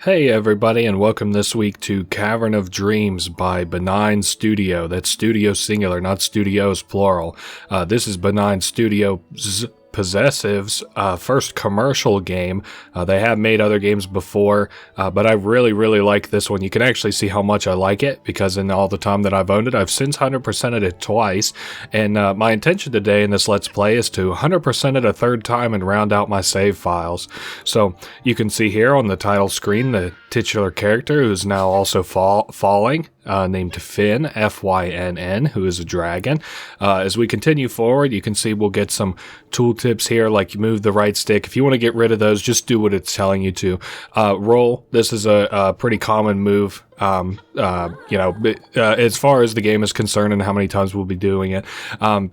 Hey everybody, and welcome this week to Cavern of Dreams by Benign Studio. That's studio singular, not studios plural. This is Benign Studio's Possessive's first commercial game. They have made other games before, but I really like this one. You can actually see how much I like it, because in all the time that I've owned it, I've since 100%ed it twice, and my intention today in this Let's Play is to 100% it a third time and round out my save files. So you can see here on the title screen the titular character, who is now also falling, named Finn, F-Y-N-N, who is a dragon. As we continue forward, you can see we'll get some tooltips here, like you move the right stick. If you want to get rid of those, just do what it's telling you to. Roll, this is a pretty common move. As far as the game is concerned and how many times we'll be doing it.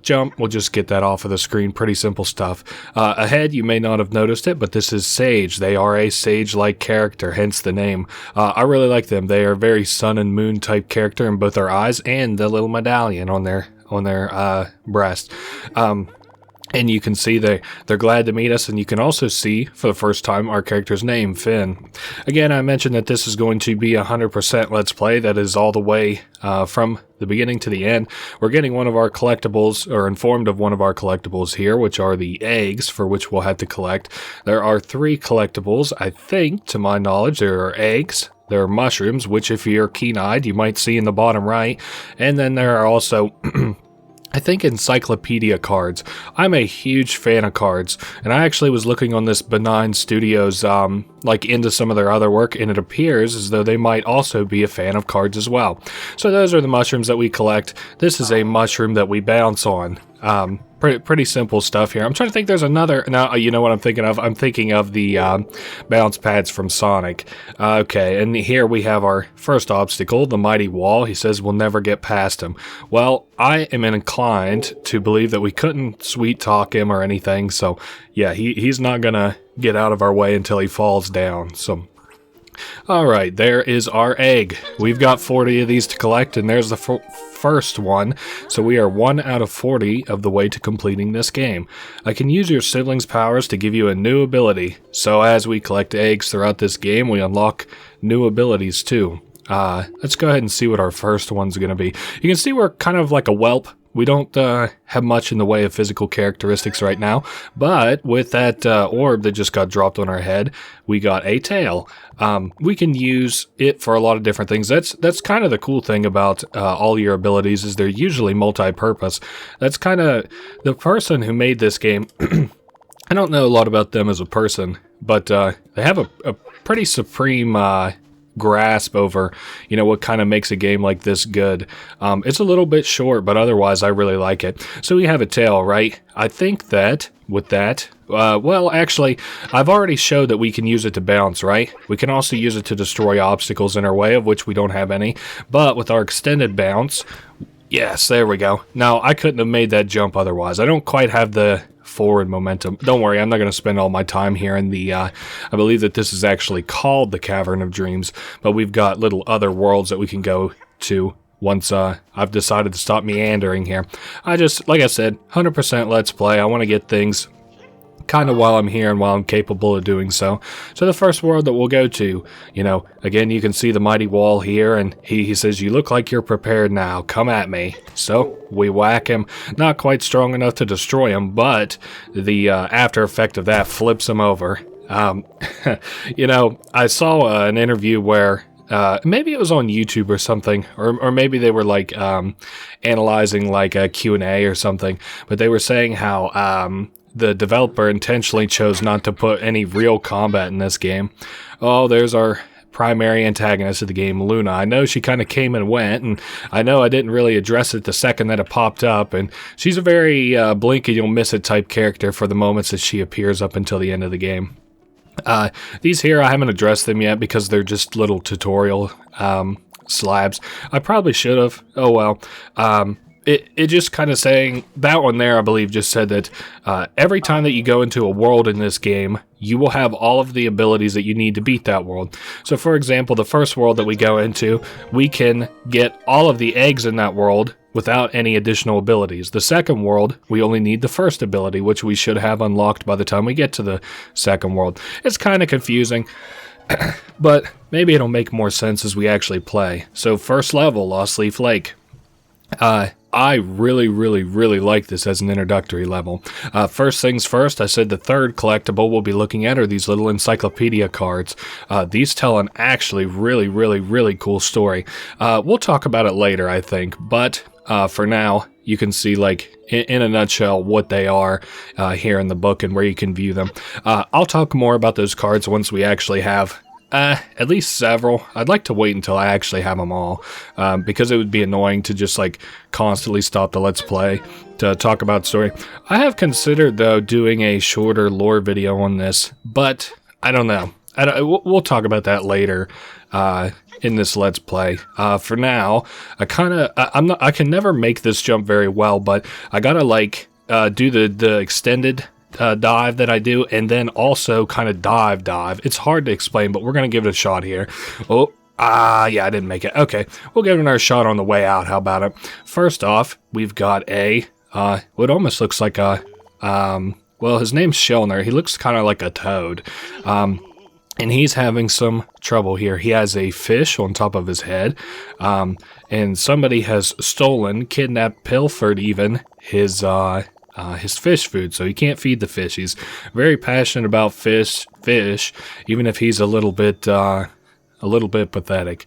Jump, we'll just get that off of the screen. Pretty simple stuff. Ahead, you may not have noticed it, but this is Sage. They are a sage-like character, hence the name. I really like them. They are very sun and moon type character in both their eyes and the little medallion on their breast. And you can see they're glad to meet us, and you can also see, for the first time, our character's name, Finn. Again, I mentioned that this is going to be 100% Let's Play. That is all the way from the beginning to the end. We're getting one of our collectibles, or informed of one of our collectibles here, which are the eggs, for which we'll have to collect. There are 3 collectibles, I think, to my knowledge. There are eggs. There are mushrooms, which if you're keen-eyed, you might see in the bottom right. And then there are also... I think encyclopedia cards. I'm a huge fan of cards, and I actually was looking on this Benign Studios, into some of their other work, and it appears as though they might also be a fan of cards as well. So those are the mushrooms that we collect. This is a mushroom that we bounce on. Pretty simple stuff here. I'm trying to think there's another... Now, you know what I'm thinking of? I'm thinking of the bounce pads from Sonic. Okay, and here we have our first obstacle, the mighty wall. He says we'll never get past him. Well, I am inclined to believe that we couldn't sweet talk him or anything, so yeah, he's not gonna get out of our way until he falls down, so... Alright, there is our egg. We've got 40 of these to collect, and there's the first one, so we are 1 out of 40 of the way to completing this game. I can use your siblings' powers to give you a new ability, so as we collect eggs throughout this game, we unlock new abilities too. Let's go ahead and see what our first one's going to be. You can see we're kind of like a whelp. We don't have much in the way of physical characteristics right now, but with that orb that just got dropped on our head, we got a tail. We can use it for a lot of different things. That's kind of the cool thing about all your abilities, is they're usually multi-purpose. That's kind of the person who made this game. I don't know a lot about them as a person, but they have a pretty supreme grasp over, what kind of makes a game like this good. It's a little bit short, but otherwise I really like it. So we have a tail, right? I think that with that, well, actually, I've already showed that we can use it to bounce, right? We can also use it to destroy obstacles in our way, of which we don't have any. But with our extended bounce, yes, there we go. Now, I couldn't have made that jump otherwise. I don't quite have the forward momentum. Don't worry, I'm not going to spend all my time here in the, I believe that this is actually called the Cavern of Dreams, but we've got little other worlds that we can go to once I've decided to stop meandering here. Like I said, 100% Let's Play. I want to get things kind of while I'm here and while I'm capable of doing so. So the first world that we'll go to, again, you can see the mighty wall here, and he says, you look like you're prepared now, come at me. So we whack him, not quite strong enough to destroy him, but the after effect of that flips him over. I saw an interview where maybe it was on YouTube or something, or maybe they were like analyzing like a Q&A or something, but they were saying how the developer intentionally chose not to put any real combat in this game. Oh, there's our primary antagonist of the game, Luna. I know she kind of came and went, and I know I didn't really address it the second that it popped up, and she's a very blink and you'll miss it type character for the moments that she appears up until the end of the game. These here, I haven't addressed them yet because they're just little tutorial slabs. I probably should have. Oh well. It just kind of saying, that one there, I believe, just said that every time that you go into a world in this game, you will have all of the abilities that you need to beat that world. So, for example, the first world that we go into, we can get all of the eggs in that world without any additional abilities. The second world, we only need the first ability, which we should have unlocked by the time we get to the second world. It's kind of confusing. But maybe it'll make more sense as we actually play. So first level, Lostleaf Lake. I really, really, really like this as an introductory level. First things first, I said the third collectible we'll be looking at are these little encyclopedia cards. These tell an actually really, really, really cool story. We'll talk about it later, I think, but for now, you can see, like, in a nutshell, what they are here in the book and where you can view them. I'll talk more about those cards once we actually have at least several. I'd like to wait until I actually have them all, because it would be annoying to just like constantly stop the Let's Play to talk about story. I have considered, though, doing a shorter lore video on this, but I don't know. We'll talk about that later in this Let's Play. For now, I can never make this jump very well, but I gotta like do the extended dive that I do, and then also kind of dive. It's hard to explain, but we're gonna give it a shot here. Oh, yeah, I didn't make it. Okay, we'll give it another shot on the way out. How about it? First off, we've got what almost looks like a, well, his name's Shellner. He looks kind of like a toad. And he's having some trouble here. He has a fish on top of his head, and somebody has stolen, kidnapped, pilfered even his fish food, so he can't feed the fish. He's very passionate about fish, even if he's a little bit pathetic.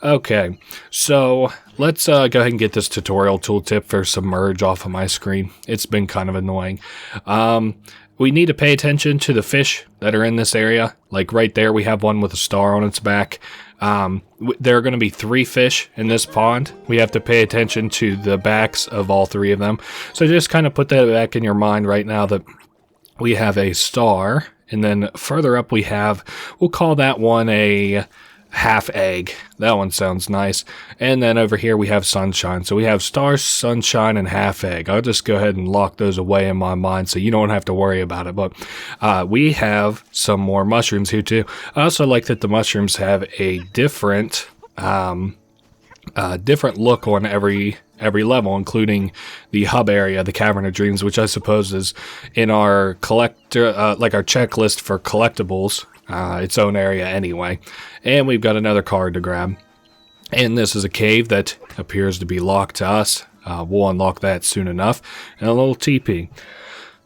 Okay, so let's go ahead and get this tutorial tooltip for Submerge off of my screen. It's been kind of annoying. We need to pay attention to the fish that are in this area. Like right there, we have one with a star on its back. There are going to be 3 fish in this pond. We have to pay attention to the backs of all 3 of them. So just kind of put that back in your mind right now that we have a star. And then further up we'll call that one a half egg. That one sounds nice. And then over here we have sunshine. So we have star, sunshine, and half egg. I'll just go ahead and lock those away in my mind so you don't have to worry about it. But we have some more mushrooms here too. I also like that the mushrooms have a different look on every level, including the hub area, the Cavern of Dreams, which I suppose is in our like our checklist for collectibles. Its own area anyway. And we've got another card to grab. And this is a cave that appears to be locked to us. We'll unlock that soon enough. And a little TP.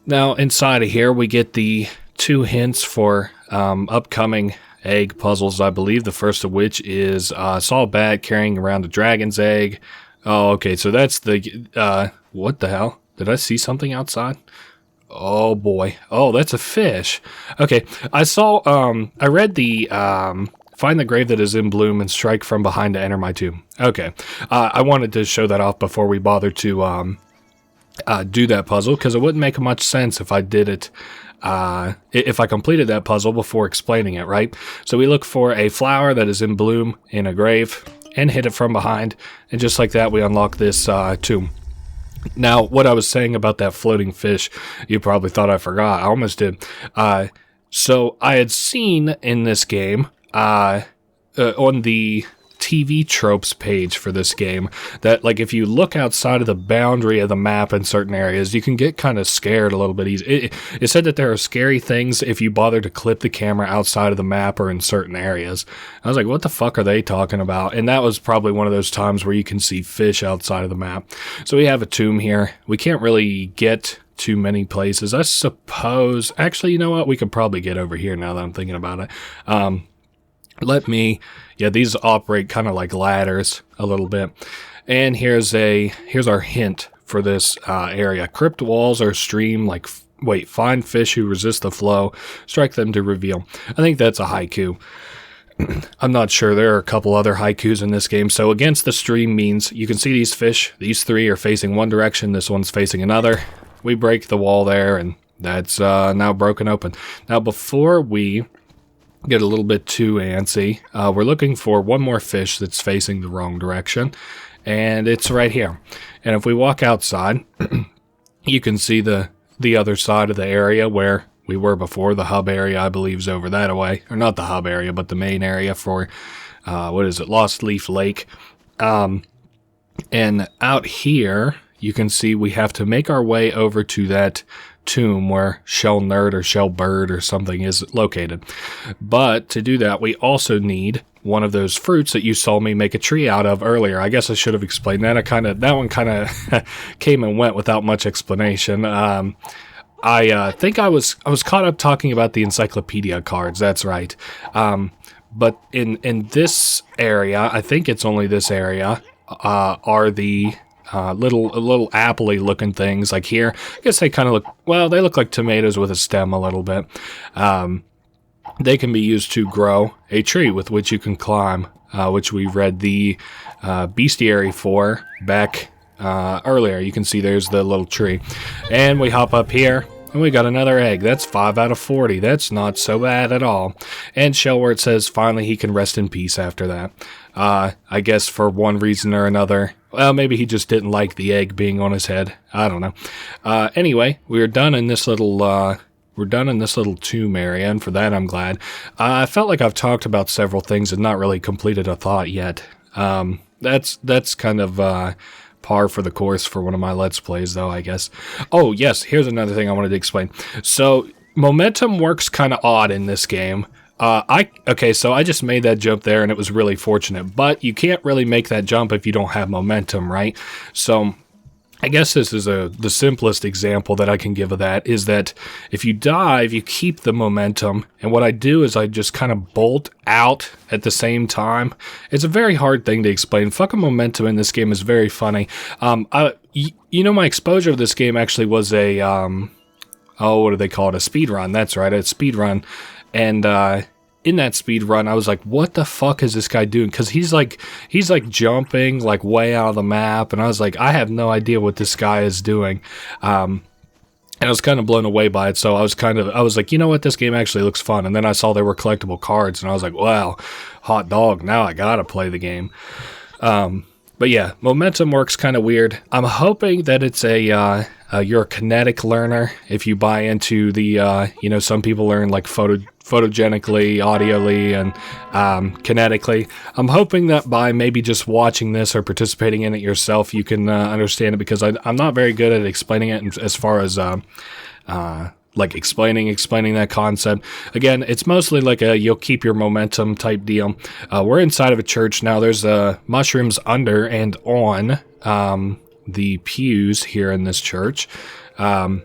Now, inside of here, we get the 2 hints for upcoming egg puzzles, I believe. The first of which is saw a bat carrying around a dragon's egg. Oh, okay, so that's the... what the hell? Did I see something outside? Oh boy. Oh, that's a fish. Okay, I read the find the grave that is in bloom and strike from behind to enter my tomb. Okay, I wanted to show that off before we bothered to do that puzzle, because it wouldn't make much sense if I did it, if I completed that puzzle before explaining it, right? So we look for a flower that is in bloom in a grave and hit it from behind, and just like that we unlock this tomb. Now, what I was saying about that floating fish, you probably thought I forgot. I almost did. So I had seen in this game, on the TV tropes page for this game, that like if you look outside of the boundary of the map in certain areas, you can get kind of scared a little bit easy. It said that there are scary things if you bother to clip the camera outside of the map or in certain areas. I was like, what the fuck are they talking about? And that was probably one of those times where you can see fish outside of the map. So we have a tomb here. We can't really get too many places. I suppose, actually, you know what? We could probably get over here now that I'm thinking about it. These operate kind of like ladders a little bit. And here's our hint for this area. Crypt walls or stream find fish who resist the flow, strike them to reveal. I think that's a haiku. I'm not sure. There are a couple other haikus in this game. So against the stream means you can see these fish. These 3 are facing one direction. This one's facing another. We break the wall there, and that's now broken open. Now, before we get a little bit too antsy, we're looking for one more fish that's facing the wrong direction, and it's right here. And if we walk outside, you can see the other side of the area where we were before. The hub area, I believe, is over that way. Or not the hub area, but the main area for, Lostleaf Lake. And out here, you can see we have to make our way over to that tomb where Shell Nerd or Shell Bird or something is located. But to do that, we also need one of those fruits that you saw me make a tree out of earlier. I guess I should have explained that. That one kind of came and went without much explanation. I think I was caught up talking about the Encyclopedia cards. That's right. But in this area, I think it's only this area, are the little apple-y looking things. Like here, I guess they kind of look, well, they look like tomatoes with a stem a little bit. They can be used to grow a tree with which you can climb, which we read the bestiary for back earlier. You can see there's the little tree. And we hop up here, and we got another egg. That's 5 out of 40. That's not so bad at all. And Shellwart says finally he can rest in peace after that. I guess for one reason or another. Well, maybe he just didn't like the egg being on his head. I don't know. Anyway, we're done in this little tomb area, and for that I'm glad. I felt like I've talked about several things and not really completed a thought yet. That's kind of par for the course for one of my Let's Plays, though, I guess. Oh, yes, here's another thing I wanted to explain. So, momentum works kind of odd in this game. Okay, so I just made that jump there, and it was really fortunate. But you can't really make that jump if you don't have momentum, right? So I guess this is the simplest example that I can give of that, is that if you dive, you keep the momentum, and what I do is I just kind of bolt out at the same time. It's a very hard thing to explain. Fucking momentum in this game is very funny. You know, my exposure to this game actually was a, what do they call it? A speed run. That's right, a speed run. And in that speed run, I was like, what the fuck is this guy doing? Because he's like jumping like way out of the map, and I was like, I have no idea what this guy is doing. And I was kind of blown away by it, so I was like, you know what, this game actually looks fun. And then I saw there were collectible cards, and I was like, wow, hot dog, now I gotta play the game. But yeah, momentum works kind of weird. I'm hoping that it's you're a kinetic learner if you buy into the, some people learn like photogenically, audially, and kinetically. I'm hoping that by maybe just watching this or participating in it yourself, you can understand it, because I'm not very good at explaining it as far as like explaining that concept. Again, it's mostly like you'll keep your momentum type deal. We're inside of a church now. There's mushrooms under and on the pews here in this church. Again,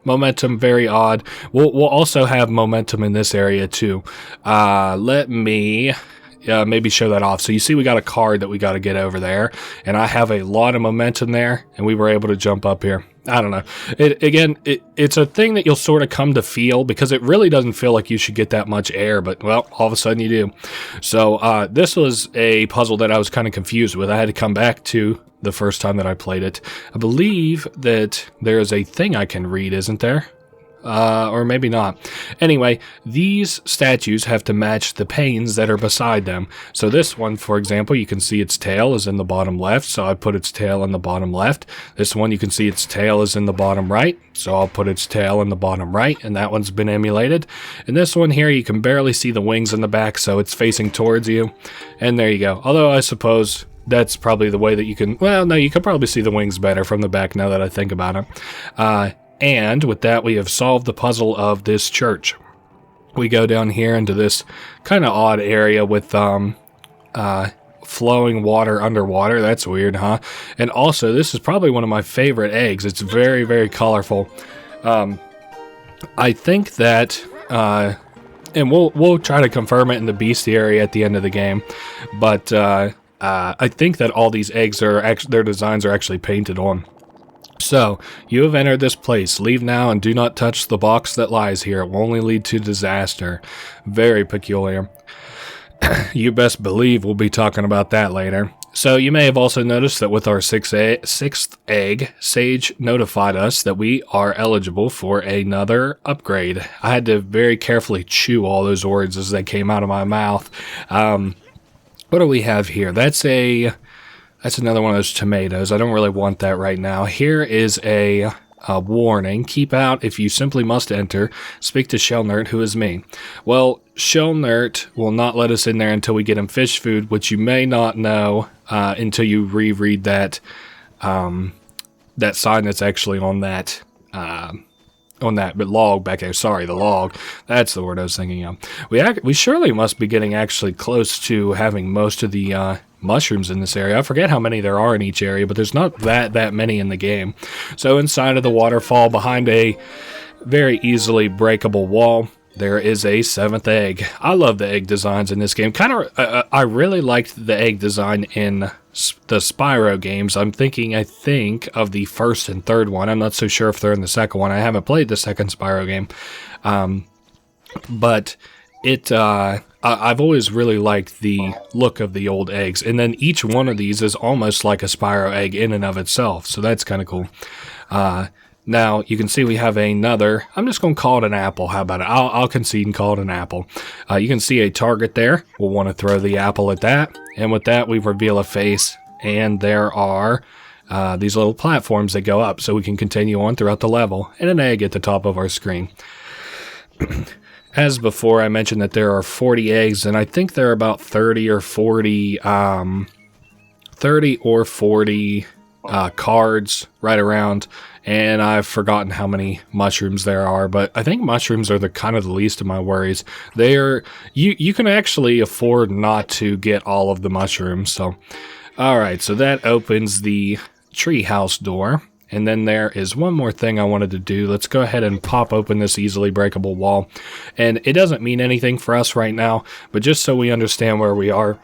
momentum very odd. We'll also have momentum in this area too. Let me maybe show that off. So you see we got a card that we got to get over there, and I have a lot of momentum there, and we were able to jump up here. I don't know. It's a thing that you'll sort of come to feel, because it really doesn't feel like you should get that much air, but, well, all of a sudden you do. So this was a puzzle that I was kind of confused with. I had to come back to the first time that I played it. I believe that there is a thing I can read, isn't there? Or maybe not. Anyway, these statues have to match the panes that are beside them. So this one, for example, you can see its tail is in the bottom left, so I put its tail in the bottom left. This one, you can see its tail is in the bottom right, so I'll put its tail in the bottom right, and that one's been emulated. And this one here, you can barely see the wings in the back, so it's facing towards you. And there you go. Although I suppose that's probably the way that you can... Well, no, you can probably see the wings better from the back now that I think about it. And with that, we have solved the puzzle of this church. We go down here into this kind of odd area with flowing water underwater. That's weird, huh? And also, this is probably one of my favorite eggs. It's very, very colorful. I think that, and we'll try to confirm it in the bestiary at the end of the game, but I think that all these eggs their designs are actually painted on. So, you have entered this place. Leave now and do not touch the box that lies here. It will only lead to disaster. Very peculiar. You best believe we'll be talking about that later. So, you may have also noticed that with our sixth egg, Sage notified us that we are eligible for another upgrade. I had to very carefully chew all those words as they came out of my mouth. What do we have here? That's another one of those tomatoes. I don't really want that right now. Here is a warning. Keep out if you simply must enter. Speak to Shellnert, who is me. Well, Shellnert will not let us in there until we get him fish food, which you may not know until you reread that that sign that's actually on that log back there. Sorry, the log. That's the word I was thinking of. We surely must be getting actually close to having most of the mushrooms in this area. I forget how many there are in each area, but there's not that many in the game. So inside of the waterfall, behind a very easily breakable wall, there is a 7th egg. I love the egg designs in this game. I really liked the egg design in the Spyro games. I think of the first and third one. I'm not so sure if they're in the second one. I haven't played the second Spyro game. But I've always really liked the look of the old eggs. And then each one of these is almost like a Spyro egg in and of itself. So that's kind of cool. Now, you can see we have another, I'm just going to call it an apple. How about it? I'll concede and call it an apple. You can see a target there. We'll want to throw the apple at that. And with that, we reveal a face. And there are these little platforms that go up so we can continue on throughout the level. And an egg at the top of our screen. As before, I mentioned that there are 40 eggs. And I think there are about 30 or 40 cards right around. And I've forgotten how many mushrooms there are, but I think mushrooms are the kind of the least of my worries. They are, you can actually afford not to get all of the mushrooms. So, all right, so that opens the treehouse door. And then there is one more thing I wanted to do. Let's go ahead and pop open this easily breakable wall. And it doesn't mean anything for us right now, but just so we understand where we are.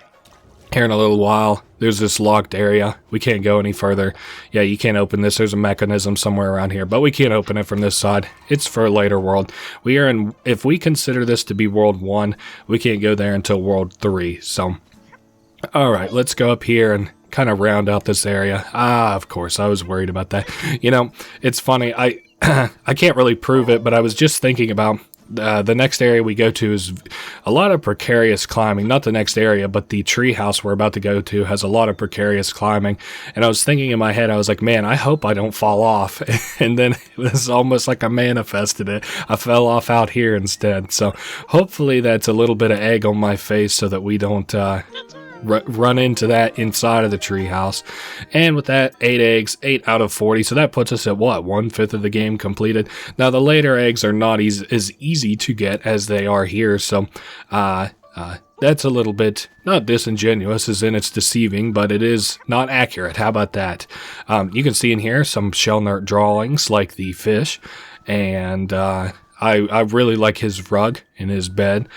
Here in a little while, there's this locked area. We can't go any further. Yeah, you can't open this. There's a mechanism somewhere around here, but we can't open it from this side. It's for a later world. We are in, if we consider this to be World 1, we can't go there until World 3. So, all right, let's go up here and kind of round out this area. Of course, I was worried about that. You know, it's funny. I can't really prove it, but I was just thinking about the next area we go to is a lot of precarious climbing. Not the next area, but the treehouse we're about to go to has a lot of precarious climbing. And I was thinking in my head, I was like, man, I hope I don't fall off. And then it was almost like I manifested it. I fell off out here instead. So hopefully that's a little bit of egg on my face so that we don't run into that inside of the treehouse. And with that, 8 eggs, 8 out of 40. So that puts us at what? 1/5 of the game completed. Now the later eggs are not as easy to get as they are here. So that's a little bit not disingenuous as in it's deceiving, but it is not accurate. How about that? You can see in here some shell nerd drawings like the fish. And I really like his rug and his bed.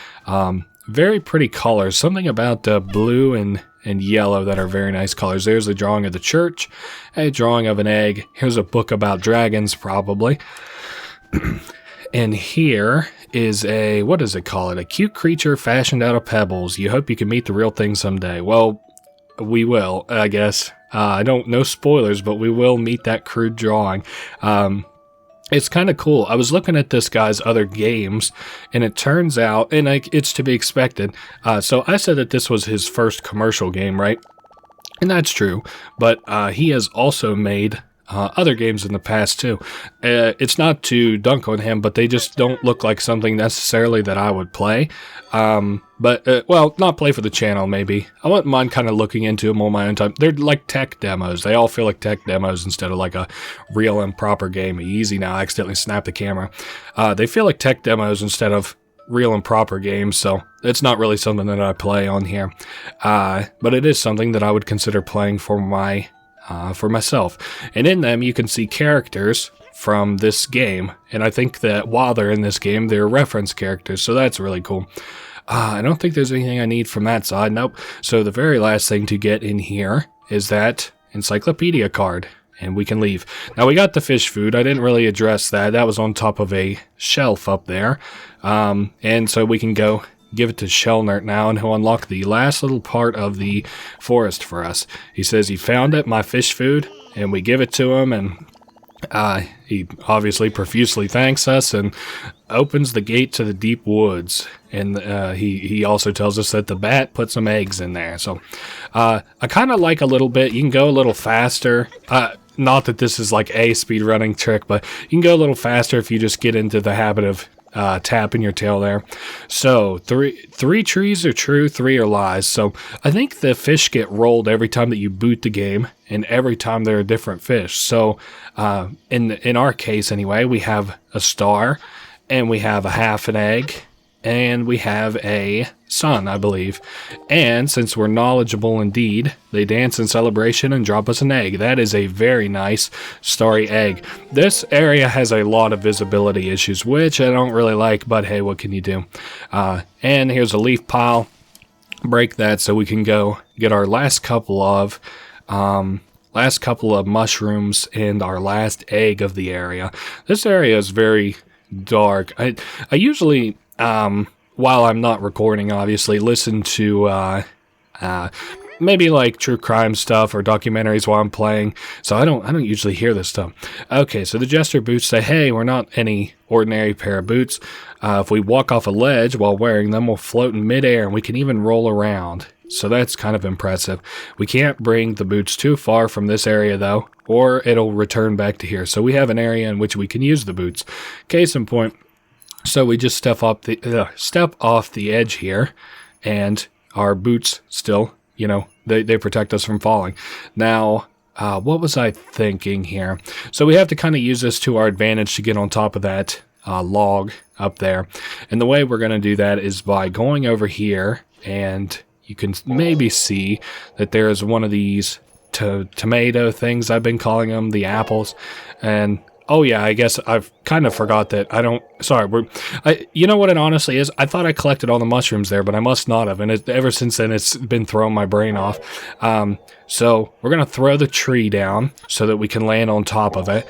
Very pretty colors. Something about blue and yellow that are very nice colors. There's a drawing of the church, a drawing of an egg. Here's a book about dragons, probably. And here is a, what does it call it? A cute creature fashioned out of pebbles. You hope you can meet the real thing someday. Well, we will, I guess. I don't know spoilers, but we will meet that crude drawing. It's kind of cool. I was looking at this guy's other games, and it turns out, and it's to be expected. So I said that this was his first commercial game, right? And that's true. But he has also made other games in the past too. It's not to dunk on him, but they just don't look like something necessarily that I would play. Well, not play for the channel, maybe. I wouldn't mind kind of looking into them on my own time. They're like tech demos. They all feel like tech demos instead of like a real and proper game. Easy now, I accidentally snapped the camera. They feel like tech demos instead of real and proper games, so it's not really something that I play on here. But it is something that I would consider playing for myself. And in them, you can see characters from this game. And I think that while they're in this game, they're reference characters. So that's really cool. I don't think there's anything I need from that side. Nope. So the very last thing to get in here is that encyclopedia card. And we can leave. Now we got the fish food. I didn't really address that. That was on top of a shelf up there. And so we can go give it to Shellnert now, and he'll unlock the last little part of the forest for us. He says he found it, my fish food, and we give it to him, and he obviously profusely thanks us and opens the gate to the deep woods. And he also tells us that the bat put some eggs in there. So I kind of like a little bit. You can go a little faster. Not that this is like a speedrunning trick, but you can go a little faster if you just get into the habit of tapping your tail there. So three trees are true, 3 are lies. So I think the fish get rolled every time that you boot the game, and every time there are different fish. So in our case anyway, we have a star, and we have a half an egg, and we have a sun, I believe. And since we're knowledgeable indeed, they dance in celebration and drop us an egg. That is a very nice starry egg. This area has a lot of visibility issues, which I don't really like, but hey, what can you do? And here's a leaf pile. Break that so we can go get our last couple of mushrooms and our last egg of the area. This area is very dark. I usually, while I'm not recording, obviously, listen to maybe like true crime stuff or documentaries while I'm playing. So I don't usually hear this stuff. Okay, so the jester boots say, hey, we're not any ordinary pair of boots. If we walk off a ledge while wearing them, we'll float in midair, and we can even roll around. So that's kind of impressive. We can't bring the boots too far from this area though, or it'll return back to here. So we have an area in which we can use the boots. Case in point, so we just step off the edge here, and our boots still, they protect us from falling. Now, what was I thinking here? So we have to kind of use this to our advantage to get on top of that log up there. And the way we're going to do that is by going over here, and you can maybe see that there is one of these tomato things, I've been calling them, the apples. And oh yeah, I guess I've kind of forgot that you know what it honestly is? I thought I collected all the mushrooms there, but I must not have. And ever since then, it's been throwing my brain off. So we're going to throw the tree down so that we can land on top of it.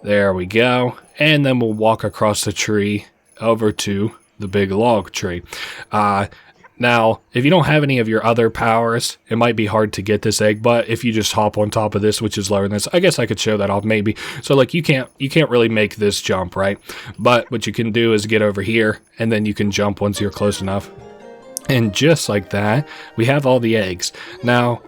There we go. And then we'll walk across the tree over to the big log tree. Now, if you don't have any of your other powers, it might be hard to get this egg, but if you just hop on top of this, which is lower than this, I guess I could show that off maybe. So like you can't really make this jump, right? But what you can do is get over here, and then you can jump once you're close enough. And just like that, we have all the eggs. Now,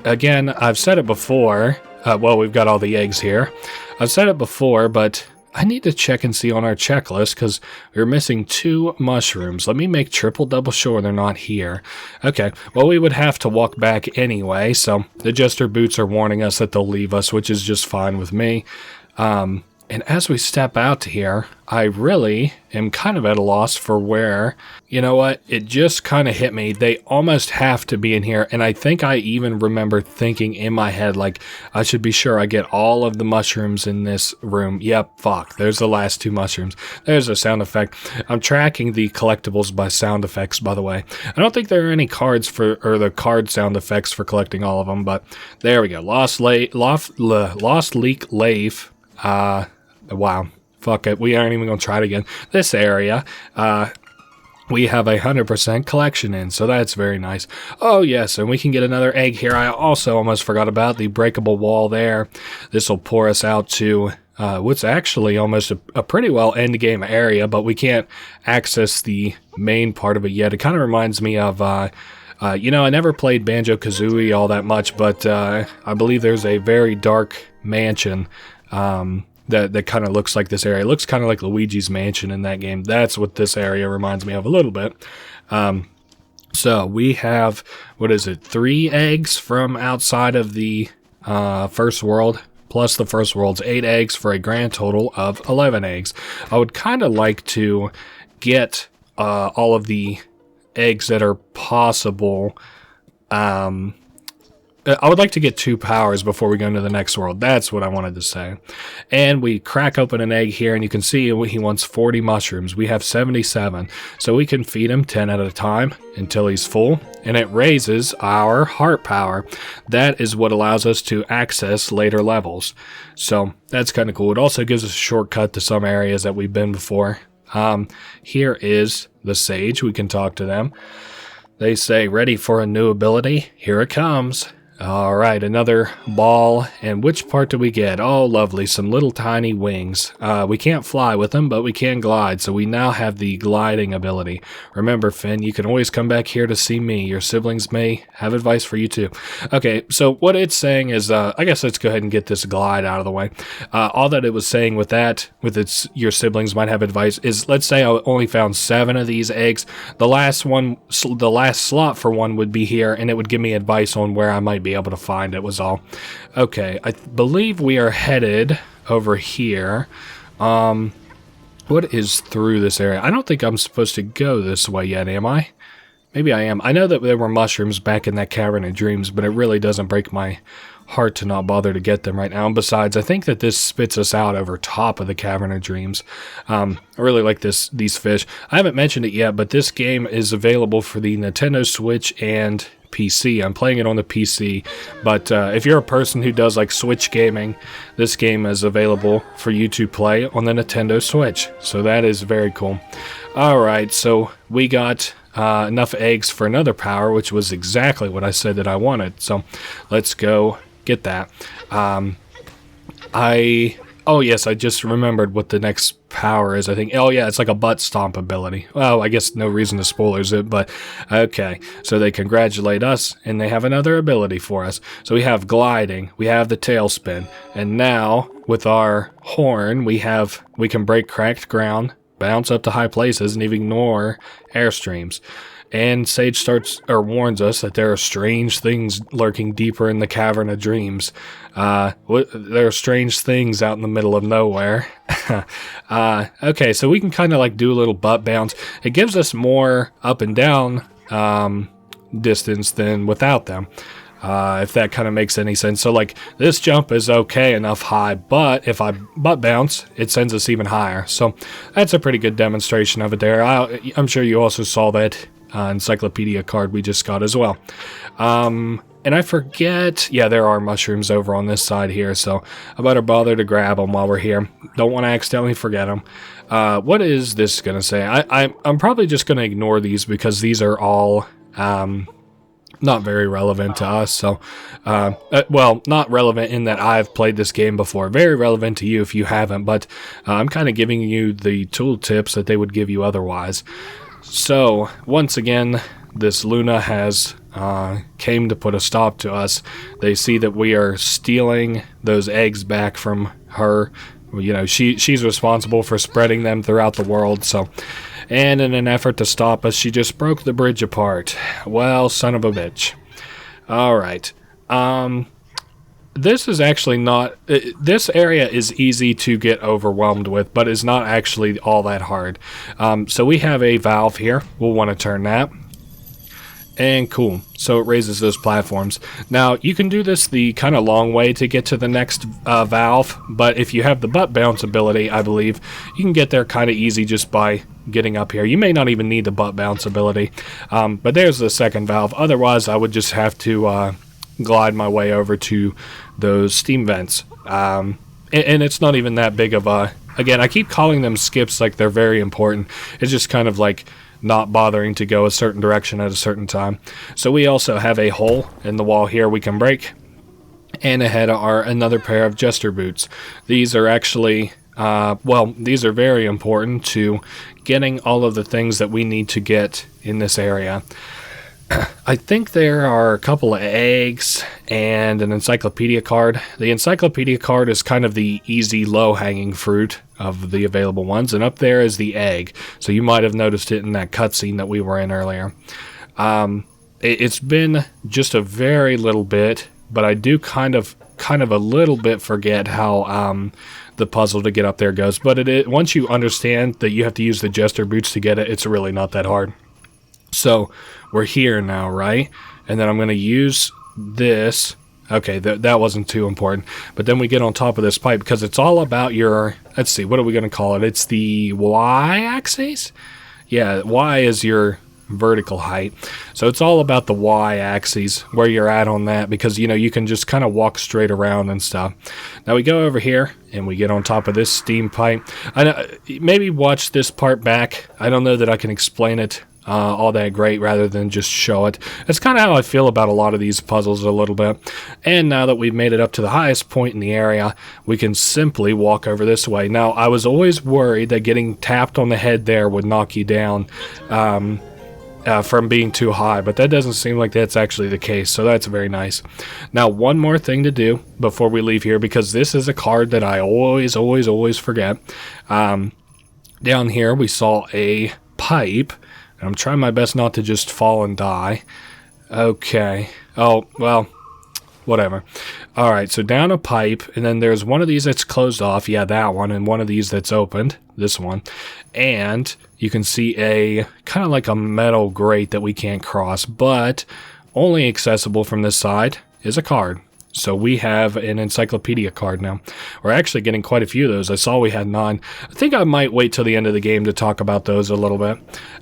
again, I've said it before, we've got all the eggs here. I've said it before, but I need to check and see on our checklist because we're missing 2 mushrooms. Let me make double sure they're not here. Okay, well, we would have to walk back anyway, so the jester boots are warning us that they'll leave us, which is just fine with me. And as we step out to here, I really am kind of at a loss for where, you know what, it just kind of hit me. They almost have to be in here, and I think I even remember thinking in my head, like, I should be sure I get all of the mushrooms in this room. Yep, fuck, there's the last 2 mushrooms. There's a sound effect. I'm tracking the collectibles by sound effects, by the way. I don't think there are any cards the card sound effects for collecting all of them, but there we go. Lost Leak Lave. Wow. Fuck it. We aren't even going to try it again. This area, we have 100% collection in, so that's very nice. Oh, yes, and we can get another egg here. I also almost forgot about the breakable wall there. This will pour us out to what's actually almost a pretty well end-game area, but we can't access the main part of it yet. It kind of reminds me of... I never played Banjo-Kazooie all that much, but I believe there's a very dark mansion that kind of looks like this area. It looks kind of like Luigi's Mansion in that game. That's what this area reminds me of a little bit. So we have, 3 eggs from outside of the first world, plus the first world's 8 eggs for a grand total of 11 eggs. I would kind of like to get all of the eggs that are possible. I would like to get 2 powers before we go into the next world. That's what I wanted to say. And we crack open an egg here, and you can see he wants 40 mushrooms. We have 77, so we can feed him 10 at a time until he's full, and it raises our heart power. That is what allows us to access later levels. So that's kind of cool. It also gives us a shortcut to some areas that we've been before. Here is the sage. We can talk to them. They say, ready for a new ability? Here it comes. All right, another ball. And which part do we get? Oh, lovely. Some little tiny wings. We can't fly with them, but we can glide. So we now have the gliding ability. Remember, Finn, you can always come back here to see me. Your siblings may have advice for you too. Okay, so what it's saying is, I guess let's go ahead and get this glide out of the way. All that it was saying with that, your siblings might have advice, is let's say I only found 7 of these eggs. The last slot for one would be here, and it would give me advice on where I might be able to find it, was all. Okay, I believe we are headed over here. What is through this area? I don't think I'm supposed to go this way yet, am I? Maybe I am. I know that there were mushrooms back in that Cavern of Dreams, but it really doesn't break my heart to not bother to get them right now. And besides, I think that this spits us out over top of the Cavern of Dreams. I really like these fish. I haven't mentioned it yet, but this game is available for the Nintendo Switch and PC. I'm playing it on the PC, but if you're a person who does like Switch gaming, this game is available for you to play on the Nintendo Switch. So that is very cool. Alright, so we got enough eggs for another power, which was exactly what I said that I wanted. So let's go get that. Oh yes, I just remembered what the next power is, I think. Oh yeah, it's like a butt stomp ability. Well, I guess no reason to spoilers it, but okay. So they congratulate us, and they have another ability for us. So we have gliding, we have the tailspin, and now with our horn, we can break cracked ground, bounce up to high places, and even ignore airstreams. And Sage warns us that there are strange things lurking deeper in the Cavern of Dreams. There are strange things out in the middle of nowhere. Okay, so we can kind of like do a little butt bounce. It gives us more up and down distance than without them. If that kind of makes any sense. So like this jump is okay enough high, but if I butt bounce, it sends us even higher. So that's a pretty good demonstration of it there. I'm sure you also saw that encyclopedia card we just got as well. And I forget, yeah, there are mushrooms over on this side here, so I better bother to grab them while we're here. Don't want to accidentally forget them. What is this going to say? I'm probably just going to ignore these because these are all not very relevant to us. So, well, not relevant in that I've played this game before. Very relevant to you if you haven't, but I'm kind of giving you the tool tips that they would give you otherwise. So, once again, this Luna has came to put a stop to us. They see that we are stealing those eggs back from her. You know, she's responsible for spreading them throughout the world, so... And in an effort to stop us, she just broke the bridge apart. Well, son of a bitch. Alright. This is actually not... this area is easy to get overwhelmed with, but is not actually all that hard. So we have a valve here. We'll want to turn that. And cool. So it raises those platforms. Now, you can do this the kind of long way to get to the next valve, but if you have the butt bounce ability, I believe, you can get there kind of easy just by getting up here. You may not even need the butt bounce ability, but there's the second valve. Otherwise, I would just have to glide my way over to those steam vents. And it's not even that big of a... Again, I keep calling them skips like they're very important. It's just kind of like not bothering to go a certain direction at a certain time. So we also have a hole in the wall here we can break. And ahead are another pair of jester boots. These are actually... well, these are very important to getting all of the things that we need to get in this area. I think there are a couple of eggs and an encyclopedia card. The encyclopedia card is kind of the easy, low-hanging fruit of the available ones, and up there is the egg. So you might have noticed it in that cutscene that we were in earlier. It's been just a very little bit, but I do kind of a little bit forget how the puzzle to get up there goes. But once you understand that you have to use the jester boots to get it, it's really not that hard. So we're here now, right? And then I'm going to use this. Okay, that wasn't too important. But then we get on top of this pipe because it's all about your... Let's see, what are we going to call it? It's the y-axis? Yeah, y is your vertical height. So it's all about the y-axis, where you're at on that, because, you know, you can just kind of walk straight around and stuff. Now we go over here, and we get on top of this steam pipe. I know, maybe watch this part back. I don't know that I can explain it all that great rather than just show it. That's kind of how I feel about a lot of these puzzles a little bit. And now that we've made it up to the highest point in the area, we can simply walk over this way. Now, I was always worried that getting tapped on the head there would knock you down from being too high, but that doesn't seem like that's actually the case, so that's very nice. Now, one more thing to do before we leave here, because this is a card that I always forget. Down here, we saw a pipe. I'm trying my best not to just fall and die. Okay. Oh, well, whatever. Alright, so down a pipe, and then there's one of these that's closed off. Yeah, that one. And one of these that's opened. This one. And you can see a kind of like a metal grate that we can't cross, but only accessible from this side is a card. So we have an encyclopedia card now. We're actually getting quite a few of those. I saw we had 9. I think I might wait till the end of the game to talk about those a little bit.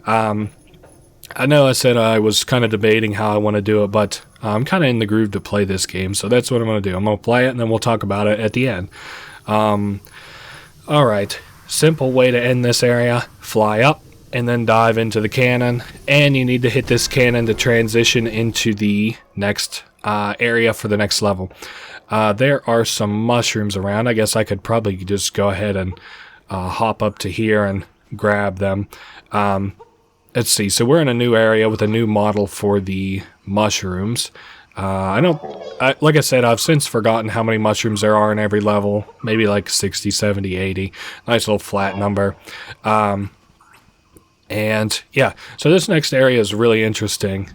I know I said I was kind of debating how I want to do it, but I'm kind of in the groove to play this game. So that's what I'm going to do. I'm going to play it, and then we'll talk about it at the end. Alright. Simple way to end this area. Fly up, and then dive into the cannon. And you need to hit this cannon to transition into the next area for the next level. There are some mushrooms around. I guess I could probably just go ahead and hop up to here and grab them. Let's see. So we're in a new area with a new model for the mushrooms. Like I said, I've since forgotten how many mushrooms there are in every level. Maybe like 60, 70, 80. Nice little flat number. And yeah, so this next area is really interesting.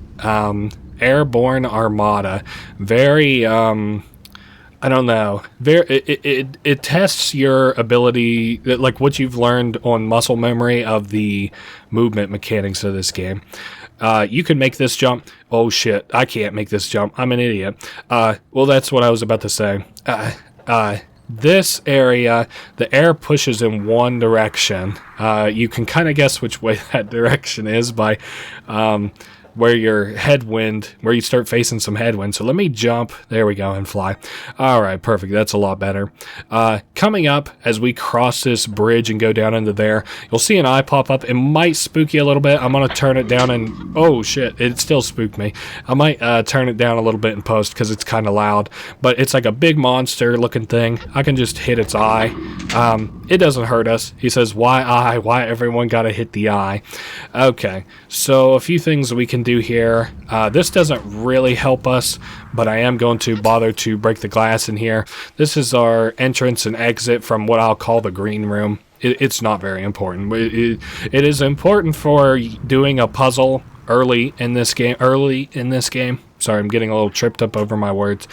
Airborne Armada. Very, I don't know. It tests your ability, like what you've learned on muscle memory of the movement mechanics of this game. You can make this jump. Oh shit, I can't make this jump. I'm an idiot. Well, that's what I was about to say. This area, the air pushes in one direction. You can kind of guess which way that direction is by where you start facing some headwind. So let me jump. There we go, and fly. All right, perfect. That's a lot better. Coming up, as we cross this bridge and go down into there, you'll see an eye pop up. It might spook you a little bit. I'm going to turn it down and... Oh, shit. It still spooked me. I might turn it down a little bit in post because it's kind of loud. But it's like a big monster-looking thing. I can just hit its eye. It doesn't hurt us. He says, why eye? Why everyone got to hit the eye? Okay, so a few things we can do here. This doesn't really help us, but I am going to bother to break the glass in here. This is our entrance and exit from what I'll call the green room. It's not very important. It is important for doing a puzzle early in this game. Sorry, I'm getting a little tripped up over my words.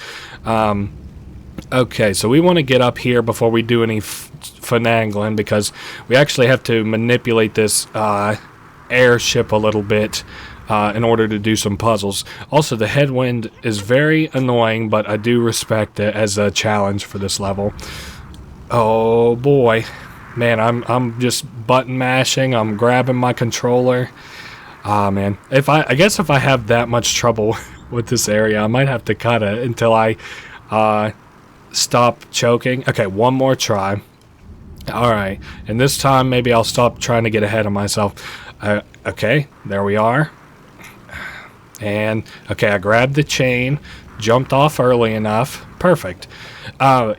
Okay, so we want to get up here before we do any finagling, because we actually have to manipulate this airship a little bit in order to do some puzzles. Also, the headwind is very annoying, but I do respect it as a challenge for this level. Oh boy, man, I'm just button mashing. I'm grabbing my controller. Man, I guess if I have that much trouble with this area, I might have to cut it until I stop choking. Okay, one more try. Alright, and this time maybe I'll stop trying to get ahead of myself. Okay, there we are. And, okay, I grabbed the chain, jumped off early enough. Perfect.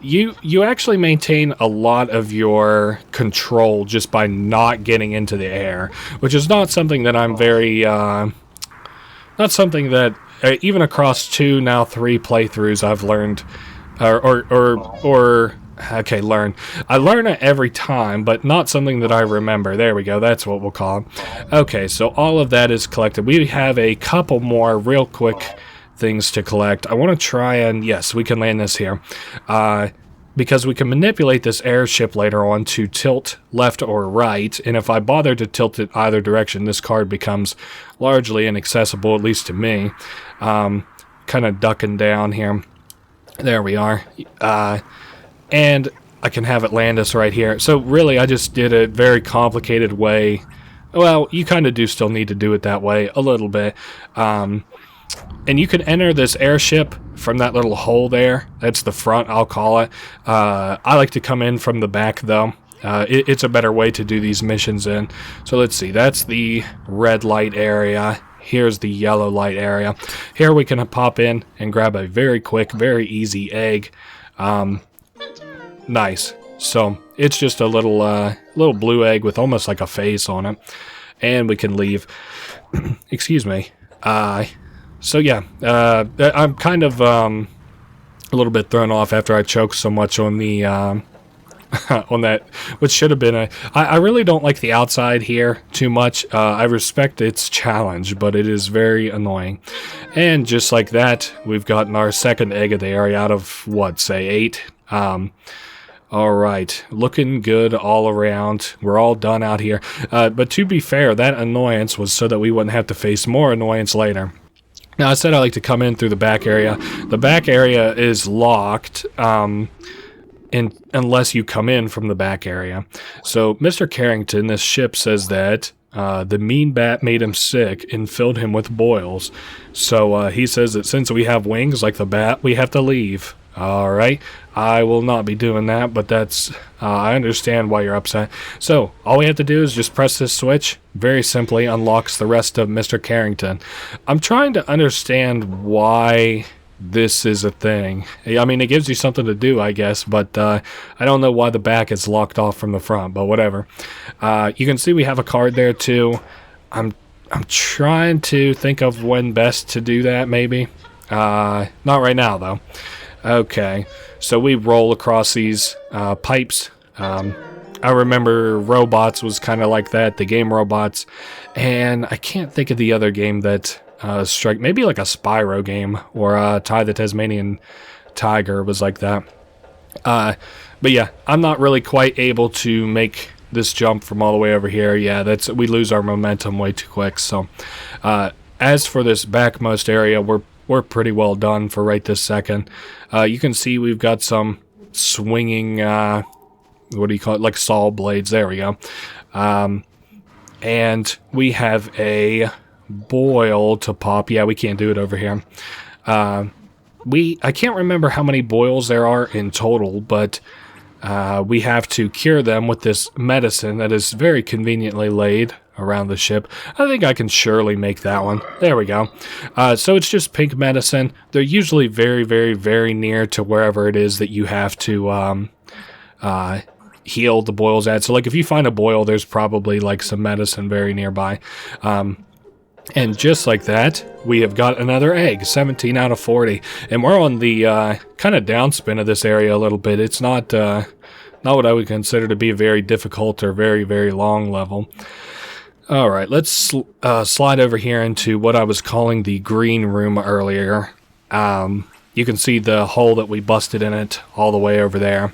You actually maintain a lot of your control just by not getting into the air, which is not something that I'm very, not something that, even across 2, now 3 playthroughs I've learned, okay, learn. I learn it every time, but not something that I remember. There we go. That's what we'll call it. Okay, so all of that is collected. We have a couple more real quick things to collect. I want to try and... Yes, we can land this here. Because we can manipulate this airship later on to tilt left or right, and if I bother to tilt it either direction, this card becomes largely inaccessible, at least to me. Kind of ducking down here. There we are. And I can have it land us right here. So really, I just did a very complicated way. Well, you kind of do still need to do it that way a little bit. And you can enter this airship from that little hole there. That's the front, I'll call it. I like to come in from the back, though. it's a better way to do these missions in. So let's see, that's the red light area. Here's the yellow light area. Here we can pop in and grab a very quick, very easy egg. Nice. So it's just a little blue egg with almost like a face on it. And we can leave. Excuse me. So yeah, I'm kind of a little bit thrown off after I choked so much on the on that, which should have been I really don't like the outside here too much. I respect its challenge, but it is very annoying. And just like that, we've gotten our second egg of the area out of, what, say 8? Alright, looking good all around. We're all done out here. But to be fair, that annoyance was so that we wouldn't have to face more annoyance later. Now, I said I like to come in through the back area. The back area is locked, unless you come in from the back area. So, Mr. Carrington, this ship says that the mean bat made him sick and filled him with boils. So, he says that since we have wings like the bat, we have to leave. Alright, I will not be doing that, but that's, I understand why you're upset. So, all we have to do is just press this switch. Very simply unlocks the rest of Mr. Carrington. I'm trying to understand why this is a thing. I mean, it gives you something to do, I guess, but I don't know why the back is locked off from the front, but whatever. You can see we have a card there, too. I'm trying to think of when best to do that, maybe. Not right now, though. Okay, so we roll across these pipes. I remember Robots was kind of like that, the game Robots, and I can't think of the other game that strike, maybe like a Spyro game, or Ty the Tasmanian Tiger was like that. But yeah, I'm not really quite able to make this jump from all the way over here. Yeah, we lose our momentum way too quick. So as for this backmost area, we're pretty well done for right this second. You can see we've got some swinging, what do you call it, like saw blades. There we go. And we have a boil to pop. Yeah, we can't do it over here. I can't remember how many boils there are in total, but we have to cure them with this medicine that is very conveniently laid around the ship. I think I can surely make that one. There we go. So it's just pink medicine. They're usually very, very, very near to wherever it is that you have to heal the boils at. So like if you find a boil, there's probably like some medicine very nearby. And just like that, we have got another egg, 17 out of 40. And we're on the kind of downspin of this area a little bit. It's not what I would consider to be a very difficult or very, very long level. Alright, let's slide over here into what I was calling the green room earlier. You can see the hole that we busted in it all the way over there.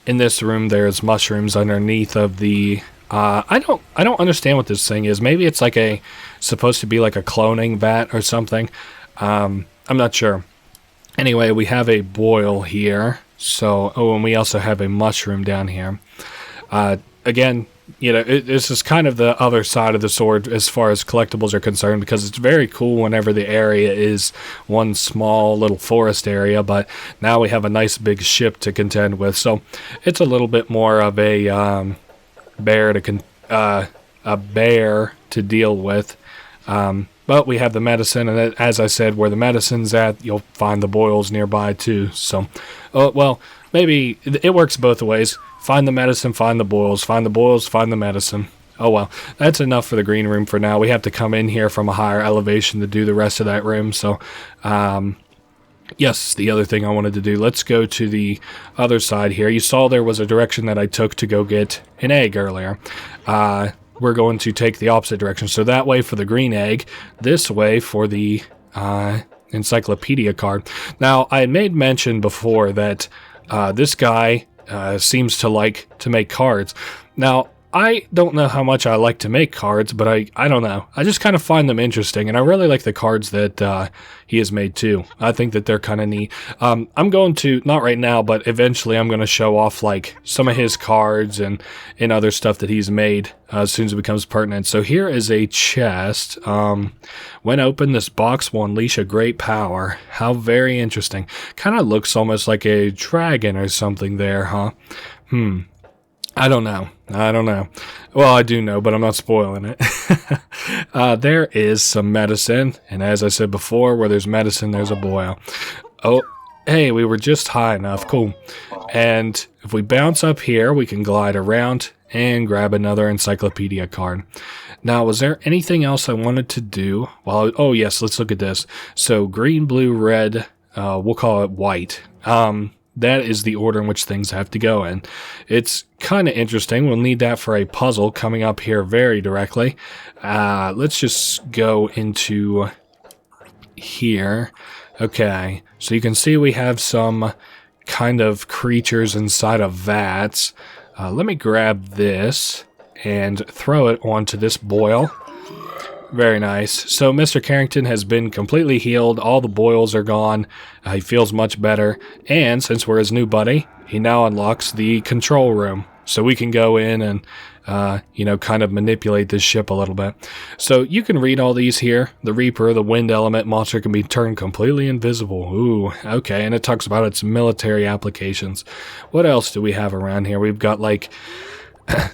In this room, there's mushrooms underneath of the... I don't understand what this thing is. Maybe it's like supposed to be like a cloning vat or something. I'm not sure. Anyway, we have a boil here. So, and we also have a mushroom down here. Again, you know, this is kind of the other side of the sword as far as collectibles are concerned, because it's very cool whenever the area is one small little forest area, but now we have a nice big ship to contend with. So it's a little bit more of a bear to deal with. But we have the medicine, and as I said, where the medicine's at, you'll find the boils nearby too. So, well, maybe it works both ways. Find the medicine, find the boils, find the boils, find the medicine. Oh well, that's enough for the green room for now. We have to come in here from a higher elevation to do the rest of that room. So, yes, the other thing I wanted to do, let's go to the other side here. You saw there was a direction that I took to go get an egg earlier. We're going to take the opposite direction. So that way for the green egg, this way for the encyclopedia card. Now, I had made mention before that this guy seems to like to make cards. Now, I don't know how much I like to make cards, but I don't know. I just kind of find them interesting, and I really like the cards that he has made too. I think that they're kind of neat. I'm going to, not right now, but eventually I'm going to show off like some of his cards and other stuff that he's made as soon as it becomes pertinent. So here is a chest. When opened, this box will unleash a great power. How very interesting. Kind of looks almost like a dragon or something there, huh? I don't know. Well, I do know, but I'm not spoiling it. There is some medicine, and as I said before, where there's medicine, there's a boil. Oh, hey, we were just high enough. Cool. And if we bounce up here, we can glide around and grab another encyclopedia card. Now, was there anything else I wanted to do? Well, oh yes, let's look at this. So green, blue, red, we'll call it white. That is the order in which things have to go in. It's kind of interesting. We'll need that for a puzzle coming up here very directly. Let's just go into here. Okay, so you can see we have some kind of creatures inside of vats. Let me grab this and throw it onto this boil. Very nice. So Mr. Carrington has been completely healed. All the boils are gone. He feels much better. And since we're his new buddy, he now unlocks the control room. So we can go in and, kind of manipulate this ship a little bit. So you can read all these here. The Reaper, the wind element monster, can be turned completely invisible. Ooh, okay. And it talks about its military applications. What else do we have around here? We've got like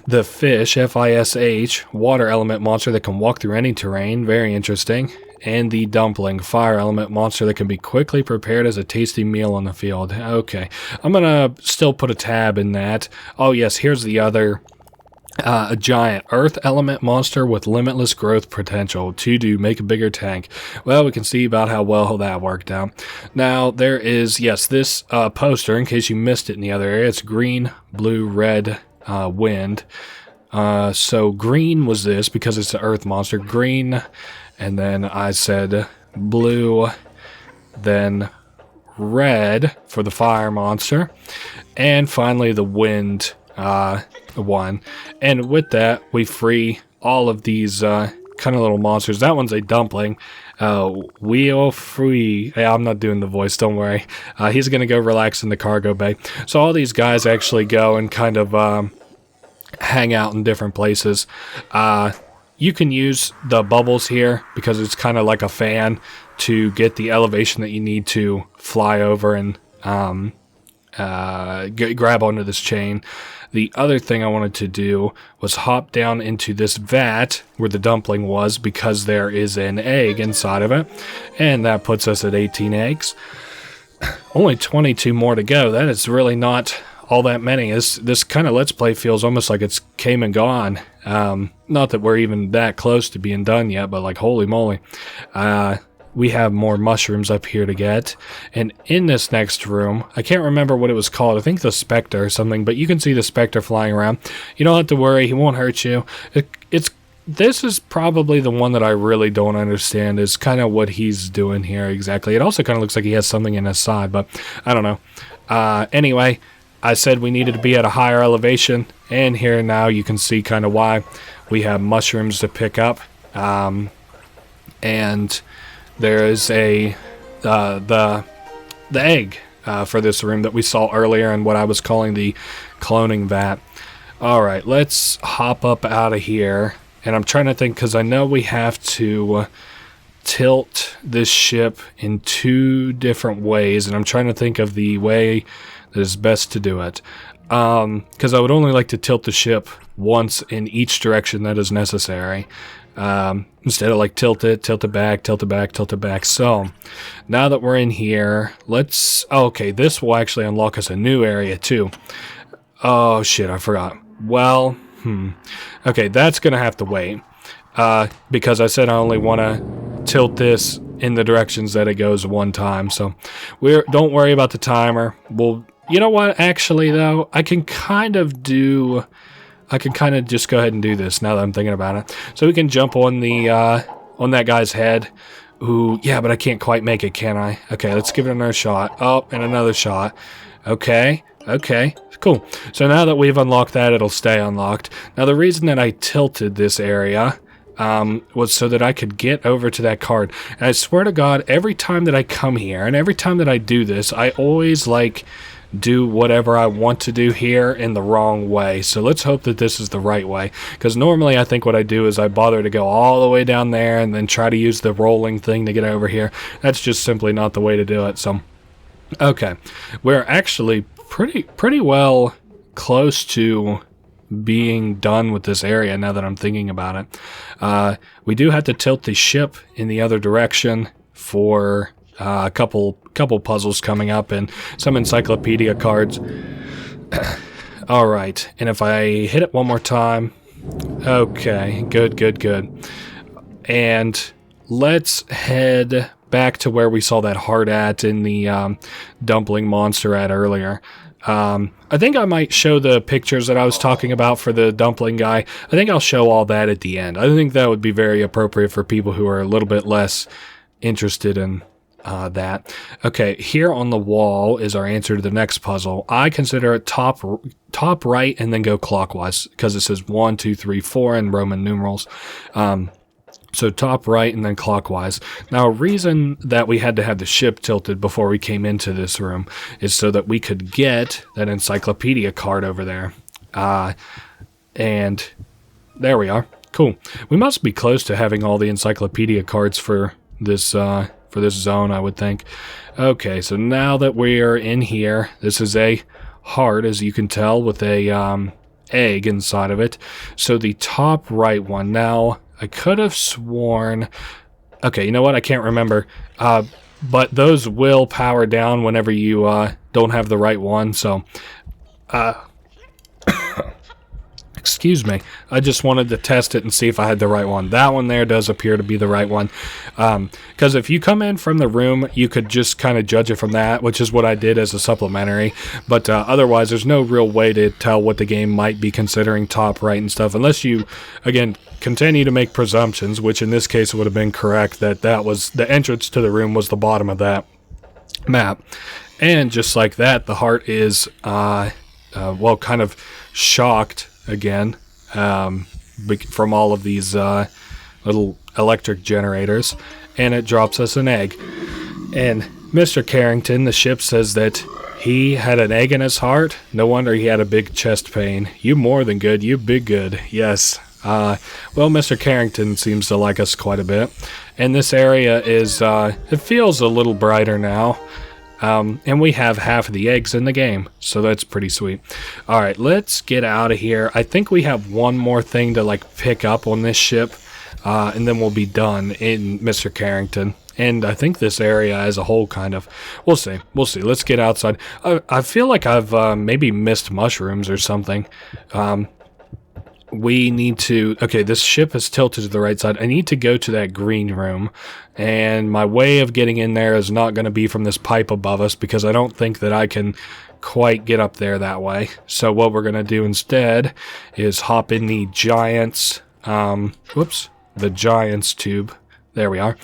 the fish, Fish, water element monster that can walk through any terrain. Very interesting. And the dumpling, fire element monster that can be quickly prepared as a tasty meal on the field. Okay, I'm gonna still put a tab in that. Oh yes, here's the other. A giant earth element monster with limitless growth potential to make a bigger tank. Well, we can see about how well that worked out. Now, there is, yes, this poster, in case you missed it in the other area. It's green, blue, red, wind. So green was this because it's an earth monster. Green, and then I said blue, then red for the fire monster, and finally the wind one. And with that, we free all of these kind of little monsters. That one's a dumpling. Wheel free. Yeah, I'm not doing the voice, don't worry. He's going to go relax in the cargo bay. So all these guys actually go and kind of hang out in different places. You can use the bubbles here because it's kind of like a fan to get the elevation that you need to fly over and grab onto this chain. The other thing I wanted to do was hop down into this vat where the dumpling was because there is an egg inside of it. And that puts us at 18 eggs. Only 22 more to go. That is really not all that many. This kind of Let's Play feels almost like it's came and gone. Not that we're even that close to being done yet, but like holy moly. We have more mushrooms up here to get. And in this next room, I can't remember what it was called. I think the Spectre or something, but you can see the Spectre flying around. You don't have to worry. He won't hurt you. This is probably the one that I really don't understand is kind of what he's doing here exactly. It also kind of looks like he has something in his side, but I don't know. Anyway, I said we needed to be at a higher elevation, and here now you can see kind of why. We have mushrooms to pick up, and there is the egg for this room that we saw earlier in what I was calling the cloning vat. Alright, let's hop up out of here. And I'm trying to think, because I know we have to tilt this ship in 2 different ways. And I'm trying to think of the way that is best to do it. Because I would only like to tilt the ship once in each direction that is necessary. Instead of like tilt it back, tilt it back, tilt it back. So now that we're in here, okay, this will actually unlock us a new area too. Oh shit, I forgot. Well, okay, that's gonna have to wait. Because I said I only want to tilt this in the directions that it goes one time. So don't worry about the timer. You know what, actually though, I can kind of just go ahead and do this now that I'm thinking about it. So we can jump on on that guy's head. Ooh, yeah, but I can't quite make it, can I? Okay, let's give it another shot. Oh, and another shot. Okay, cool. So now that we've unlocked that, it'll stay unlocked. Now the reason that I tilted this area was so that I could get over to that card. And I swear to God, every time that I come here and every time that I do this, I always do whatever I want to do here in the wrong way. So let's hope that this is the right way, because normally I think what I do is I bother to go all the way down there and then try to use the rolling thing to get over here. That's just simply not the way to do it. So okay, we're actually pretty well close to being done with this area now that I'm thinking about it. We do have to tilt the ship in the other direction for a couple puzzles coming up and some encyclopedia cards. All right, and if I hit it one more time, okay, good. And let's head back to where we saw that heart at in the dumpling monster at earlier. I think I might show the pictures that I was talking about for the dumpling guy. I think I'll show all that at the end. I think that would be very appropriate for people who are a little bit less interested in that. Okay, here on the wall is our answer to the next puzzle. I consider it top right and then go clockwise because it says 1, 2, 3, 4 in Roman numerals. So top right and then clockwise. Now, a reason that we had to have the ship tilted before we came into this room is so that we could get that encyclopedia card over there. And there we are. Cool. We must be close to having all the encyclopedia cards for this zone, I would think. Okay, so now that we're in here, this is a heart, as you can tell, with a egg inside of it. So the top right one. Now, I could have sworn... Okay, you know what? I can't remember. But those will power down whenever you don't have the right one, so... Excuse me. I just wanted to test it and see if I had the right one. That one there does appear to be the right one. Because if you come in from the room, you could just kind of judge it from that, which is what I did as a supplementary. But otherwise, there's no real way to tell what the game might be considering top right and stuff, unless you, again, continue to make presumptions, which in this case would have been correct, that was the entrance to the room was the bottom of that map. And just like that, the heart is, well, kind of shocked again from all of these little electric generators, and it drops us an egg. And Mr. Carrington, the ship, says that he had an egg in his heart. No wonder he had a big chest pain. You more than good, you big good. Yes. Well, Mr. Carrington seems to like us quite a bit, and this area is it feels a little brighter now. And we have half of the eggs in the game, so that's pretty sweet. All right, let's get out of here. I think we have one more thing to pick up on this ship, and then we'll be done in Mr. Carrington. And I think this area as a whole kind of... We'll see. Let's get outside. I feel like I've maybe missed mushrooms or something. We need to... Okay, this ship is tilted to the right side. I need to go to that green room. And my way of getting in there is not going to be from this pipe above us, because I don't think that I can quite get up there that way. So what we're going to do instead is hop in the Giants... the Giants tube. There we are.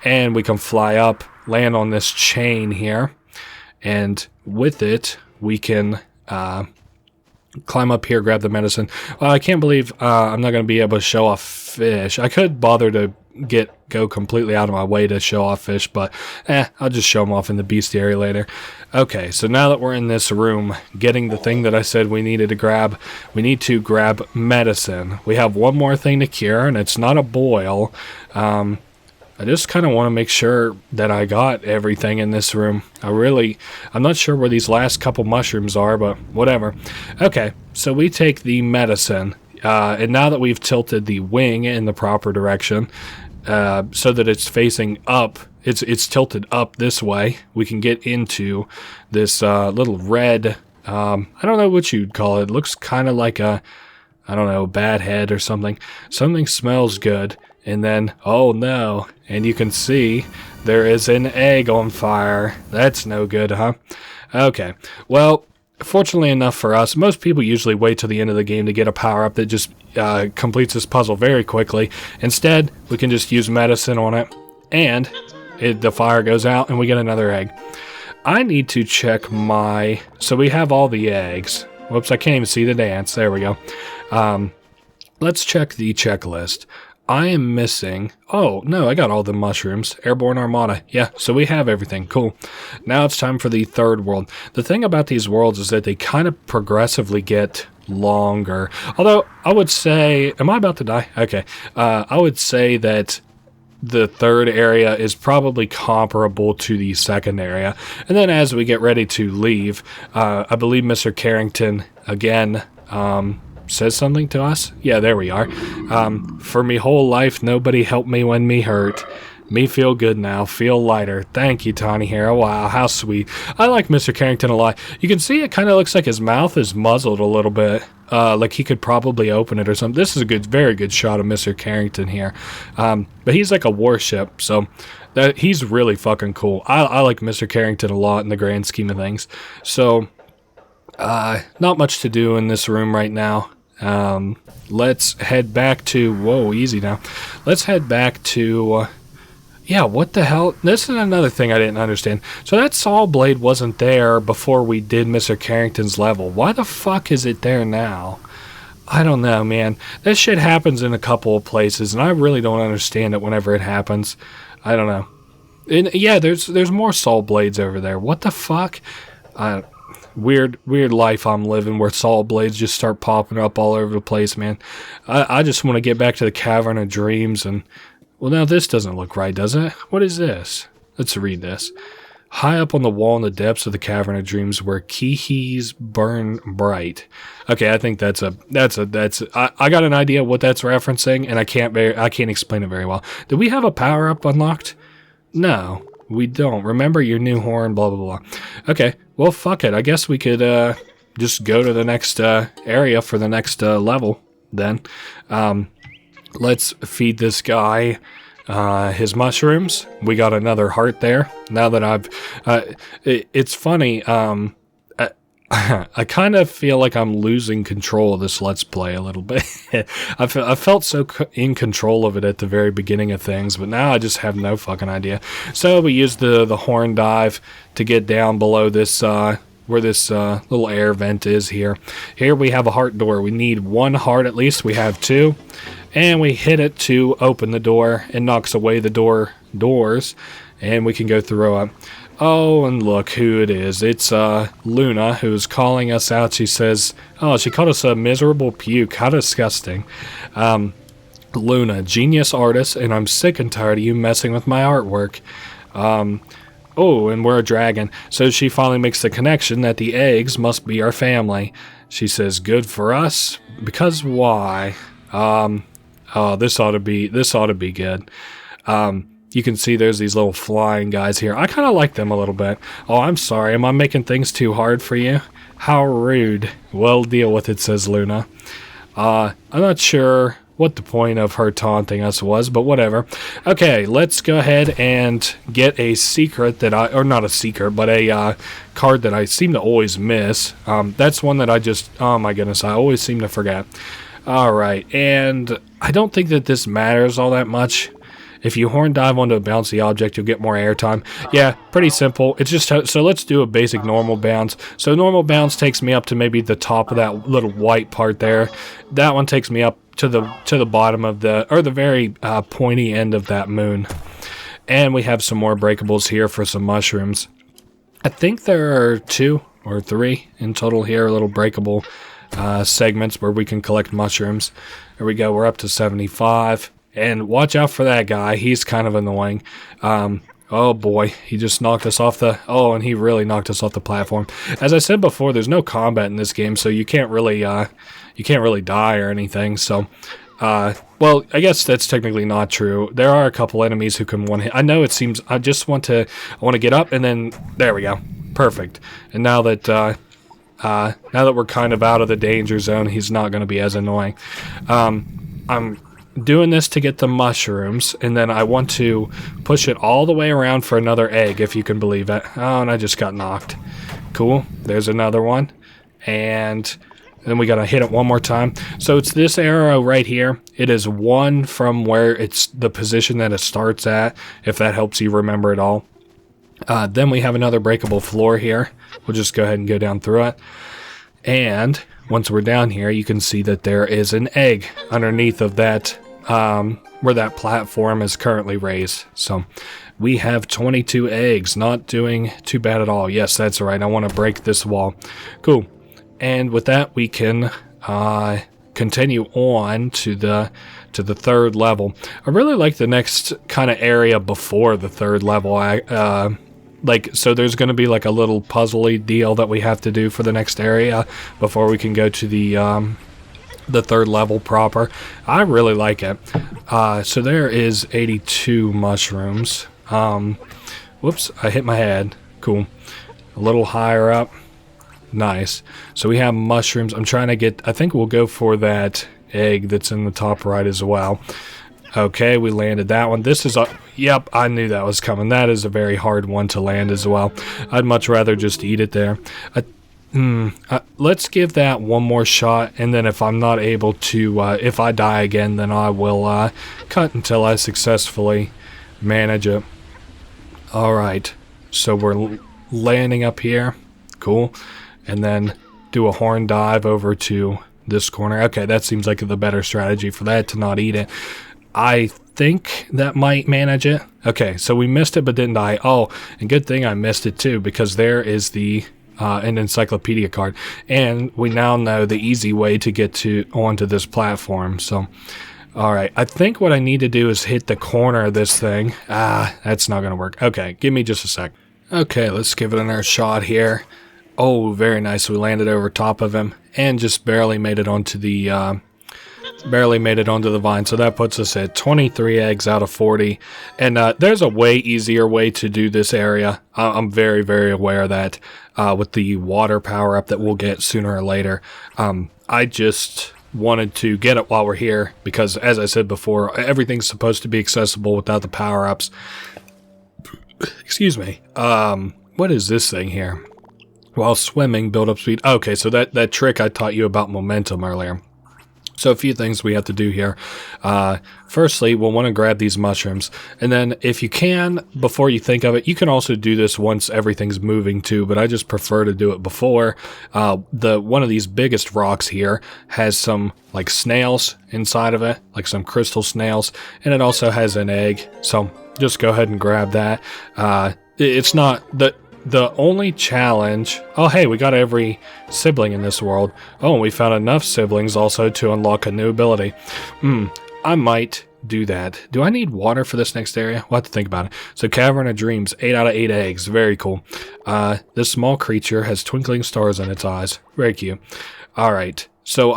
And we can fly up, land on this chain here. And with it, we can... climb up here, grab the medicine. I can't believe I'm not going to be able to show off fish. I could bother to go completely out of my way to show off fish, but I'll just show them off in the bestiary later. Okay, so now that we're in this room, getting the thing that I said we needed to grab, we need to grab medicine. We have one more thing to cure, and it's not a boil. I just kind of want to make sure that I got everything in this room. I'm not sure where these last couple mushrooms are, but whatever. Okay, so we take the medicine, and now that we've tilted the wing in the proper direction, so that it's facing up, it's tilted up this way, we can get into this little red, I don't know what you'd call it. It looks kind of like a, I don't know, bad head or something. Something smells good. And then, oh no, and you can see there is an egg on fire. That's no good, huh? Okay, well, fortunately enough for us, most people usually wait till the end of the game to get a power-up that just completes this puzzle very quickly. Instead, we can just use medicine on it, and the fire goes out, and we get another egg. I need to check my... So we have all the eggs. Whoops, I can't even see the dance. There we go. Let's check the checklist. I am missing... Oh, no, I got all the mushrooms. Airborne Armada. Yeah, so we have everything. Cool. Now it's time for the third world. The thing about these worlds is that they kind of progressively get longer. Although, I would say... Am I about to die? Okay. I would say that the third area is probably comparable to the second area. And then as we get ready to leave, I believe Mr. Carrington, again... says something to us. Yeah, there we are. For me whole life, nobody helped me when me hurt. Me feel good now, feel lighter. Thank you, Tiny Hero. Wow, how sweet. I like Mr. Carrington a lot. You can see it kind of looks like his mouth is muzzled a little bit. Like he could probably open it or something. This is a very good shot of Mr. Carrington here. But he's like a warship, so he's really fucking cool. I like Mr. Carrington a lot in the grand scheme of things. So, not much to do in this room right now. Let's head back to... Whoa, easy now. Let's head back to... yeah, what the hell? This is another thing I didn't understand. So that saw blade wasn't there before we did Mr. Carrington's level. Why the fuck is it there now? I don't know, man. That shit happens in a couple of places, and I really don't understand it whenever it happens. I don't know. And yeah, there's more saw blades over there. What the fuck? Weird life I'm living where saw blades just start popping up all over the place, man. I just want to get back to the Cavern of Dreams and... Well, now this doesn't look right, does it? What is this? Let's read this. High up on the wall in the depths of the Cavern of Dreams where kihis burn bright. Okay, I think that's I got an idea what that's referencing, and I can't explain it very well. Do we have a power-up unlocked? No, we don't. Remember your new horn, blah, blah, blah. Okay, well, fuck it. I guess we could just go to the next area for the next level then. Let's feed this guy his mushrooms. We got another heart there. Now that I've... it's funny. I kind of feel like I'm losing control of this Let's Play a little bit. I felt so in control of it at the very beginning of things, but now I just have no fucking idea. So we used the horn dive to get down below this... where this little air vent is here. Here we have a heart door. We need one heart at least. We have two. And we hit it to open the door. It knocks away the doors. And we can go through it. Oh, and look who it is. It's Luna who's calling us out. She says, oh, she called us a miserable puke. How disgusting. Luna, genius artist, and I'm sick and tired of you messing with my artwork. Oh, and we're a dragon. So she finally makes the connection that the eggs must be our family. She says, good for us? Because why? Oh, this ought to be good. You can see there's these little flying guys here. I kind of like them a little bit. Oh, I'm sorry. Am I making things too hard for you? How rude. Well, deal with it, says Luna. I'm not sure what the point of her taunting us was, but whatever. Okay, let's go ahead and get a secret that or not a secret, but a card that I seem to always miss. That's one that I just, oh my goodness, I always seem to forget. Alright, and I don't think that this matters all that much. If you horn dive onto a bouncy object, you'll get more airtime. Yeah, pretty simple. It's just, so let's do a basic normal bounce. So normal bounce takes me up to maybe the top of that little white part there. That one takes me up to the bottom of the very pointy end of that moon. And we have some more breakables here for some mushrooms. I think there are 2 or 3 in total here, little breakable segments where we can collect mushrooms. There we go, we're up to 75. And watch out for that guy, he's kind of annoying. Oh boy, he just knocked us off the... Oh, and he really knocked us off the platform. As I said before, there's no combat in this game, so you can't really die or anything. So, well, I guess that's technically not true. There are a couple enemies who can one hit. I know it seems... I want to get up, and then there we go, perfect. And now that we're kind of out of the danger zone, he's not going to be as annoying. I'm doing this to get the mushrooms, and then I want to push it all the way around for another egg, if you can believe it. Oh, and I just got knocked. Cool. There's another one. And then we gotta hit it one more time. So it's this arrow right here. It is 1 from where it's the position that it starts at, if that helps you remember it all. Then we have another breakable floor here. We'll just go ahead and go down through it. And once we're down here, you can see that there is an egg underneath of that, where that platform is currently raised. So we have 22 eggs, not doing too bad at all. Yes, that's right. I want to break this wall. Cool. And with that, we can continue on to the 3rd level. I really like the next kind of area before the 3rd level. So there's going to be like a little puzzly deal that we have to do for the next area before we can go to the the third level proper. I really like it. So there is 82 mushrooms. Whoops, I hit my head. Cool. A little higher up. Nice. So we have mushrooms. I'm trying to get, I think we'll go for that egg that's in the top right as well. Okay, we landed that one. This is a, yep, I knew that was coming. That is a very hard one to land as well. I'd much rather just eat it there. Let's give that one more shot, and then if I'm not able to, if I die again, then I will cut until I successfully manage it. Alright, so we're landing up here. Cool. And then do a horn dive over to this corner. Okay, that seems like the better strategy for that, to not eat it. I think that might manage it. Okay, so we missed it but didn't die. Oh, and good thing I missed it too, because there is the an encyclopedia card, and we now know the easy way to get to onto this platform. So alright, I think what I need to do is hit the corner of this thing. That's not gonna work. Okay, give me just a sec. Okay, let's give it another shot here. Oh, very nice. We landed over top of him and just barely made it onto the vine. So that puts us at 23 eggs out of 40. And there's a way easier way to do this area. I'm very, very aware of that with the water power up that we'll get sooner or later. I just wanted to get it while we're here because, as I said before, everything's supposed to be accessible without the power ups. Excuse me. What is this thing here? While swimming, build up speed. Okay, so that trick I taught you about momentum earlier. So a few things we have to do here. Firstly, we'll want to grab these mushrooms. And then if you can, before you think of it, you can also do this once everything's moving too, but I just prefer to do it before. One of these biggest rocks here has some like snails inside of it, like some crystal snails, and it also has an egg. So just go ahead and grab that. It's not the only challenge. Oh, hey, we got every sibling in this world. Oh, and we found enough siblings also to unlock a new ability. I might do that. Do I need water for this next area? We'll have to think about it. So, Cavern of Dreams, 8 out of 8 eggs. Very cool. This small creature has twinkling stars in its eyes. Very cute. Alright. So,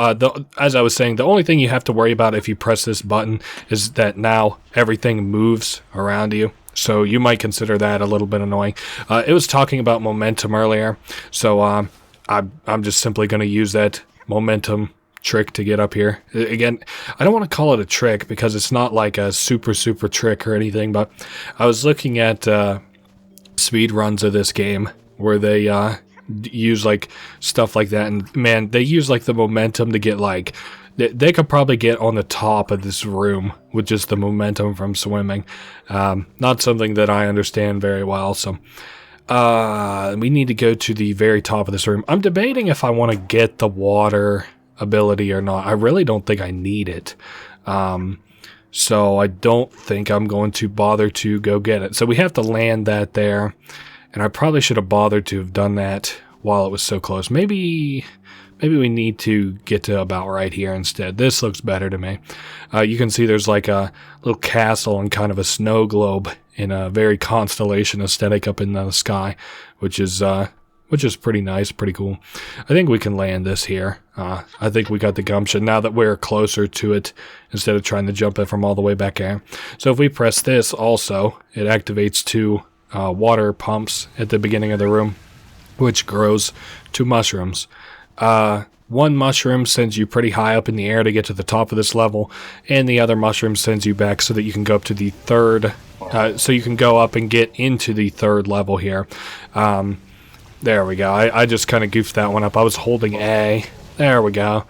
as I was saying, the only thing you have to worry about if you press this button is that now everything moves around you. So you might consider that a little bit annoying. It was talking about momentum earlier, so I'm just simply going to use that momentum trick to get up here. Again, I don't want to call it a trick because it's not like a super trick or anything, but I was looking at speed runs of this game where they use like stuff like that, and man, they use like the momentum to get like they could probably get on the top of this room with just the momentum from swimming. Not something that I understand very well, so we need to go to the very top of this room. I'm debating if I want to get the water ability or not. I really don't think I need it. So I don't think I'm going to bother to go get it. So we have to land that there, and I probably should have bothered to have done that while it was so close. Maybe we need to get to about right here instead. This looks better to me. You can see there's like a little castle and kind of a snow globe in a very constellation aesthetic up in the sky, which is pretty nice, pretty cool. I think we can land this here. I think we got the gumption now that we're closer to it instead of trying to jump it from all the way back there. So if we press this also, it activates 2 water pumps at the beginning of the room, which grows 2 mushrooms. 1 mushroom sends you pretty high up in the air to get to the top of this level, and the other mushroom sends you back so that you can go up to the third, so you can go up and get into the 3rd level here. There we go. I just kind of goofed that one up. I was holding A. There we go.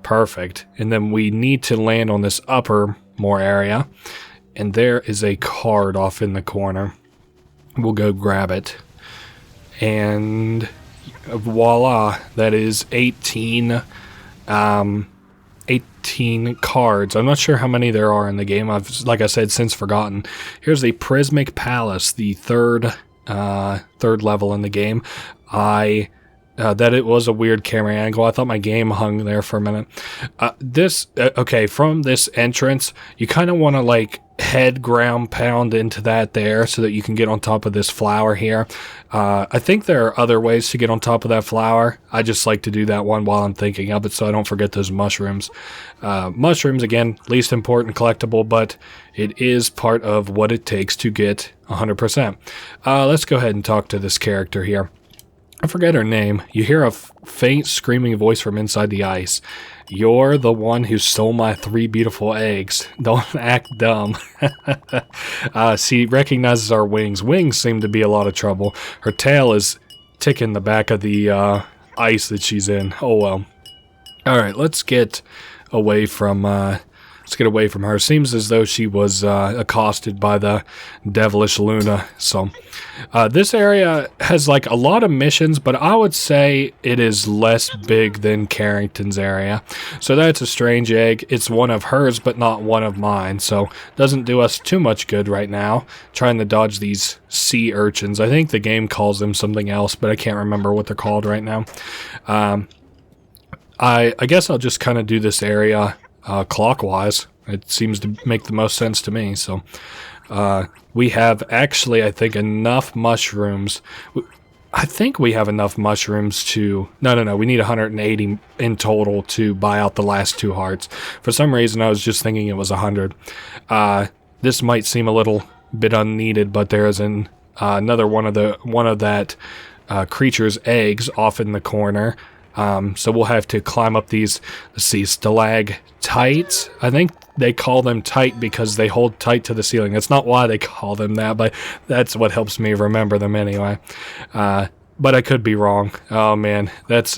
Perfect. And then we need to land on this upper more area, and there is a card off in the corner. We'll go grab it. And voila, that is 18 cards. I'm not sure how many there are in the game. I've, like I said, since forgotten. Here's the Prismic Palace, the third level in the game. I that it was a weird camera angle. I thought my game hung there for a minute. Okay, from this entrance, you kind of want to like head ground pound into that there so that you can get on top of this flower here. I think there are other ways to get on top of that flower. I just like to do that one while I'm thinking of it so I don't forget those mushrooms. Mushrooms, again, least important collectible, but it is part of what it takes to get 100%. Let's go ahead and talk to this character here. I forget her name. You hear a faint screaming voice from inside the ice. You're the one who stole my 3 beautiful eggs. Don't act dumb. She recognizes our wings. Wings seem to be a lot of trouble. Her tail is ticking the back of the ice that she's in. Oh well. Alright, let's get away from her. Seems as though she was accosted by the devilish Luna. So this area has like a lot of missions, but I would say it is less big than Carrington's area. So that's a strange egg. It's one of hers, but not one of mine. So doesn't do us too much good right now. Trying to dodge these sea urchins. I think the game calls them something else, but I can't remember what they're called right now. I guess I'll just kind of do this area clockwise. It seems to make the most sense to me. So we have actually, I think, enough mushrooms. I think we have enough mushrooms to... No. We need 180 in total to buy out the last 2 hearts. For some reason, I was just thinking it was 100. This might seem a little bit unneeded, but there is another one of that creature's eggs off in the corner. So we'll have to climb up these, let's see, stalactites. I think they call them tight because they hold tight to the ceiling. That's not why they call them that, but that's what helps me remember them anyway. But I could be wrong. Oh man, that's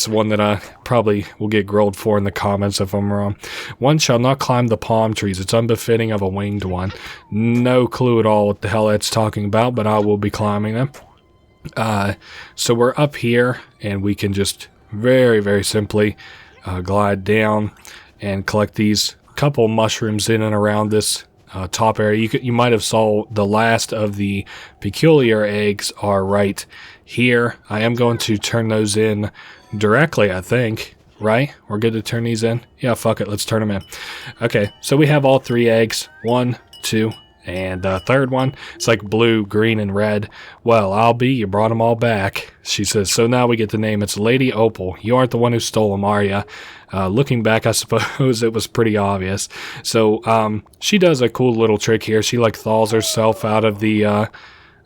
one that I probably will get grilled for in the comments if I'm wrong. One shall not climb the palm trees. It's unbefitting of a winged one. No clue at all what the hell that's talking about, but I will be climbing them. So we're up here, and we can just very, very simply glide down and collect these couple mushrooms in and around this top area. You might have saw the last of the peculiar eggs are right here. I am going to turn those in directly, I think. Right? We're good to turn these in? Yeah, fuck it. Let's turn them in. Okay, so we have all 3 eggs. 1, 2, and third one, it's like blue, green, and red. Well, I'll be, you brought them all back, she says. So now we get the name. It's Lady Opal. You aren't the one who stole them, are ya? Looking back, I suppose it was pretty obvious. So she does a cool little trick here. She like thaws herself out of the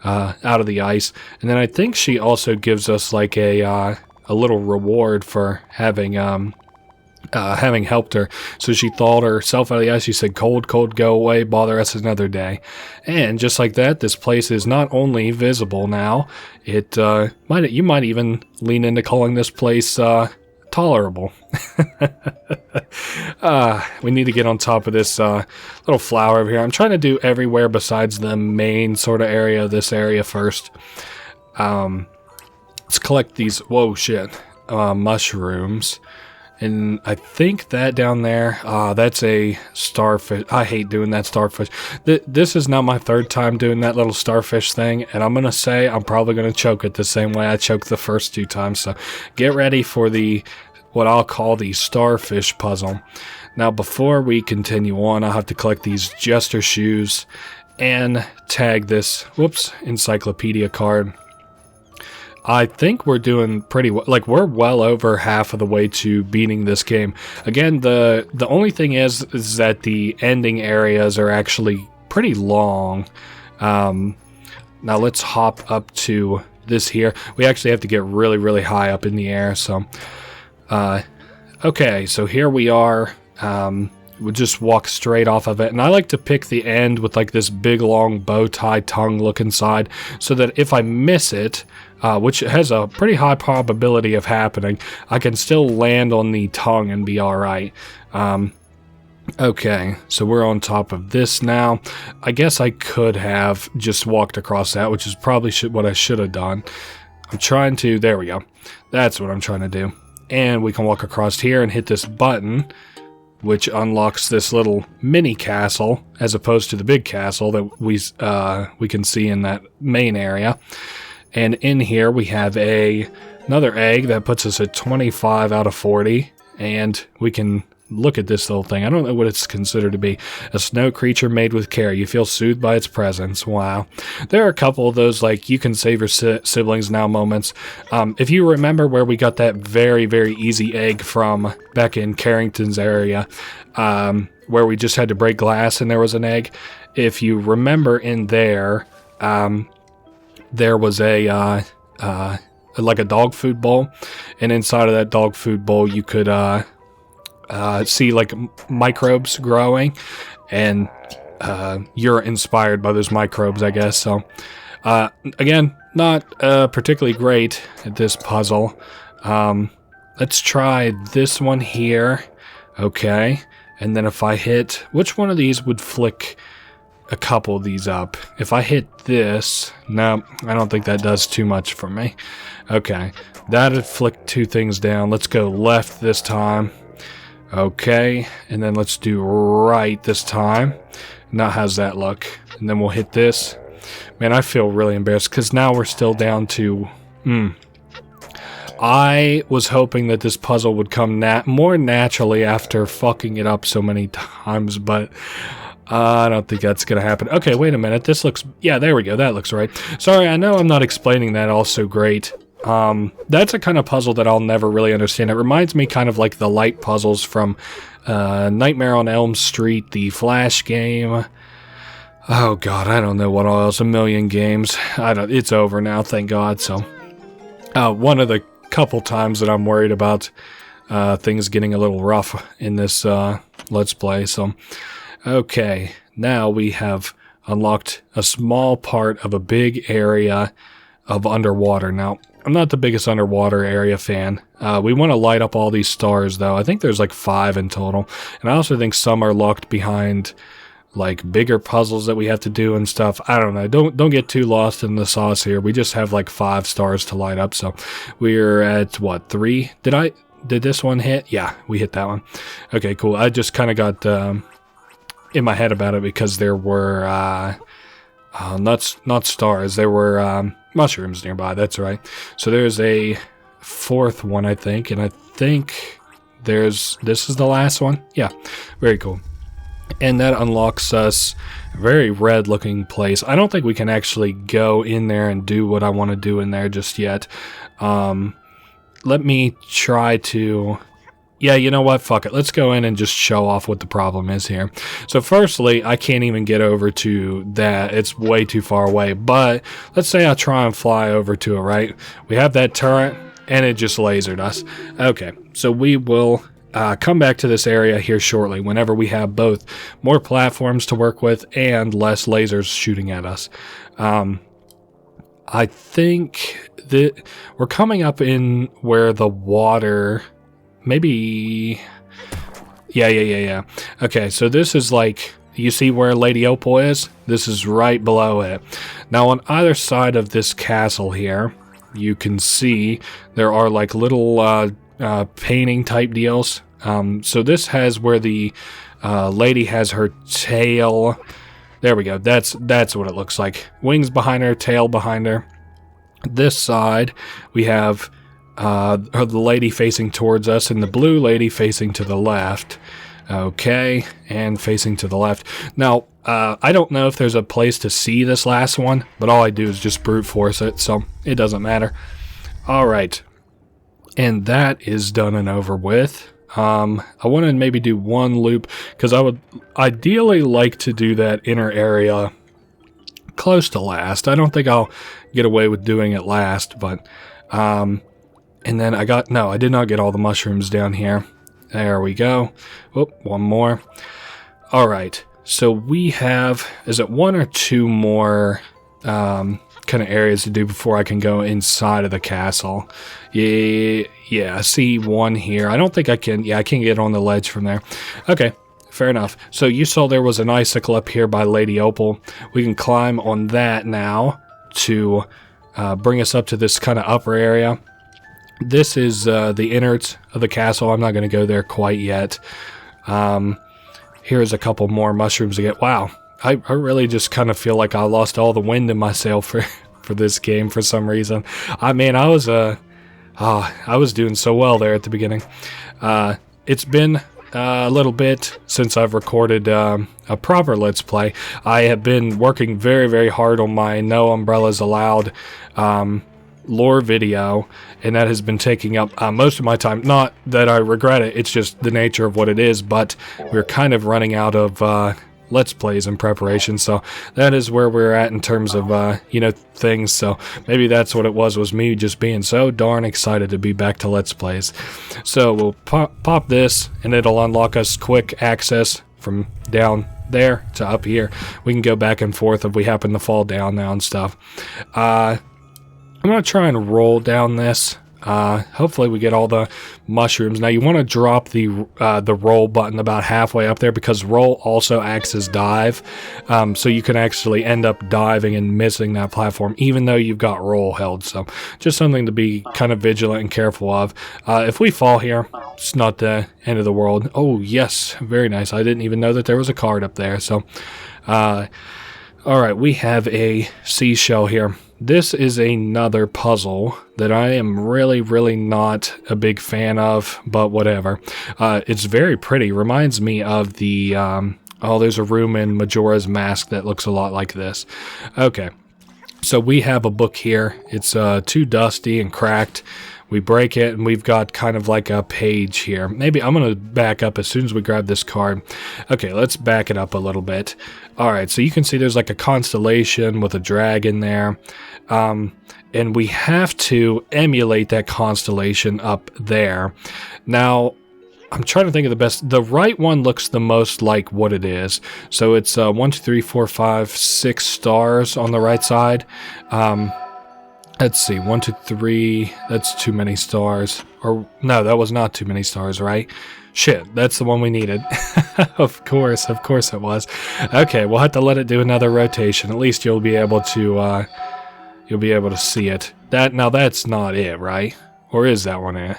ice, and then I think she also gives us like a little reward for having helped her. So she thawed herself out of the ice. She said, cold, go away, bother us another day. And just like that, this place is not only visible now, you might even lean into calling this place tolerable. We need to get on top of this little flower over here. I'm trying to do everywhere besides the main sort of area of this area first. Let's collect these, mushrooms. And I think that down there, that's a starfish. I hate doing that starfish. This is now my 3rd time doing that little starfish thing, and I'm going to say I'm probably going to choke it the same way I choked the first 2 times. So get ready for what I'll call the starfish puzzle. Now, before we continue on, I'll have to collect these jester shoes and tag this, encyclopedia card. I think we're doing pretty well. Like, we're well over half of the way to beating this game. Again, the only thing is that the ending areas are actually pretty long. Now let's hop up to this here. We actually have to get really, really high up in the air. So, okay, so here we are. We'll just walk straight off of it. And I like to pick the end with like this big long bow tie tongue looking side so that if I miss it, which has a pretty high probability of happening, I can still land on the tongue and be alright. Okay, so we're on top of this now. I guess I could have just walked across that, which is probably what I should have done. I'm trying to, there we go. That's what I'm trying to do. And we can walk across here and hit this button, which unlocks this little mini castle as opposed to the big castle that we can see in that main area. And in here we have a Another egg. That puts us at 25 out of 40. And we can look at this little thing. I don't know what it's considered to be. A snow creature made with care. You feel soothed by its presence. Wow. There are a couple of those, like, you can save your siblings now moments. If you remember where we got that very, very easy egg from back in Carrington's area, where we just had to break glass and there was an egg. If you remember in there, there was a like a dog food bowl, and inside of that dog food bowl you could see like microbes growing, and you're inspired by those microbes, I guess. So again, not particularly great at this puzzle. Let's try this one here. Okay, and then if I hit, which one of these would flick a couple of these up? If I hit this, no, I don't think that does too much for me. Okay, that'd flick two things down. Let's go left this time. Okay, and then let's do right this time. Now how's that look? And then we'll hit this. Man, I feel really embarrassed because now we're still down to... I was hoping that this puzzle would come more naturally after fucking it up so many times, but... I don't think that's going to happen. Okay, wait a minute. This looks... Yeah, there we go. That looks right. Sorry, I know I'm not explaining that all so great. That's a kind of puzzle that I'll never really understand. It reminds me kind of like the light puzzles from Nightmare on Elm Street, the Flash game. Oh, God, I don't know what else. A million games. It's over now, thank God. So, one of the couple times that I'm worried about things getting a little rough in this Let's Play. So... Okay, now we have unlocked a small part of a big area of underwater. Now, I'm not the biggest underwater area fan. We want to light up all these stars, though. I think there's like 5 in total. And I also think some are locked behind, like, bigger puzzles that we have to do and stuff. I don't know. Don't get too lost in the sauce here. We just have like 5 stars to light up. So we're at, what, 3? Did this one hit? Yeah, we hit that one. Okay, cool. I just kind of got... in my head about it because there were not stars, there were mushrooms nearby. That's right. So there's a 4th one, I think, and I think this is the last one. Yeah, very cool. And that unlocks us a very red looking place. I don't think we can actually go in there and do what I want to do in there just yet. Let me try to... Yeah, you know what? Fuck it. Let's go in and just show off what the problem is here. So firstly, I can't even get over to that. It's way too far away. But let's say I try and fly over to it, right? We have that turret, and it just lasered us. Okay, so we will come back to this area here shortly whenever we have both more platforms to work with and less lasers shooting at us. I think that we're coming up in where the water... Maybe... Yeah. Okay, so this is like... You see where Lady Opal is? This is right below it. Now, on either side of this castle here, you can see there are like little painting type deals. So this has where the lady has her tail. There we go. That's what it looks like. Wings behind her, tail behind her. This side, we have... the lady facing towards us and the blue lady facing to the left. Okay, and facing to the left. Now, I don't know if there's a place to see this last one, but all I do is just brute force it, so it doesn't matter. Alright, and that is done and over with. I want to maybe do one loop, because I would ideally like to do that inner area close to last. I don't think I'll get away with doing it last, but... And then I did not get all the mushrooms down here. There we go. Oh, one more. All right. So we have, is it 1 or 2 more kind of areas to do before I can go inside of the castle? Yeah, I see one here. I don't think I can, I can get on the ledge from there. Okay, fair enough. So you saw there was an icicle up here by Lady Opal. We can climb on that now to bring us up to this kind of upper area. This is the innards of the castle. I'm not going to go there quite yet. Here's a couple more mushrooms to get. Wow, I really just kind of feel like I lost all the wind in my sail for this game for some reason. I mean, I I was doing so well there at the beginning. It's been a little bit since I've recorded a proper Let's Play. I have been working very, very hard on my No Umbrellas Allowed lore video, and that has been taking up most of my time. Not that I regret it, it's just the nature of what it is, but we're kind of running out of Let's Plays in preparation, so that is where we're at in terms of, you know, things. So maybe that's what it was me just being so darn excited to be back to Let's Plays. So we'll pop this, and it'll unlock us quick access from down there to up here. We can go back and forth if we happen to fall down now and stuff. I'm going to try and roll down this. Hopefully we get all the mushrooms. Now you want to drop the roll button about halfway up there, because roll also acts as dive, so you can actually end up diving and missing that platform even though you've got roll held. So just something to be kind of vigilant and careful of. If we fall here, it's not the end of the world. Oh yes, very nice. I didn't even know that there was a card up there. So alright, we have a seashell here. This is another puzzle that I am really, really not a big fan of, but whatever. It's very pretty. Reminds me of the, oh, there's a room in Majora's Mask that looks a lot like this. Okay, so we have a book here. It's too dusty and cracked. We break it, and we've got kind of like a page here. Maybe I'm going to back up as soon as we grab this card. Okay, let's back it up a little bit. Alright, so you can see there's like a constellation with a dragon there. And we have to emulate that constellation up there. Now, I'm trying to think of the best. The right one looks the most like what it is. So it's 1, 2, 3, 4, 5, 6 stars on the right side. Let's see, 1, 2, 3, that's too many stars. Or, no, that was not too many stars, right? Shit, that's the one we needed. Of course it was. Okay, we'll have to let it do another rotation. At least you'll be able to see it. Now that's not it, right? Or is that one it?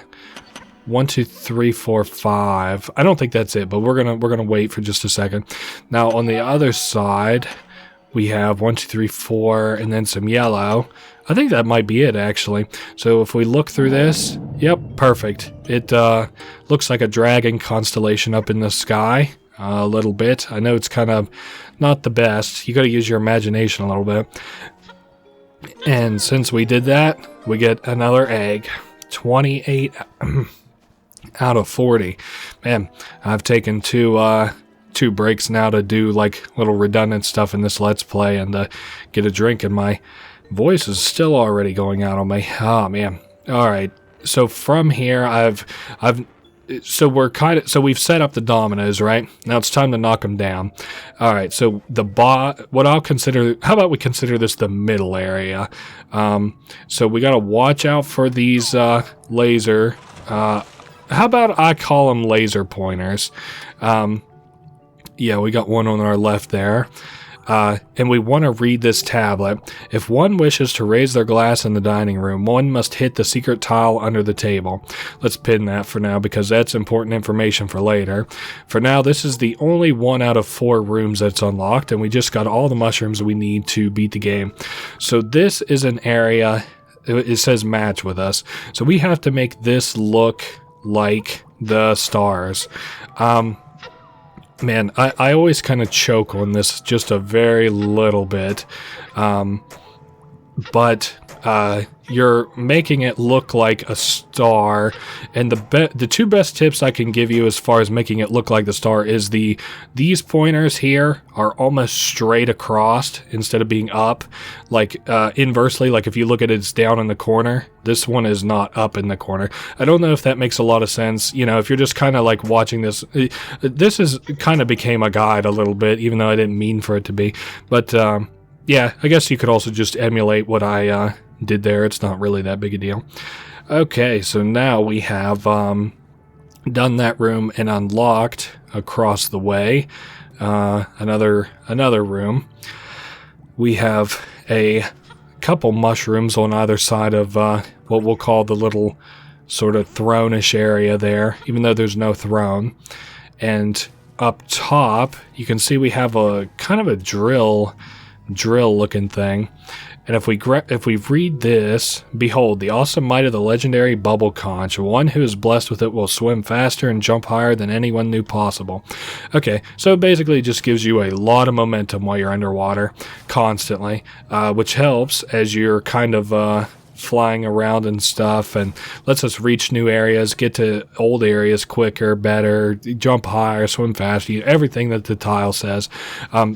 1, 2, 3, 4, 5. I don't think that's it, but we're gonna wait for just a second. Now on the other side, we have 1, 2, 3, 4, and then some yellow. I think that might be it, actually. So if we look through this, yep, perfect. It looks like a dragon constellation up in the sky a little bit. I know it's kind of not the best. You got to use your imagination a little bit. And since we did that, we get another egg. 28 out of 40. Man, I've taken two breaks now to do like little redundant stuff in this Let's Play and get a drink, and my voice is still already going out on me. Oh man. Alright. So from here so we've set up the dominoes, right? Now it's time to knock them down. Alright, so what I'll consider, how about we consider this the middle area? So we gotta watch out for these laser, how about I call them laser pointers? Yeah, we got one on our left there. And we want to read this tablet. If one wishes to raise their glass in the dining room, one must hit the secret tile under the table. Let's pin that for now, because that's important information for later. For now, this is the only 1 out of 4 rooms that's unlocked, and we just got all the mushrooms we need to beat the game. So this is an area, it says match with us. So we have to make this look like the stars. Man, I always kind of choke on this just a very little bit, but you're making it look like a star, and the two best tips I can give you as far as making it look like the star is these pointers here are almost straight across instead of being up, like inversely. Like if you look at it, it's down in the corner. This one is not up in the corner. I don't know if that makes a lot of sense. You know, if you're just kind of like watching this, this is kind of became a guide a little bit, even though I didn't mean for it to be. But yeah, I guess you could also just emulate what I did there. It's not really that big a deal. Okay, so now we have done that room and unlocked across the way another room. We have a couple mushrooms on either side of what we'll call the little sort of throne-ish area there, even though there's no throne. And up top, you can see we have a kind of a drill looking thing. And if we read this, behold, the awesome might of the legendary bubble conch. One who is blessed with it will swim faster and jump higher than anyone knew possible. Okay, so it basically just gives you a lot of momentum while you're underwater constantly, which helps as you're kind of flying around and stuff, and lets us reach new areas, get to old areas quicker, better, jump higher, swim faster, everything that the tile says.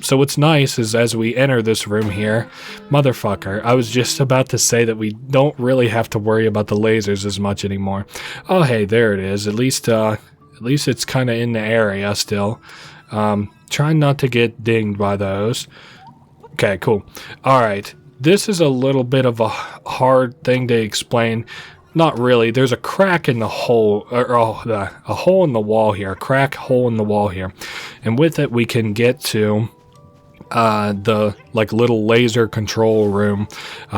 So what's nice is as we enter this room here, motherfucker, I was just about to say that we don't really have to worry about the lasers as much anymore. Oh hey, there it is. At least it's kind of in the area still. Trying not to get dinged by those. Okay, cool. Alright. This is a little bit of a hard thing to explain. Not really. There's a crack in the hole, or a hole in the wall here, a crack hole in the wall here. And with it, we can get to the little laser control room.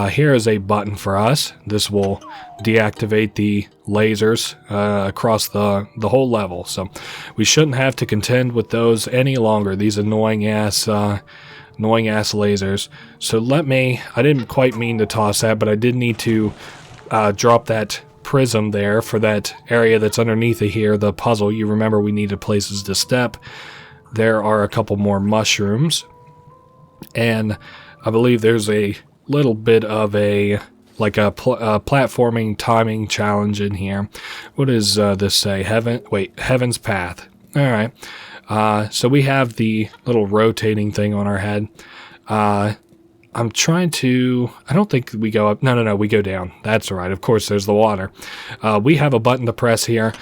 Here is a button for us. This will deactivate the lasers across the whole level. So we shouldn't have to contend with those any longer. These annoying ass lasers. So I didn't quite mean to toss that, but I did need to drop that prism there for that area that's underneath it here, the puzzle. You remember we needed places to step. There are a couple more mushrooms, and I believe there's a little bit of a platforming timing challenge in here. What does this say? Heaven's Path. Alright. So we have the little rotating thing on our head. I'm trying to... I don't think we go up. No, we go down. That's right. Of course, there's the water. We have a button to press here.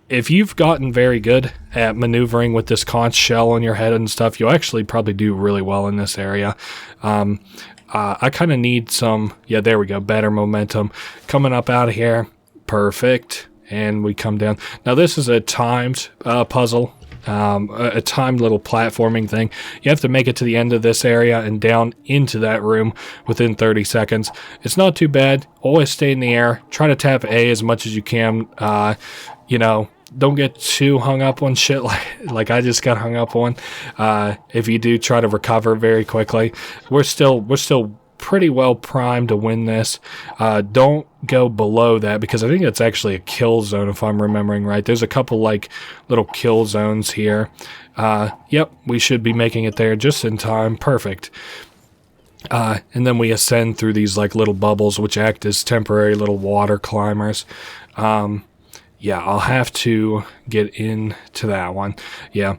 If you've gotten very good at maneuvering with this conch shell on your head and stuff, you'll actually probably do really well in this area. I kind of need some... Yeah, there we go. Better momentum. Coming up out of here. Perfect. And we come down. Now, this is a timed puzzle. A timed little platforming thing. You have to make it to the end of this area and down into that room within 30 seconds. It's not too bad. Always stay in the air. Try to tap A as much as you can. Don't get too hung up on shit like I just got hung up on. If you do, try to recover very quickly. We're still pretty well primed to win this. Don't go below that, because I think it's actually a kill zone if I'm remembering right. There's a couple little kill zones here. Yep, we should be making it there just in time. Perfect. And then we ascend through these little bubbles, which act as temporary little water climbers. Yeah, I'll have to get into that one. Yeah.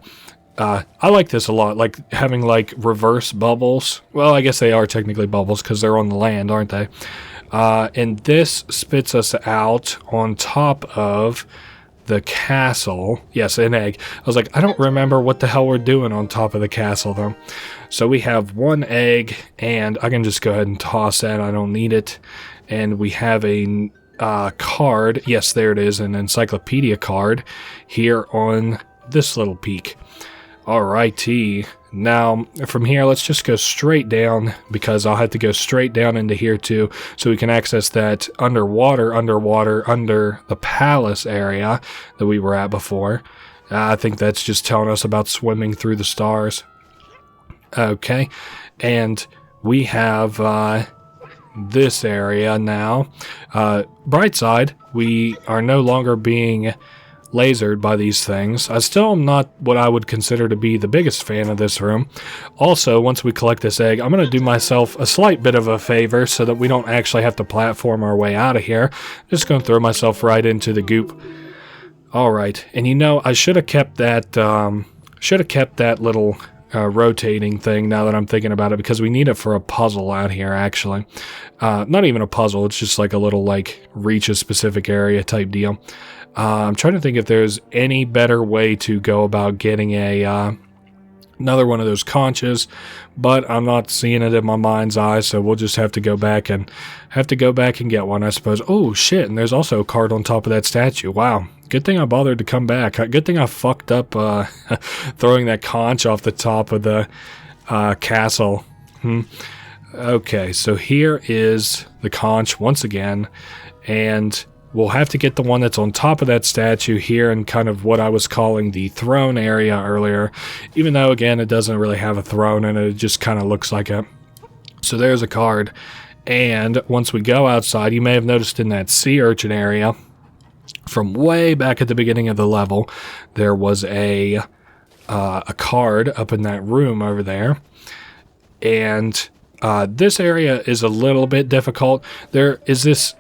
I like this a lot, having reverse bubbles. Well, I guess they are technically bubbles because they're on the land, aren't they? And this spits us out on top of the castle. Yes, an egg. I was like, I don't remember what the hell we're doing on top of the castle, though. So we have one egg, and I can just go ahead and toss that. I don't need it. And we have a card. Yes, there it is, an encyclopedia card here on this little peak. Alrighty, now from here let's just go straight down, because I'll have to go straight down into here too, so we can access that under the palace area that we were at before. I think that's just telling us about swimming through the stars. Okay, and we have this area now. Bright side, we are no longer being lasered by these things. I still am not what I would consider to be the biggest fan of this room. Also, once we collect this egg, I'm going to do myself a slight bit of a favor so that we don't actually have to platform our way out of here. Just going to throw myself right into the goop. Alright, and I should have kept that little rotating thing now that I'm thinking about it, because we need it for a puzzle out here, actually. Not even a puzzle, it's just a little reach a specific area type deal. I'm trying to think if there's any better way to go about getting another one of those conches, but I'm not seeing it in my mind's eye, so we'll just have to go back and get one, I suppose. Oh shit! And there's also a card on top of that statue. Wow, good thing I bothered to come back. Good thing I fucked up throwing that conch off the top of the castle. Okay, so here is the conch once again, and we'll have to get the one that's on top of that statue here in kind of what I was calling the throne area earlier, even though, again, it doesn't really have a throne in it. It just kind of looks like it. So there's a card, And once we go outside, you may have noticed in that sea urchin area, from way back at the beginning of the level, there was a card up in that room over there. And this area is a little bit difficult. There's this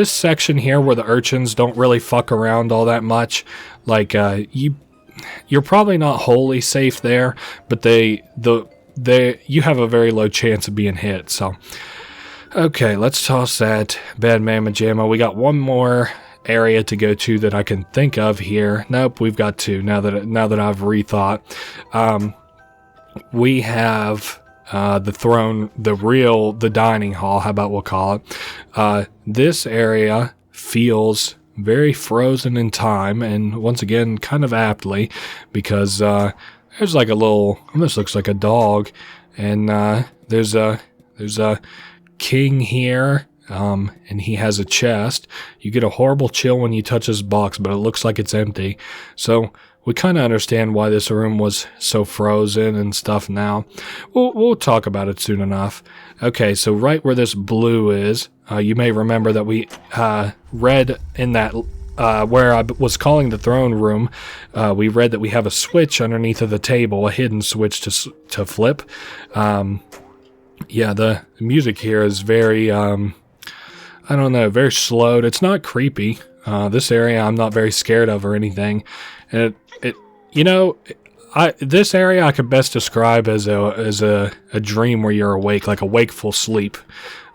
section here where the urchins don't really fuck around all that much. Like, you're probably not wholly safe there, but you have a very low chance of being hit, so... Okay, let's toss that bad mamma jamma. We got one more area to go to that I can think of here. Nope, we've got two now that I've rethought. We have the throne, the dining hall, how about we'll call it. This area feels very frozen in time, and once again, kind of aptly, because there's like a little, almost looks like a dog, and there's a king here, and he has a chest. You get a horrible chill when you touch his box, but it looks like it's empty. So we kind of understand why this room was so frozen and stuff now. We'll talk about it soon enough. Okay, so right where this blue is, you may remember that we read in that where I was calling the throne room, we read that we have a switch underneath of the table, a hidden switch to flip. Yeah, the music here is very, I don't know, very slowed. It's not creepy. This area I'm not very scared of or anything. And this area I could best describe as a dream where you're awake, like a wakeful sleep,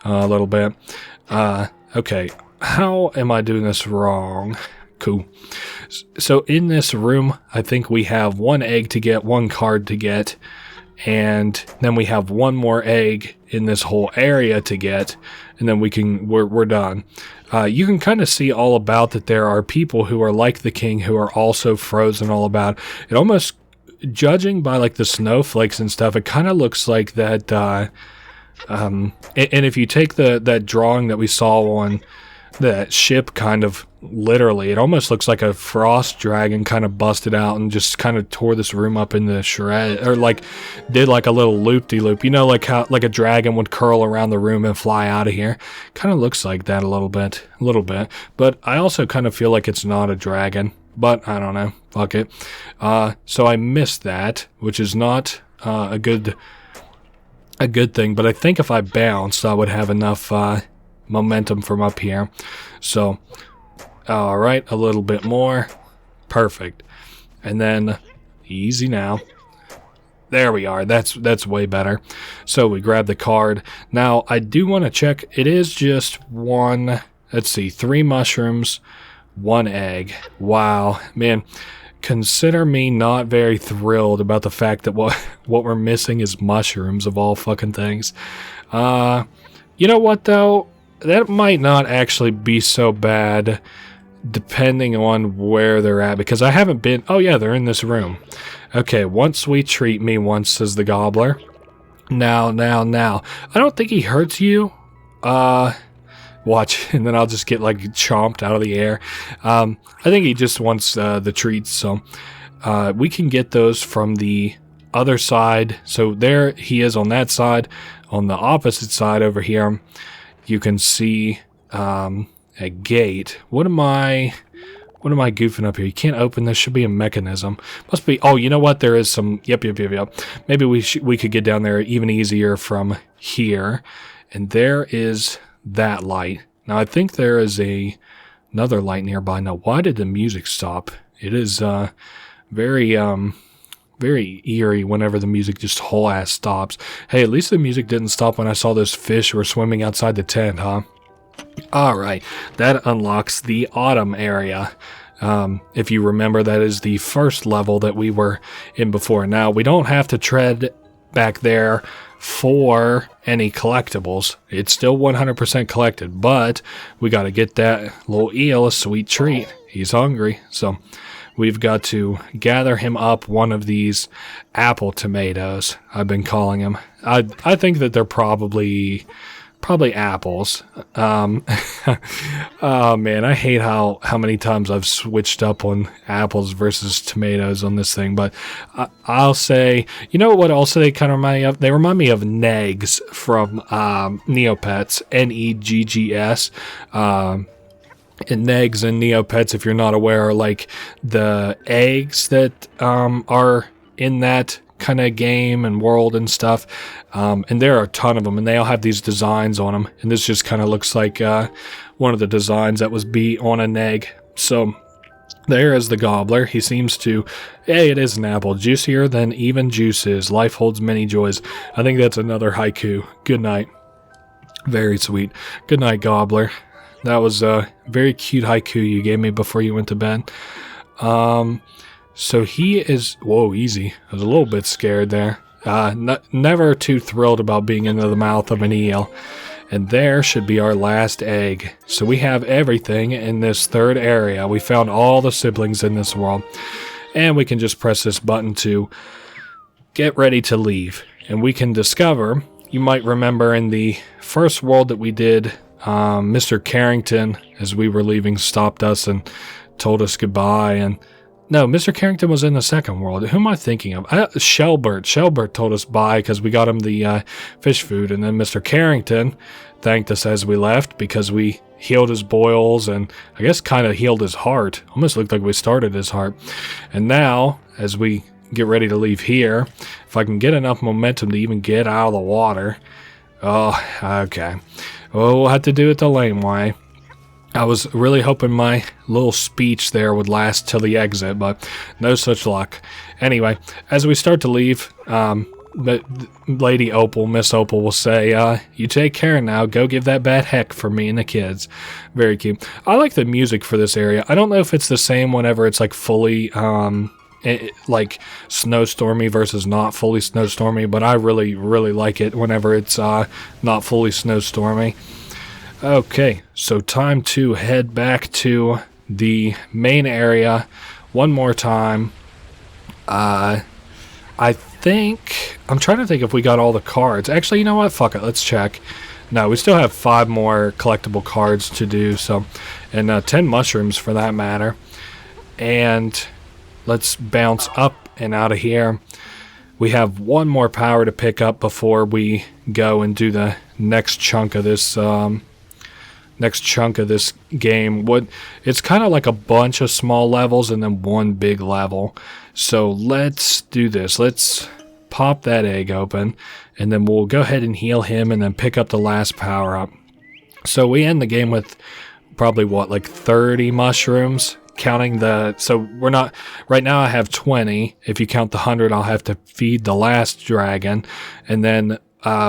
a little bit. Okay, how am I doing this wrong? Cool. So in this room, I think we have one egg to get, one card to get, and then we have one more egg in this whole area to get, and then we're done. You can kind of see all about that there are people who are like the king who are also frozen all about. It almost, judging by like the snowflakes and stuff, it kind of looks like that, and if you take that drawing that we saw on that ship, kind of literally, it almost looks like a frost dragon kind of busted out and just kind of tore this room up into shred, or like did like a little loop-de-loop, like how like a dragon would curl around the room and fly out of here. Kind of looks like that a little bit, but I also kind of feel like it's not a dragon, but I don't know, fuck it. So I missed that, which is not a good thing, but I think if I bounced I would have enough momentum from up here. So all right, a little bit more. Perfect. And then easy now. There we are. That's way better. So we grab the card. Now I do want to check. It is just one, let's see, 3 mushrooms, 1 egg. Wow, man. Consider me not very thrilled about the fact that what we're missing is mushrooms of all fucking things. You know what though? That might not actually be so bad depending on where they're at, because I haven't been... Oh yeah, they're in this room. Okay, once we treat me once, says the gobbler. Now. I don't think he hurts you. Watch, and then I'll just get like chomped out of the air. I think he just wants the treats, so we can get those from the other side. So there he is on that side. On the opposite side over here, you can see a gate. What am I goofing up here? You can't open this. Should be a mechanism. Must be. Oh, you know what? There is some. Yep. Maybe we could get down there even easier from here. And there is that light. Now I think there is another light nearby. Now why did the music stop? It is very eerie whenever the music just whole ass stops. Hey, at least the music didn't stop when I saw those fish were swimming outside the tent, huh? Alright, that unlocks the autumn area. If you remember, that is the first level that we were in before. Now, we don't have to tread back there for any collectibles. It's still 100% collected, but we got to get that little eel a sweet treat. He's hungry, so we've got to gather him up one of these apple tomatoes, I've been calling him. I think that they're probably Probably apples. Oh man, I hate how many times I've switched up on apples versus tomatoes on this thing. But I'll say, you know what? Also, they kind of remind me of. They remind me of Negs from Neopets. Neggs. And Negs and Neopets, if you're not aware, are like the eggs that are in that kind of game and world and stuff, and there are a ton of them, and they all have these designs on them, and this just kind of looks like one of the designs that was on an egg. So there is the gobbler. He seems to, hey, it is an apple, juicier than even juice is, life holds many joys. I think that's another haiku. Good night. Very sweet. Good night, gobbler. That was a very cute haiku you gave me before you went to bed. So he is... Whoa, easy. I was a little bit scared there. Never too thrilled about being into the mouth of an eel. And there should be our last egg. So we have everything in this third area. We found all the siblings in this world. And we can just press this button to get ready to leave. And we can discover... You might remember in the first world that we did, Mr. Carrington, as we were leaving, stopped us and told us goodbye. And no, Mr. Carrington was in the second world. Who am I thinking of? Shelbert. Shelbert told us bye because we got him the fish food. And then Mr. Carrington thanked us as we left because we healed his boils and I guess kind of healed his heart. Almost looked like we started his heart. And now, as we get ready to leave here, if I can get enough momentum to even get out of the water. Oh, okay. Well, we'll have to do it the lame way. I was really hoping my little speech there would last till the exit, but no such luck. Anyway, as we start to leave, Lady Opal, Miss Opal will say, you take care now, go give that bad heck for me and the kids. Very cute. I like the music for this area. I don't know if it's the same whenever it's like fully, like snowstormy versus not fully snowstormy, but I really, really like it whenever it's not fully snowstormy. Okay, so time to head back to the main area one more time. I'm trying to think if we got all the cards. Actually, you know what? Fuck it, let's check. No, we still have 5 more collectible cards to do, so, and 10 mushrooms for that matter. And let's bounce up and out of here. We have 1 more power to pick up before we go and do the next chunk of this game. It's kind of like a bunch of small levels and then 1 big level. So let's do this. Let's pop that egg open and then we'll go ahead and heal him and then pick up the last power up. So we end the game with probably like 30 mushrooms. Counting so we're not, right now I have 20. If you count the 100, I'll have to feed the last dragon. And then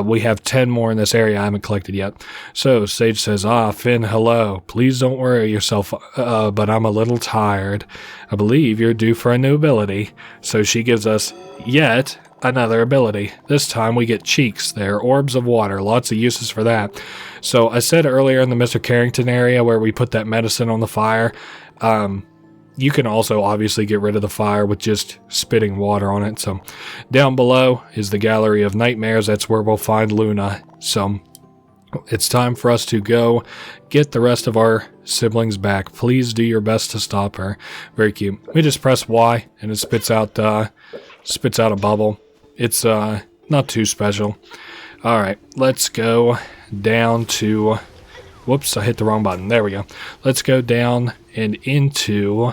we have 10 more in this area I haven't collected yet. So Sage says, Finn, hello. Please don't worry yourself, but I'm a little tired. I believe you're due for a new ability. So she gives us yet another ability. This time we get cheeks. They're orbs of water. Lots of uses for that. So I said earlier in the Mr. Carrington area where we put that medicine on the fire, you can also obviously get rid of the fire with just spitting water on it. So down below is the Gallery of Nightmares. That's where we'll find Luna. So it's time for us to go get the rest of our siblings back. Please do your best to stop her. Very cute. We just press Y and it spits out a bubble. It's not too special. All right, let's go down to... Whoops, I hit the wrong button. There we go. Let's go down and into...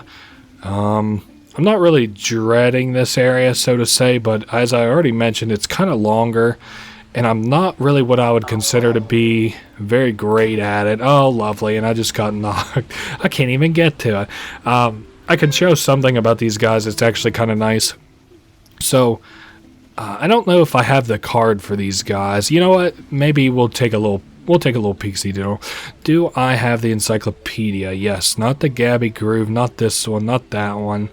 I'm not really dreading this area, so to say, but as I already mentioned, it's kind of longer, and I'm not really what I would consider to be very great at it. Oh, lovely, and I just got knocked. I can't even get to it. I can show something about these guys. It's actually kind of nice. So... I don't know if I have the card for these guys. You know what? Maybe we'll take a little peeksy doodle. Do I have the encyclopedia? Yes. Not the Gabby Groove. Not this one. Not that one.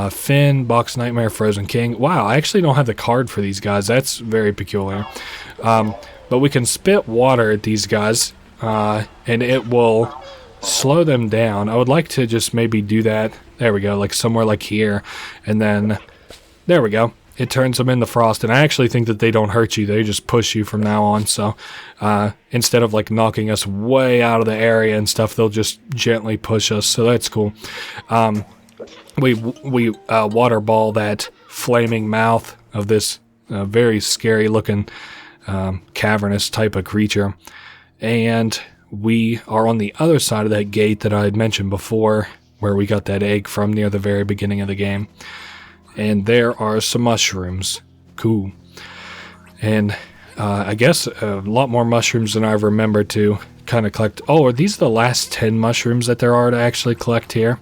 Finn, Box Nightmare, Frozen King. Wow, I actually don't have the card for these guys. That's very peculiar. But we can spit water at these guys, and it will slow them down. I would like to just maybe do that. There we go. Like somewhere like here. And then, there we go. it turns them into frost, and I actually think that they don't hurt you. They just push you from now on. So instead of like knocking us way out of the area and stuff, they'll just gently push us. So that's cool. We water ball that flaming mouth of this very scary looking cavernous type of creature, and we are on the other side of that gate that I had mentioned before, where we got that egg from near the very beginning of the game. And there are some mushrooms. Cool. And I guess a lot more mushrooms than I remember to kind of collect. Oh, are these the last 10 mushrooms that there are to actually collect here?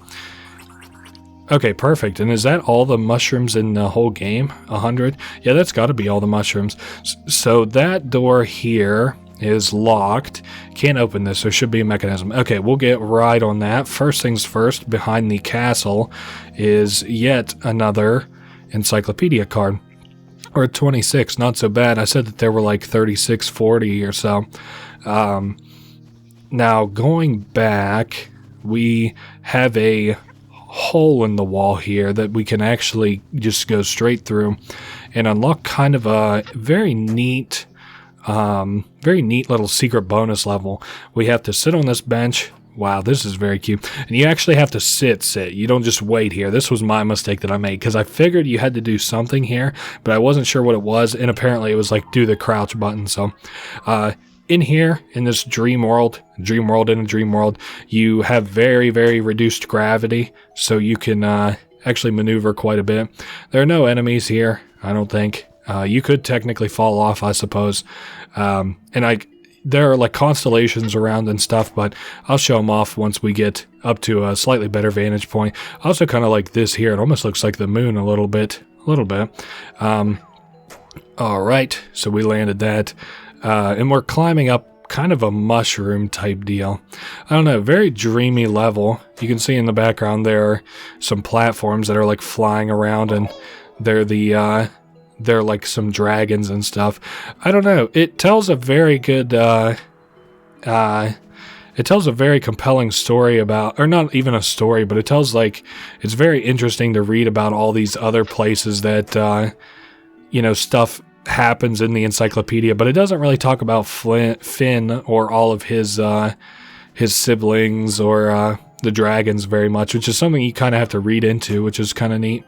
Okay, perfect. And is that all the mushrooms in the whole game? 100? Yeah, that's got to be all the mushrooms. So that door here is locked. Can't open this. There should be a mechanism. Okay, we'll get right on that. First things first, behind the castle is yet another encyclopedia card. Or 26, not so bad. I said that there were like 36, 40 or so. Now, going back, we have a hole in the wall here that we can actually just go straight through and unlock kind of a very neat little secret bonus level. We have to sit on this bench. Wow, this is very cute. And you actually have to sit. You don't just wait here. This was my mistake that I made, because I figured you had to do something here, but I wasn't sure what it was, and apparently it was like do the crouch button. So in here, in this dream world in a dream world, you have very, very reduced gravity, so you can actually maneuver quite a bit. There are no enemies here, I don't think. You could technically fall off, I suppose. There are like constellations around and stuff, but I'll show them off once we get up to a slightly better vantage point. I also kind of like this here. It almost looks like the moon a little bit. All right, so we landed that. And we're climbing up kind of a mushroom type deal. I don't know, very dreamy level. You can see in the background there are some platforms that are like flying around, and they're like some dragons and stuff. I don't know. It tells a very good, it tells a very compelling story about, or not even a story, but it tells like, it's very interesting to read about all these other places that, stuff happens in the encyclopedia, but it doesn't really talk about Finn or all of his siblings or, the dragons very much, which is something you kind of have to read into, which is kind of neat.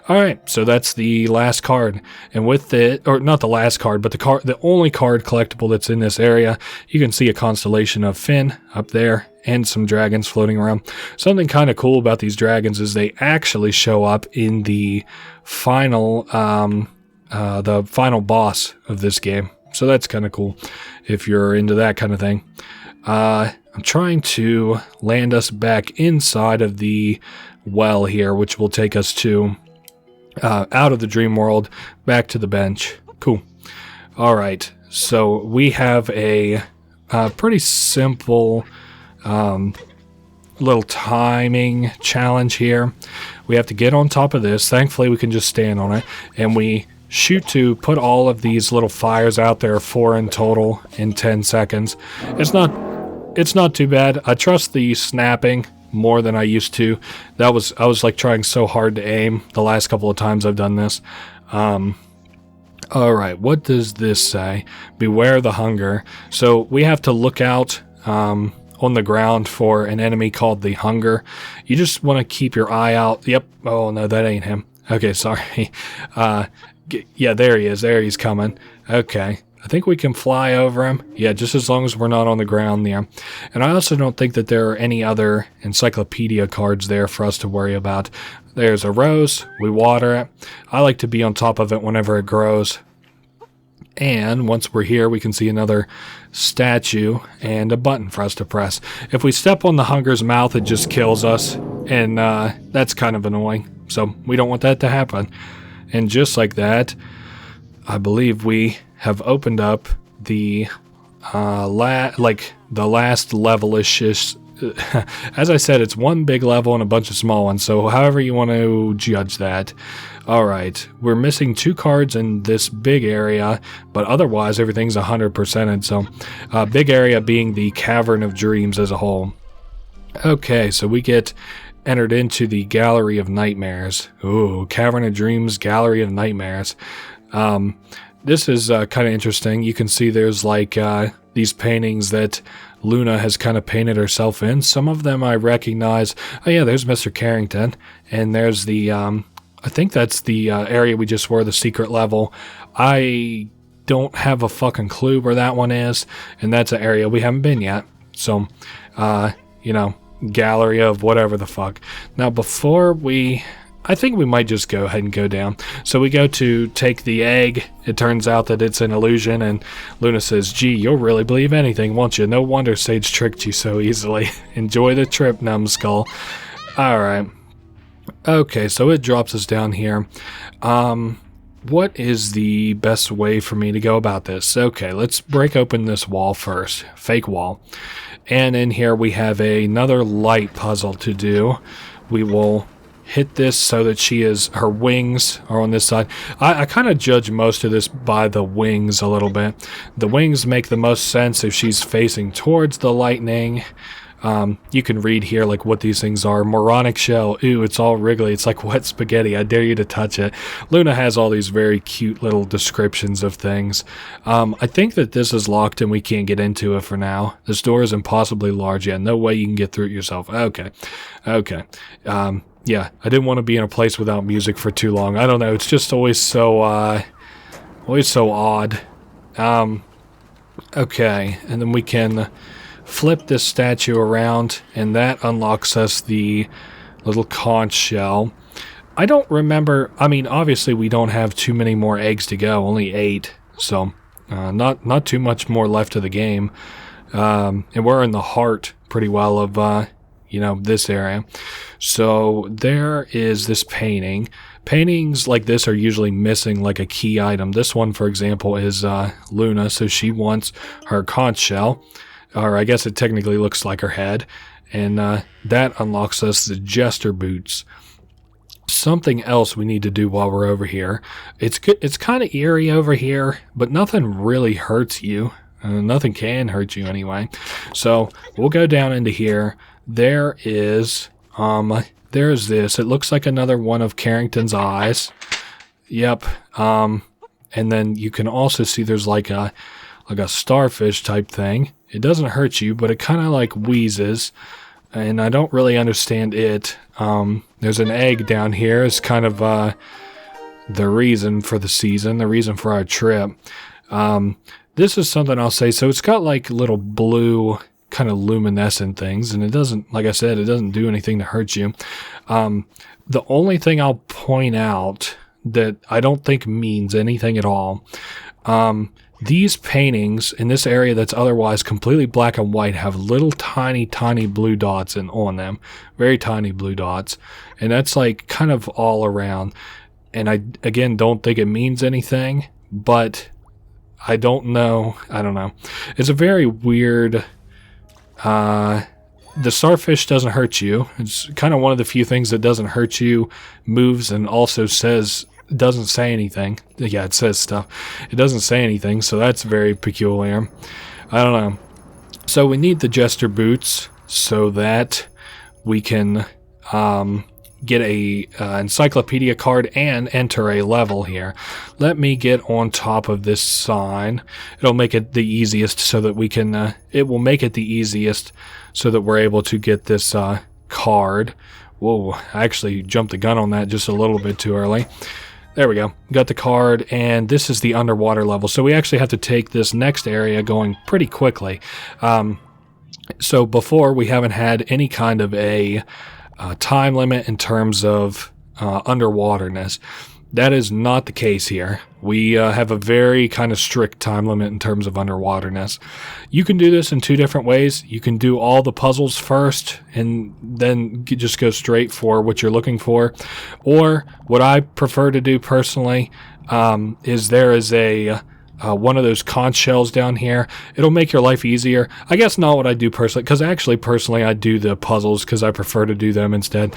All right, so that's the last card, and with it, or not the last card, but the only card collectible that's in this area. You can see a constellation of Finn up there and some dragons floating around. Something kind of cool about these dragons is they actually show up in the final boss of this game. So that's kind of cool if you're into that kind of thing. I'm trying to land us back inside of the well here, which will take us to out of the dream world, back to the bench. Cool. All right, so we have a pretty simple little timing challenge here. We have to get on top of this. Thankfully, we can just stand on it, and we shoot to put all of these little fires out there, 4 in total, in 10 seconds. It's not too bad. I trust the snapping more than I used to. I was like trying so hard to aim the last couple of times I've done this. All right, what does this say? Beware the hunger. So we have to look out on the ground for an enemy called the hunger. You just want to keep your eye out. Yep. Oh no, that ain't him. Okay, sorry. Yeah, there he is. There he's coming. Okay. I think we can fly over him. Yeah, just as long as we're not on the ground there. And I also don't think that there are any other encyclopedia cards there for us to worry about. There's a rose. We water it. I like to be on top of it whenever it grows. And once we're here, we can see another statue and a button for us to press. If we step on the hunger's mouth, it just kills us. And that's kind of annoying. So we don't want that to happen. And just like that, I believe we have opened up the last level-ish. As I said, it's one big level and a bunch of small ones, so however you want to judge that. Alright, we're missing 2 cards in this big area, but otherwise everything's 100%ed, so big area being the Cavern of Dreams as a whole. Okay, so we get entered into the Gallery of Nightmares. Ooh, Cavern of Dreams, Gallery of Nightmares. This is kind of interesting. You can see there's like these paintings that Luna has kind of painted herself in. Some of them I recognize. Oh yeah, there's Mr. Carrington. And there's the, I think that's the area we just were, the secret level. I don't have a fucking clue where that one is. And that's an area we haven't been yet. So, you know, gallery of whatever the fuck. Now before I think we might just go ahead and go down. So we go to take the egg. It turns out that it's an illusion, and Luna says, gee, you'll really believe anything, won't you? No wonder Sage tricked you so easily. Enjoy the trip, numbskull. Alright. Okay, so it drops us down here. What is the best way for me to go about this? Okay, let's break open this wall first. Fake wall. And in here we have another light puzzle to do. We will hit this so that her wings are on this side. I kind of judge most of this by the wings a little bit. The wings make the most sense if she's facing towards the lightning. You can read here like what these things are. Moronic shell. Ooh, it's all wriggly. It's like wet spaghetti. I dare you to touch it. Luna has all these very cute little descriptions of things. I think that this is locked and we can't get into it for now. This door is impossibly large. Yeah, no way you can get through it yourself. Okay. Yeah, I didn't want to be in a place without music for too long. I don't know. It's just always so odd. Okay, and then we can flip this statue around, and that unlocks us the little conch shell. I don't remember. I mean, obviously we don't have too many more eggs to go. Only 8, so not too much more left of the game. And we're in the heart pretty well of this area. So there is this painting. Paintings like this are usually missing like a key item. This one, for example, is Luna, so she wants her conch shell, or I guess it technically looks like her head, and that unlocks us the jester boots. Something else we need to do while we're over here. It's kind of eerie over here, but nothing really hurts you. Nothing can hurt you anyway. So we'll go down into here. There's this. It looks like another one of Carrington's eyes. Yep. And then you can also see there's like a starfish type thing. It doesn't hurt you, but it kind of like wheezes, and I don't really understand it. There's an egg down here. It's kind of the reason for the season, the reason for our trip. This is something I'll say. So it's got like little blue kind of luminescent things, and it doesn't, like I said, it doesn't do anything to hurt you. The only thing I'll point out that I don't think means anything at all, these paintings in this area that's otherwise completely black and white have little tiny blue dots on them. Very tiny blue dots. And that's like kind of all around. And I, again, don't think it means anything, but I don't know. It's a very weird... the starfish doesn't hurt you. It's kind of one of the few things that doesn't hurt you, moves, and also doesn't say anything. Yeah, it says stuff. It doesn't say anything, so that's very peculiar. I don't know. So we need the jester boots so that we can get a encyclopedia card and enter a level here. Let me get on top of this sign. It'll make it the easiest so that we can, it will make it the easiest so that we're able to get this card. Whoa, I actually jumped the gun on that just a little bit too early. There we go. Got the card, and this is the underwater level. So we actually have to take this next area going pretty quickly. So before, we haven't had any kind of a time limit in terms of underwaterness. That is not the case here. We have a very kind of strict time limit in terms of underwaterness. You can do this in 2 different ways. You can do all the puzzles first and then just go straight for what you're looking for. Or what I prefer to do personally is there is a one of those conch shells down here. It'll make your life easier. I guess not what I do personally, because actually personally I do the puzzles because I prefer to do them instead.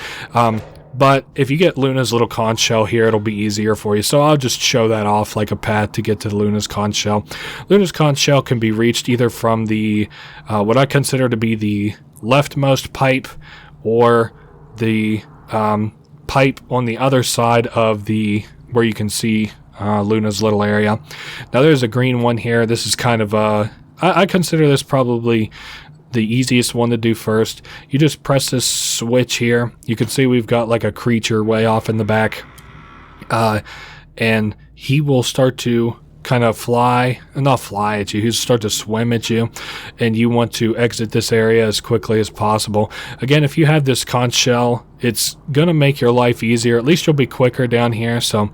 But if you get Luna's little conch shell here, it'll be easier for you. So I'll just show that off like a path to get to Luna's conch shell. Luna's conch shell can be reached either from the what I consider to be the leftmost pipe or the pipe on the other side of the where you can see Luna's little area. Now there's a green one here. This is kind of I consider this probably the easiest one to do first. You just press this switch here. You can see we've got like a creature way off in the back, and he will start to kind of not fly at you, he'll start to swim at you, and you want to exit this area as quickly as possible. Again, if you have this conch shell, it's gonna make your life easier. At least you'll be quicker down here. So,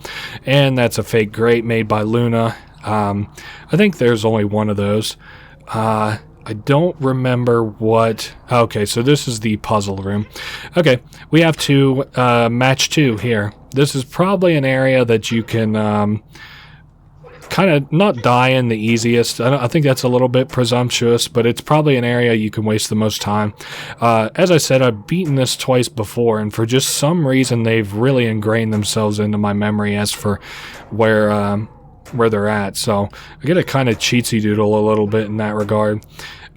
and that's a fake grate made by Luna. I think there's only one of those. I don't remember what... Okay, so this is the puzzle room. Okay, we have to match 2 here. This is probably an area that you can kind of not die in the easiest. I think that's a little bit presumptuous, but it's probably an area you can waste the most time. As I said, I've beaten this twice before, and for just some reason they've really ingrained themselves into my memory as for where they're at. So I get a kind of cheatsy doodle a little bit in that regard.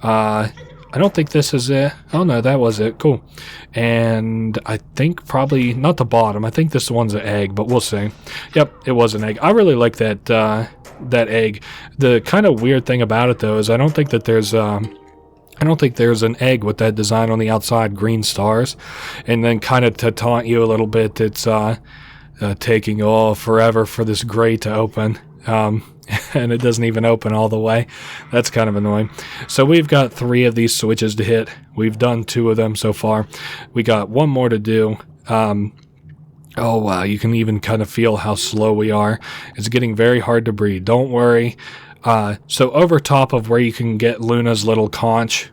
I don't think this is it. Oh no, that was it. Cool. And I think probably not the bottom. I think this one's an egg, but we'll see. Yep, it was an egg. I really like that that egg. The kind of weird thing about it though is I don't think there's an egg with that design on the outside, green stars. And then kind of to taunt you a little bit, it's taking forever for this grate to open. And it doesn't even open all the way. That's kind of annoying. So we've got 3 of these switches to hit. We've done 2 of them so far. We got 1 more to do. Oh wow, you can even kind of feel how slow we are. It's getting very hard to breathe. Don't worry. So over top of where you can get Luna's little conch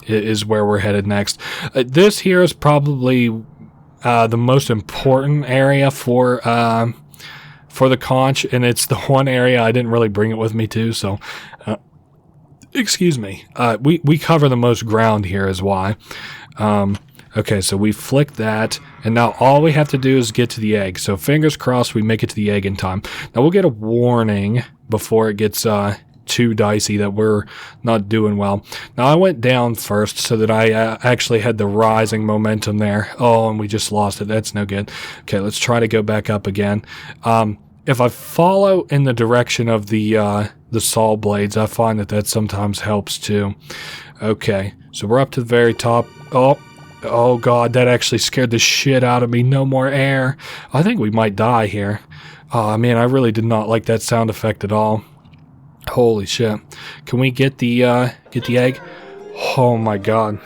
is where we're headed next. This here is probably the most important area for the conch, and it's the one area I didn't really bring it with me to, so excuse me. We cover the most ground here is why. Okay, so we flick that, and now all we have to do is get to the egg. So fingers crossed we make it to the egg in time. Now we'll get a warning before it gets too dicey that we're not doing well. Now I went down first so that I actually had the rising momentum there. Oh, and we just lost it. That's no good. Okay, let's try to go back up again. If I follow in the direction of the saw blades, I find that sometimes helps too. Okay, so we're up to the very top. Oh god, that actually scared the shit out of me. No more air. I think we might die here. Oh man, I really did not like that sound effect at all. Holy shit. Can we get the egg? Oh my god.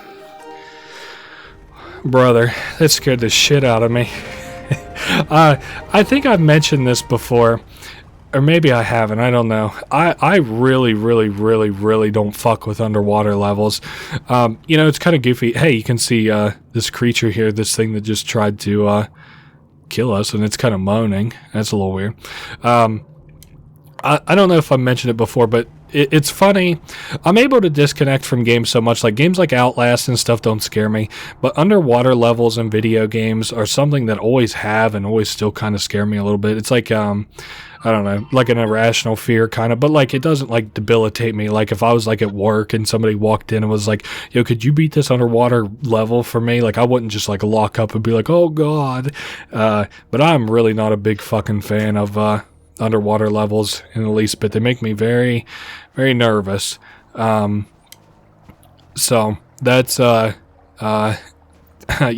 Brother, that scared the shit out of me. I think I've mentioned this before, or maybe I haven't, I don't know. I really don't fuck with underwater levels. You know, it's kind of goofy. Hey, you can see this creature here, this thing that just tried to kill us, and it's kind of moaning. That's a little weird. I don't know if I mentioned it before, but it's funny. I'm able to disconnect from games so much. Like games like Outlast and stuff don't scare me, but underwater levels in video games are something that always have and always still kind of scare me a little bit. It's like I don't know, like an irrational fear kind of, but like it doesn't like debilitate me. Like if I was like at work and somebody walked in and was like, yo, could you beat this underwater level for me? Like I wouldn't just like lock up and be like, oh god. But I'm really not a big fucking fan of underwater levels in the least bit. They make me very, very nervous. So that's you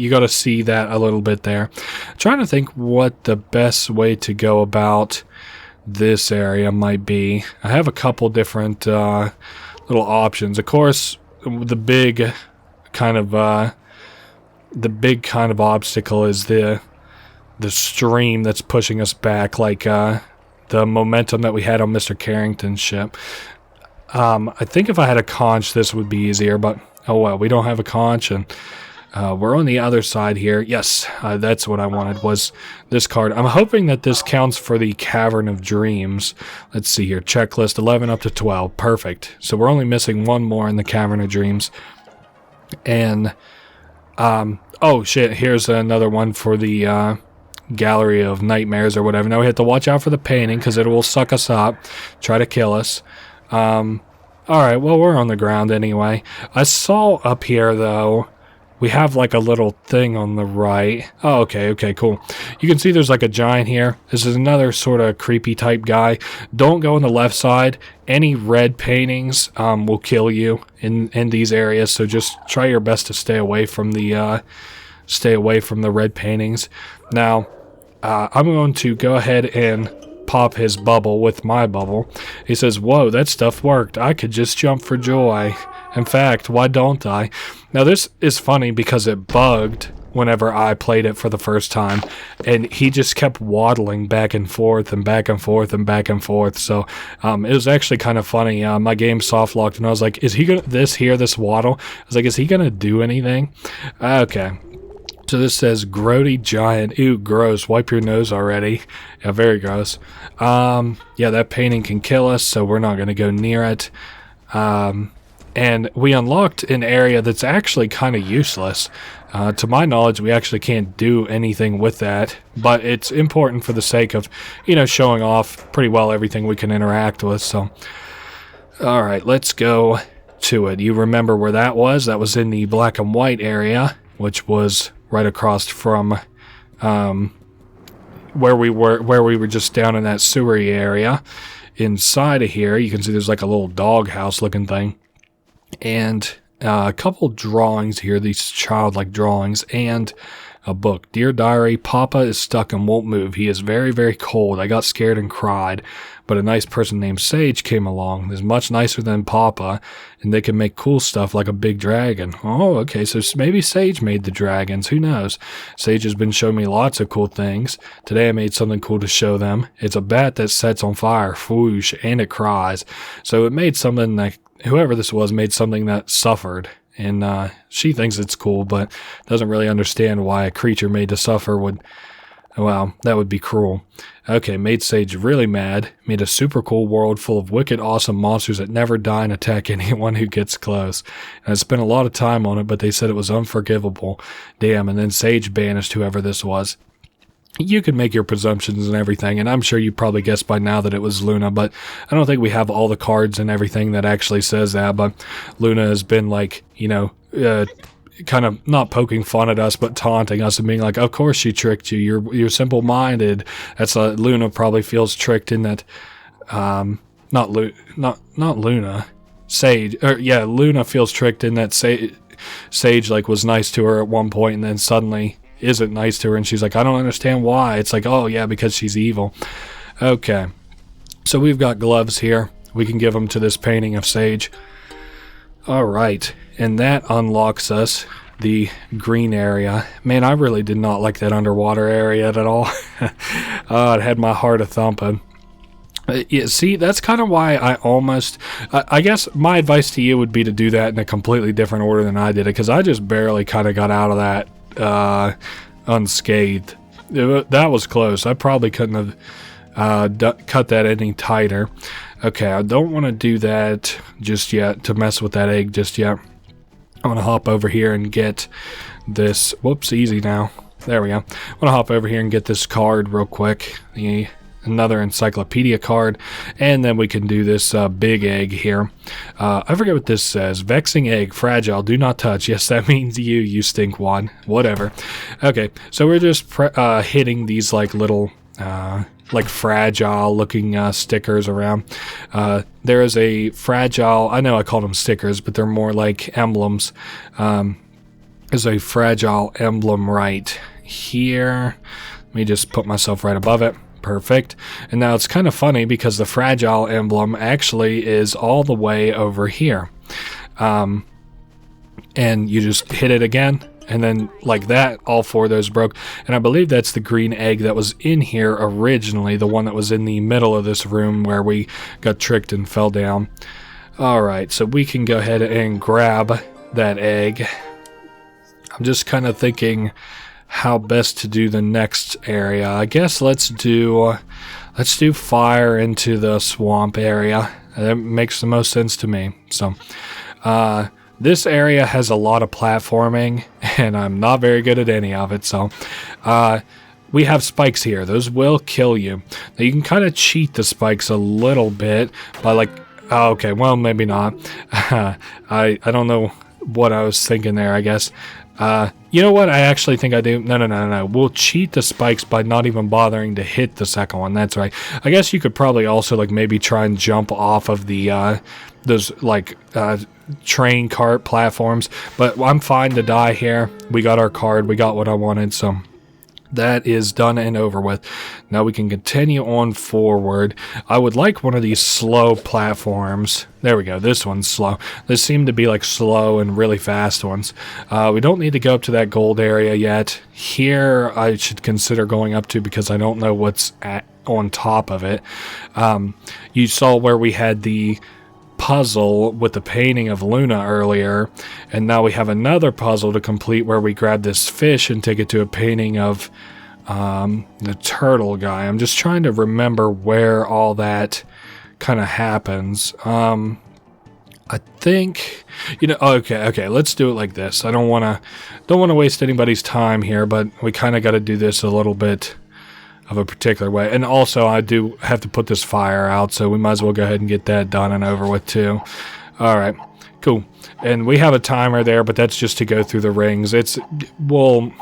got to see that a little bit there. I'm trying to think what the best way to go about this area might be. I have a couple different little options. Of course, the big kind of obstacle is the stream that's pushing us back, like the momentum that we had on Mr. Carrington's ship. I think if I had a conch, this would be easier, but oh well, we don't have a conch, and we're on the other side here. Yes, that's what I wanted, was this card. I'm hoping that this counts for the Cavern of Dreams. Let's see here. Checklist 11 up to 12. Perfect. So we're only missing one more in the Cavern of Dreams. And, oh shit, here's another one for the Gallery of Nightmares or whatever. Now we have to watch out for the painting because it will suck us up, try to kill us. Alright, well, we're on the ground anyway. I saw up here, though, we have like a little thing on the right. Oh, okay, cool. You can see there's like a giant here. This is another sort of creepy type guy. Don't go on the left side. Any red paintings will kill you in these areas, so just try your best to stay away from the red paintings. Now, I'm going to go ahead and pop his bubble with my bubble. He says, whoa, that stuff worked. I could just jump for joy. In fact, why don't I? Now, this is funny because it bugged whenever I played it for the first time, and he just kept waddling back and forth and back and forth and back and forth. So it was actually kind of funny. My game soft locked, and I was like, is he gonna this waddle? I was like, is he gonna do anything? Okay. So this says grody giant. Ew, gross. Wipe your nose already. Yeah, very gross. Yeah, that painting can kill us, so we're not going to go near it. And we unlocked an area that's actually kind of useless. To my knowledge, we actually can't do anything with that, but it's important for the sake of, showing off pretty well everything we can interact with. So, all right, let's go to it. You remember where that was? That was in the black and white area, which was right across from where we were just down in that sewery area. Inside of here, you can see there's like a little doghouse looking thing, and a couple drawings here, these childlike drawings, and a book. Dear Diary, Papa is stuck and won't move. He is very, very cold. I got scared and cried, but a nice person named Sage came along. He's much nicer than Papa, and they can make cool stuff like a big dragon. Oh, okay, so maybe Sage made the dragons. Who knows? Sage has been showing me lots of cool things. Today I made something cool to show them. It's a bat that sets on fire, whoosh, and it cries. So it made something that, whoever this was, made something that suffered. And she thinks it's cool, but doesn't really understand why a creature made to suffer would, well, that would be cruel. Okay, made Sage really mad. Made a super cool world full of wicked, awesome monsters that never die and attack anyone who gets close. And I spent a lot of time on it, but they said it was unforgivable. Damn, and then Sage banished whoever this was. You can make your presumptions and everything, and I'm sure you probably guessed by now that it was Luna, but I don't think we have all the cards and everything that actually says that, but Luna has been like, kind of not poking fun at us, but taunting us and being like, of course she tricked you, you're simple-minded. That's Luna probably feels tricked in that, not Luna, Sage, Luna feels tricked in that Sage like was nice to her at one point and then suddenly isn't nice to her, and she's like, I don't understand why. It's like, oh yeah, because she's evil. Okay, so we've got gloves here. We can give them to this painting of Sage. All right, and that unlocks us the green area. Man, I really did not like that underwater area at all. It had my heart a-thumping. Yeah, see, that's kind of why I guess my advice to you would be to do that in a completely different order than I did it, because I just barely kind of got out of that unscathed. That was close. I probably couldn't have cut that any tighter. Okay, I don't want to do that just yet, to mess with that egg just yet. I'm going to hop over here and get this. Whoops, easy now. There we go. I'm going to hop over here and get this card real quick. Another encyclopedia card, and then we can do this big egg here. I forget what this says. Vexing egg, fragile, do not touch. Yes, that means you stink one. Whatever. Okay, so we're just hitting these like little like fragile looking stickers around. There is a fragile, I know I called them stickers, but they're more like emblems. There's a fragile emblem right here. Let me just put myself right above it. Perfect. And now it's kind of funny because the fragile emblem actually is all the way over here. And you just hit it again, and then like that, all four of those broke. And I believe that's the green egg that was in here originally, the one that was in the middle of this room where we got tricked and fell down. Alright, so we can go ahead and grab that egg. I'm just kind of thinking how best to do the next area. I guess let's do fire into the swamp area. That makes the most sense to me. So this area has a lot of platforming, and I'm not very good at any of it. So we have spikes here. Those will kill you. Now you can kind of cheat the spikes a little bit by like, oh, okay, well maybe not. I don't know. what I was thinking there, I guess. You know what? I actually think I do. No. We'll cheat the spikes by not even bothering to hit the second one. That's right. I guess you could probably also like maybe try and jump off of the those like train cart platforms. But I'm fine to die here. We got our card. We got what I wanted. So that is done and over with. Now we can continue on forward. I would like one of these slow platforms. There we go. This one's slow. This seemed to be like slow and really fast ones. We don't need to go up to that gold area yet. Here I should consider going up to because I don't know what's on top of it. You saw where we had the puzzle with the painting of Luna earlier, and now we have another puzzle to complete where we grab this fish and take it to a painting of the turtle guy. I'm just trying to remember where all that kind of happens. I think, you know, okay, let's do it like this. I don't want to waste anybody's time here, but we kind of got to do this a little bit of a particular way. And also I do have to put this fire out, so we might as well go ahead and get that done and over with too. Alright, cool. And we have a timer there, but that's just to go through the rings. Everything's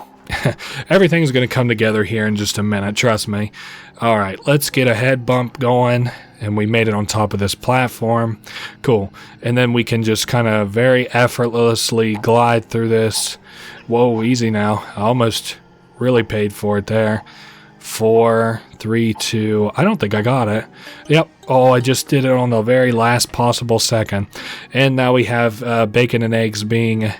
going to come together here in just a minute, trust me. Alright, let's get a head bump going, and we made it on top of this platform. Cool. And then we can just kind of very effortlessly glide through this. Whoa, easy now. I almost really paid for it there. 4, 3, 2. I don't think I got it. Yep. Oh, I just did it on the very last possible second. And now we have bacon and eggs being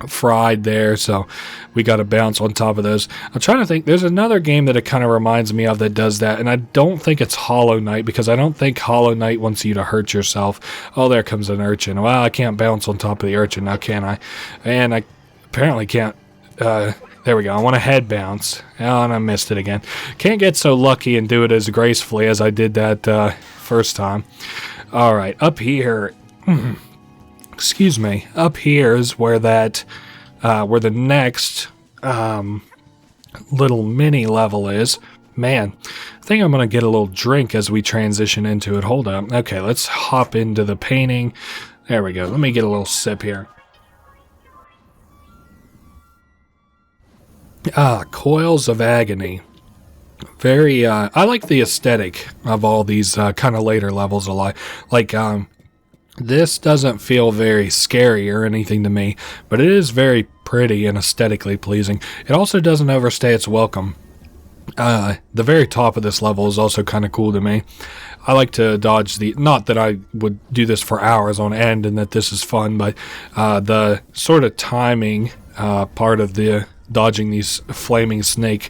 fried there, so we got to bounce on top of those. I'm trying to think. There's another game that it kind of reminds me of that does that, and I don't think it's Hollow Knight, because I don't think Hollow Knight wants you to hurt yourself. Oh, there comes an urchin. Well, I can't bounce on top of the urchin now, can I? And I apparently can't. There we go. I want to head bounce. Oh, and I missed it again. Can't get so lucky and do it as gracefully as I did that first time. All right, up here. Excuse me. Up here is where that, where the next little mini level is. Man, I think I'm going to get a little drink as we transition into it. Hold up. Okay, let's hop into the painting. There we go. Let me get a little sip here. Coils of Agony. Very, I like the aesthetic of all these kind of later levels a lot. Like, this doesn't feel very scary or anything to me, but it is very pretty and aesthetically pleasing. It also doesn't overstay its welcome. The very top of this level is also kind of cool to me. I like to dodge the, not that I would do this for hours on end and that this is fun, but the sort of timing part of the dodging these flaming snakes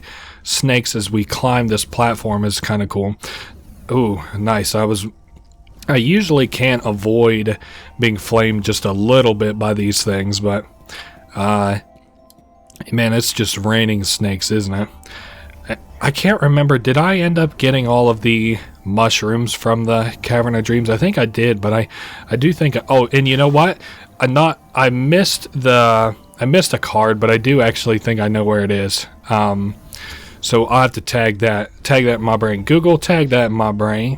as we climb this platform is kind of cool. Ooh, nice. I usually can't avoid being flamed just a little bit by these things, but man, it's just raining snakes, isn't it? I can't remember, did I end up getting all of the mushrooms from the Cavern of Dreams? I think I did, but I do think, oh, and you know what? I missed a card, but I do actually think I know where it is. So I'll have to tag that in my brain. Google, tag that in my brain.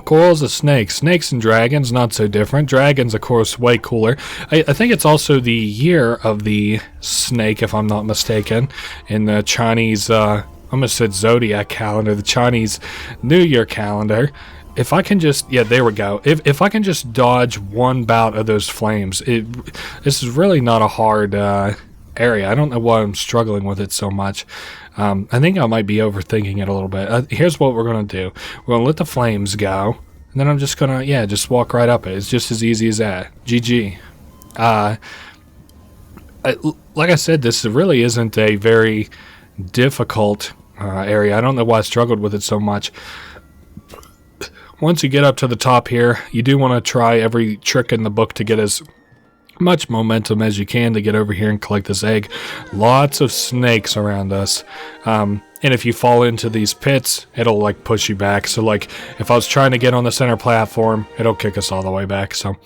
Coils of snakes and dragons, not so different. Dragons, of course, way cooler. I think it's also the year of the snake, if I'm not mistaken, in the Chinese, I almost said zodiac calendar, the Chinese New Year calendar. If I can just, yeah, there we go. If I can just dodge one bout of those flames, this is really not a hard area. I don't know why I'm struggling with it so much. I think I might be overthinking it a little bit. Here's what we're going to do. We're going to let the flames go, and then I'm just going to, just walk right up it. It's just as easy as that. GG. Like I said, this really isn't a very difficult area. I don't know why I struggled with it so much. Once you get up to the top here, you do want to try every trick in the book to get as much momentum as you can to get over here and collect this egg. Lots of snakes around us. And if you fall into these pits, it'll like push you back. So like if I was trying to get on the center platform, it'll kick us all the way back. So,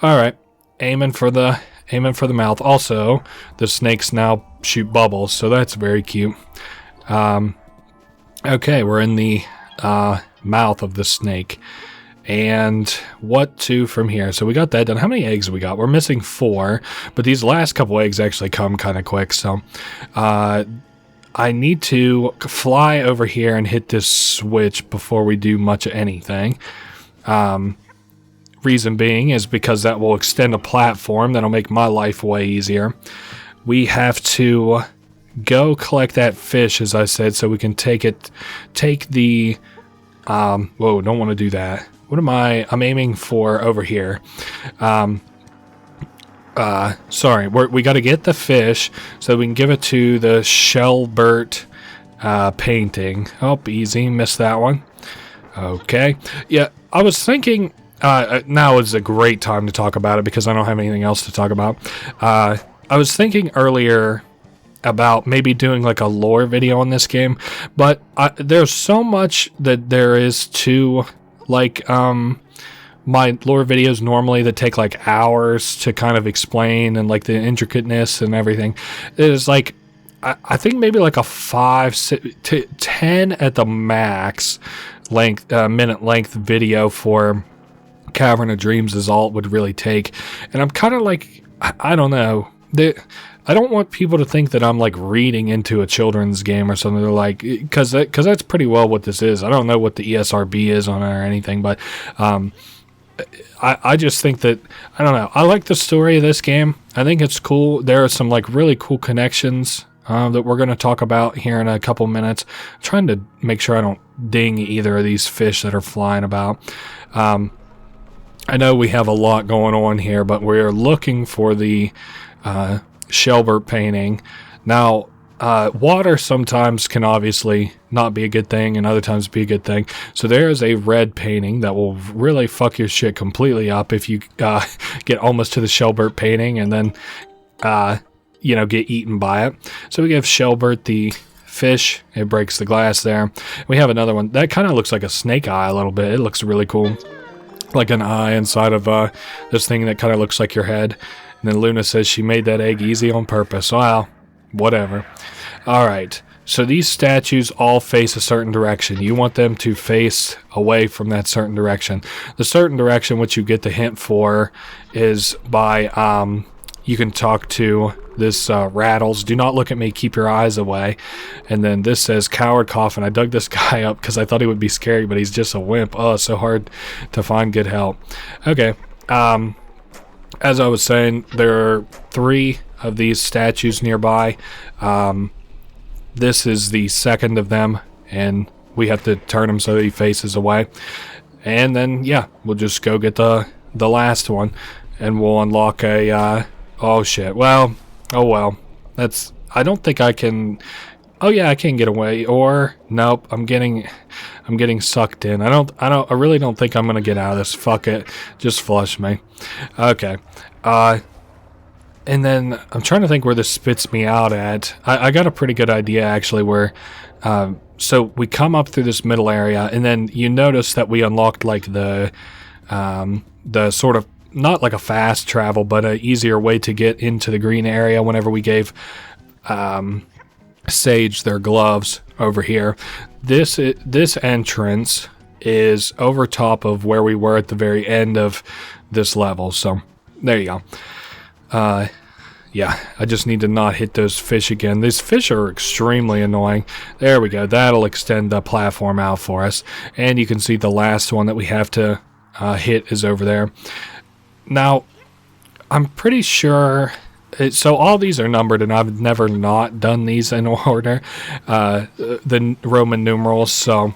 all right, aiming for the mouth. Also, the snakes now shoot bubbles, so that's very cute. Okay, we're in the mouth of the snake, And what to from here? So we got that done. How many eggs we got? We're missing 4, but these last couple eggs actually come kind of quick. So I need to fly over here and hit this switch before we do much of anything. Reason being is because that will extend a platform that'll make my life way easier. We have to go collect that fish, as I said, so we can take the whoa, don't want to do that. What am I'm aiming for over here. Sorry, we got to get the fish so we can give it to the Shelbert painting. Oh, easy, missed that one. Okay, yeah, I was thinking now is a great time to talk about it because I don't have anything else to talk about. I was thinking earlier about maybe doing like a lore video on this game, but there's so much that there is to like my lore videos normally that take like hours to kind of explain and like the intricateness and everything. It is like I think maybe like a 5 to 10 at the max length minute length video for Cavern of Dreams is all it would really take. And I'm kind of like, I don't know, I don't want people to think that I'm like reading into a children's game or something. They're like, because that's pretty well what this is. I don't know what the ESRB is on it or anything, but I just think that, I don't know, I like the story of this game. I think it's cool. There are some like really cool connections that we're going to talk about here in a couple minutes. I'm trying to make sure I don't ding either of these fish that are flying about. I know we have a lot going on here, but we're looking for the Shelbert painting. Now, water sometimes can obviously not be a good thing and other times be a good thing. So there is a red painting that will really fuck your shit completely up if you get almost to the Shelbert painting and then, get eaten by it. So we give Shelbert the fish. It breaks the glass there. We have another one. That kind of looks like a snake eye a little bit. It looks really cool. Like an eye inside of this thing that kind of looks like your head. And then Luna says she made that egg easy on purpose. Well, whatever. Alright, so these statues all face a certain direction. You want them to face away from that certain direction. The certain direction which you get the hint for is by, you can talk to this Rattles. Do not look at me, keep your eyes away. And then this says Coward Coffin. I dug this guy up because I thought he would be scary, but he's just a wimp. Oh, it's so hard to find good help. Okay, as I was saying, there are 3 of these statues nearby. This is the second of them, and we have to turn him so he faces away. And then, yeah, we'll just go get the last one, and we'll unlock a, oh shit, well, oh well. I don't think I can, oh yeah, I can get away, or, nope, I'm getting sucked in. I really don't think I'm gonna get out of this. Fuck it, just flush me. Okay, and then I'm trying to think where this spits me out at. I got a pretty good idea actually where, so we come up through this middle area, and then you notice that we unlocked like the sort of, not like a fast travel, but an easier way to get into the green area whenever we gave Sage their gloves over here. This entrance is over top of where we were at the very end of this level. So there you go. Yeah, I just need to not hit those fish again. These fish are extremely annoying. There we go. That'll extend the platform out for us. And you can see the last one that we have to hit is over there. Now, I'm pretty sure, so all these are numbered, and I've never not done these in order, the Roman numerals, so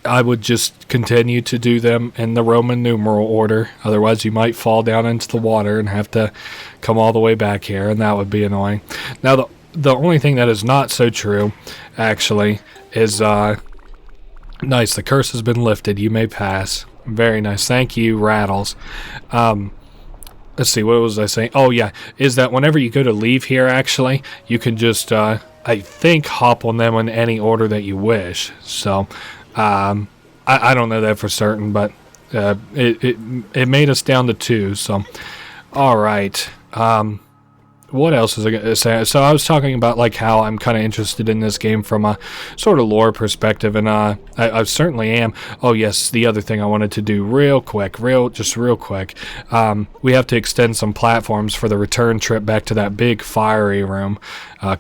I would just continue to do them in the Roman numeral order. Otherwise, you might fall down into the water and have to come all the way back here, and that would be annoying. Now, the only thing that is not so true, actually, is, nice, the curse has been lifted. You may pass. Very nice. Thank you, Rattles. Let's see, what was I saying? Oh, yeah, is that whenever you go to leave here, actually, you can just, I think, hop on them in any order that you wish. So, I don't know that for certain, but it made us down to 2, so. All right. what else is I going to say? So I was talking about like how I'm kind of interested in this game from a sort of lore perspective, and I certainly am. Oh yes, the other thing I wanted to do real quick. We have to extend some platforms for the return trip back to that big fiery room.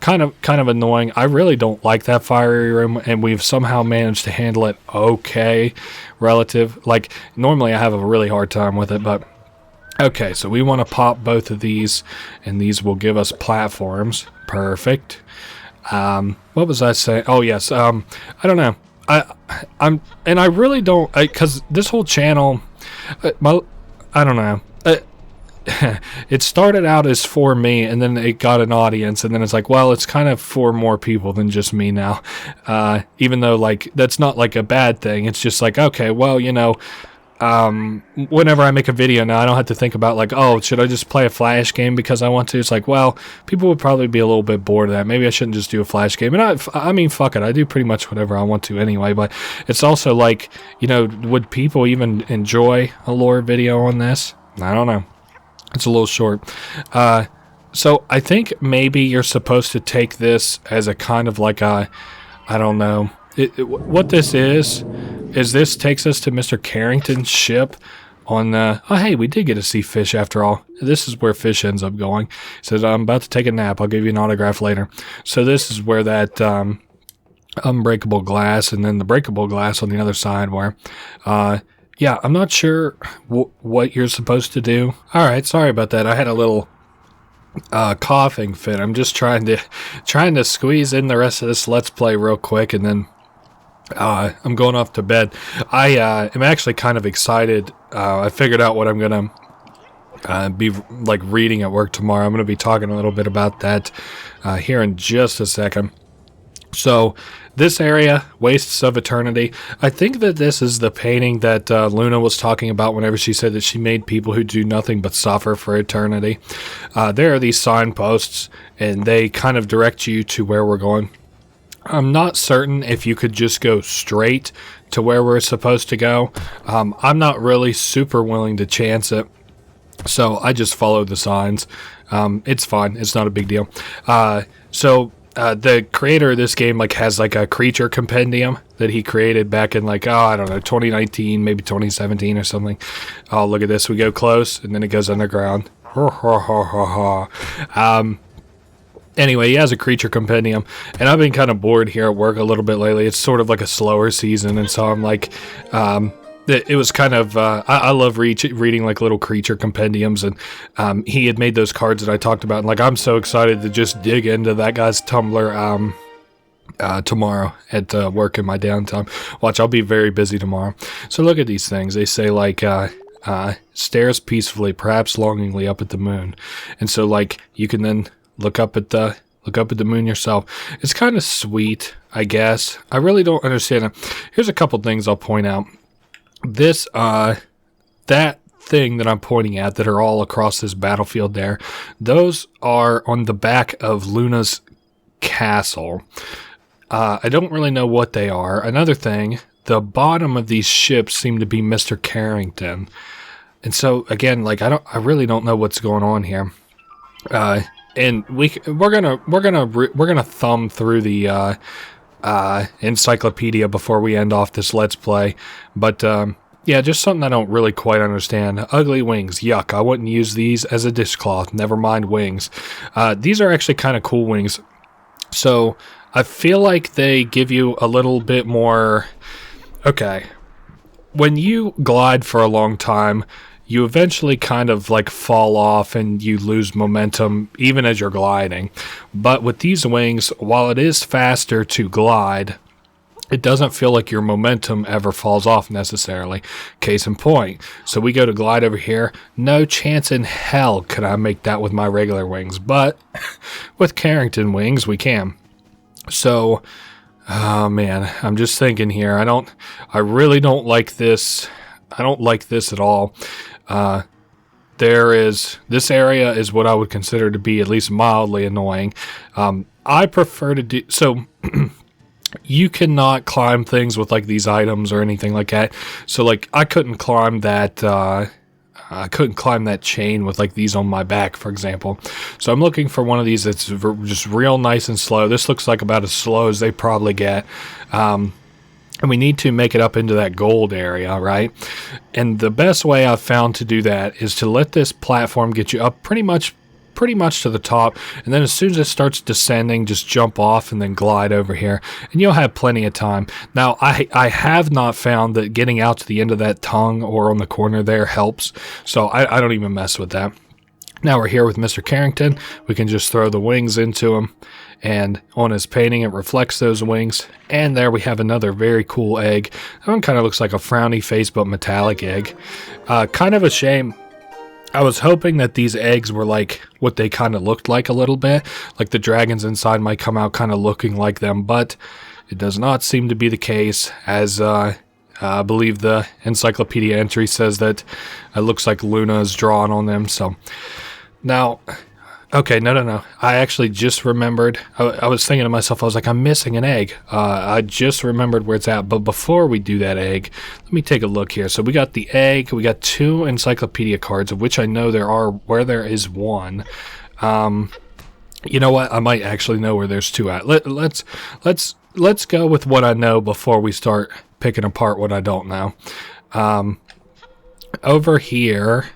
Kind of annoying. I really don't like that fiery room, and we've somehow managed to handle it okay, relative. Like normally I have a really hard time with it, but. Okay, so we want to pop both of these, and these will give us platforms. Perfect. What was I saying? Oh yes. I don't know. I really don't, because this whole channel, I don't know. It started out as for me, and then it got an audience, and then it's like, well, it's kind of for more people than just me now. Even though like that's not like a bad thing. It's just like, okay, well, you know. Whenever I make a video now, I don't have to think about like, oh, should I just play a Flash game because I want to? It's like, well, people would probably be a little bit bored of that. Maybe I shouldn't just do a Flash game. And I mean, fuck it. I do pretty much whatever I want to anyway. But it's also like, you know, would people even enjoy a lore video on this? I don't know. It's a little short. So I think maybe you're supposed to take this as a kind of like a, I don't know. What this is this takes us to Mr. Carrington's ship on the... Oh, hey, we did get to see Fish after all. This is where Fish ends up going. He says, I'm about to take a nap. I'll give you an autograph later. So this is where that unbreakable glass and then the breakable glass on the other side where... yeah, I'm not sure what you're supposed to do. All right, sorry about that. I had a little... coughing fit. I'm just trying to squeeze in the rest of this Let's Play real quick, and then I'm going off to bed. I am actually kind of excited. I figured out what I'm gonna be like reading at work tomorrow. I'm gonna be talking a little bit about that here in just a second. So this area, Wastes of Eternity, I think that this is the painting that Luna was talking about whenever she said that she made people who do nothing but suffer for eternity. There are these signposts, and they kind of direct you to where we're going. I'm not certain if you could just go straight to where we're supposed to go. I'm not really super willing to chance it, so I just followed the signs. It's fine. It's not a big deal. The creator of this game like has like a creature compendium that he created back in like, I don't know, 2019, maybe 2017 or something. Oh, look at this. We go close, and then it goes underground. Anyway, he has a creature compendium, and I've been kind of bored here at work a little bit lately. It's sort of like a slower season, and so I'm like, it was kind of, I love reading like little creature compendiums, and he had made those cards that I talked about, and like I'm so excited to just dig into that guy's Tumblr tomorrow at work in my downtime. Watch, I'll be very busy tomorrow. So look at these things. They say like, stares peacefully, perhaps longingly up at the moon, and so like you can then look up at the moon yourself. It's kind of sweet, I guess. I really don't understand it. Here's a couple things I'll point out. This, that thing that I'm pointing at that are all across this battlefield there, those are on the back of Luna's castle. I don't really know what they are. Another thing, the bottom of these ships seem to be Mr. Carrington. And so, again, like, I really don't know what's going on here. And we're gonna thumb through the encyclopedia before we end off this Let's Play, but yeah, just something I don't really quite understand. Ugly wings, yuck! I wouldn't use these as a dishcloth. Never mind wings. These are actually kind of cool wings. So I feel like they give you a little bit more. Okay, when you glide for a long time, you eventually kind of like fall off and you lose momentum even as you're gliding. But with these wings, while it is faster to glide, it doesn't feel like your momentum ever falls off necessarily. Case in point. So we go to glide over here. No chance in hell could I make that with my regular wings. But with Carrington wings, we can. So, oh man, I'm just thinking here. I really don't like this. I don't like this at all. This area is what I would consider to be at least mildly annoying. I prefer to do, so you cannot climb things with like these items or anything like that. So like I couldn't climb that, I couldn't climb that chain with like these on my back, for example. So I'm looking for one of these that's just real nice and slow. This looks like about as slow as they probably get. And we need to make it up into that gold area, right? And the best way I've found to do that is to let this platform get you up pretty much to the top, and then as soon as it starts descending, just jump off and then glide over here, and you'll have plenty of time. Now, I have not found that getting out to the end of that tongue or on the corner there helps, so I don't even mess with that. Now we're here with Mr. Carrington. We can just throw the wings into him, and on his painting it reflects those wings, and there we have another very cool egg. That one kind of looks like a frowny face but metallic egg. Kind of a shame. I was hoping that these eggs were like what they kind of looked like a little bit, like the dragons inside might come out kind of looking like them, but it does not seem to be the case, as I believe the Encyclopedia entry says that it looks like Luna is drawn on them. So now, okay, no. I actually just remembered. I was thinking to myself, I was like, I'm missing an egg. I just remembered where it's at. But before we do that egg, let me take a look here. So we got the egg. We got 2 encyclopedia cards, of which I know there are, where there is 1. You know what? I might actually know where there's 2 at. Let's go with what I know before we start picking apart what I don't know. Over here.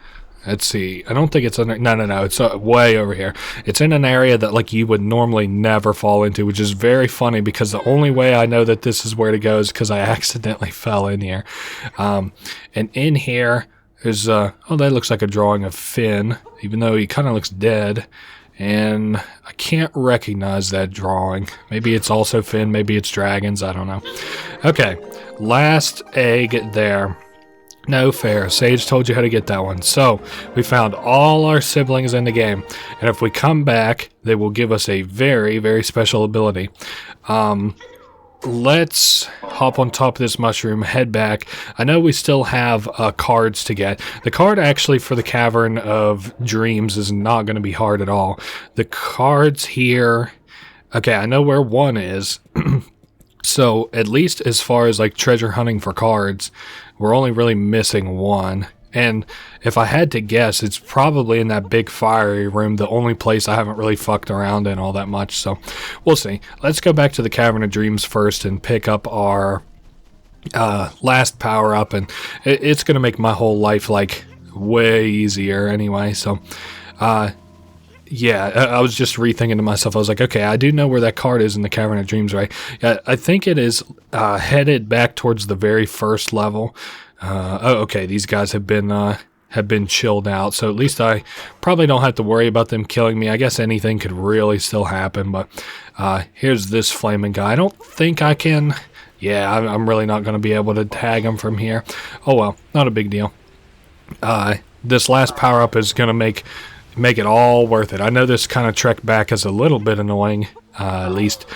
Let's see. I don't think it's under... No. It's way over here. It's in an area that like you would normally never fall into, which is very funny because the only way I know that this is where to go is because I accidentally fell in here. And in here, there's... oh, that looks like a drawing of Finn, even though he kind of looks dead. And I can't recognize that drawing. Maybe it's also Finn. Maybe it's dragons. I don't know. Okay. Last egg there. No fair. Sage told you how to get that one. So, we found all our siblings in the game. And if we come back, they will give us a very, very special ability. Let's hop on top of this mushroom, head back. I know we still have cards to get. The card actually for the Cavern of Dreams is not going to be hard at all. The cards here... Okay, I know where 1 is. So, at least as far as like treasure hunting for cards, we're only really missing 1. And if I had to guess, it's probably in that big fiery room, the only place I haven't really fucked around in all that much. So, we'll see. Let's go back to the Cavern of Dreams first and pick up our last power-up. And it's going to make my whole life, like, way easier anyway. So, yeah, I was just rethinking to myself. I was like, okay, I do know where that card is in the Cavern of Dreams, right? I think it is headed back towards the very first level. Oh, okay, these guys have been chilled out, so at least I probably don't have to worry about them killing me. I guess anything could really still happen, but here's this flaming guy. I don't think I can... Yeah, I'm really not going to be able to tag him from here. Oh well, not a big deal. This last power-up is going to make it all worth it. I know this kind of trek back is a little bit annoying, at least,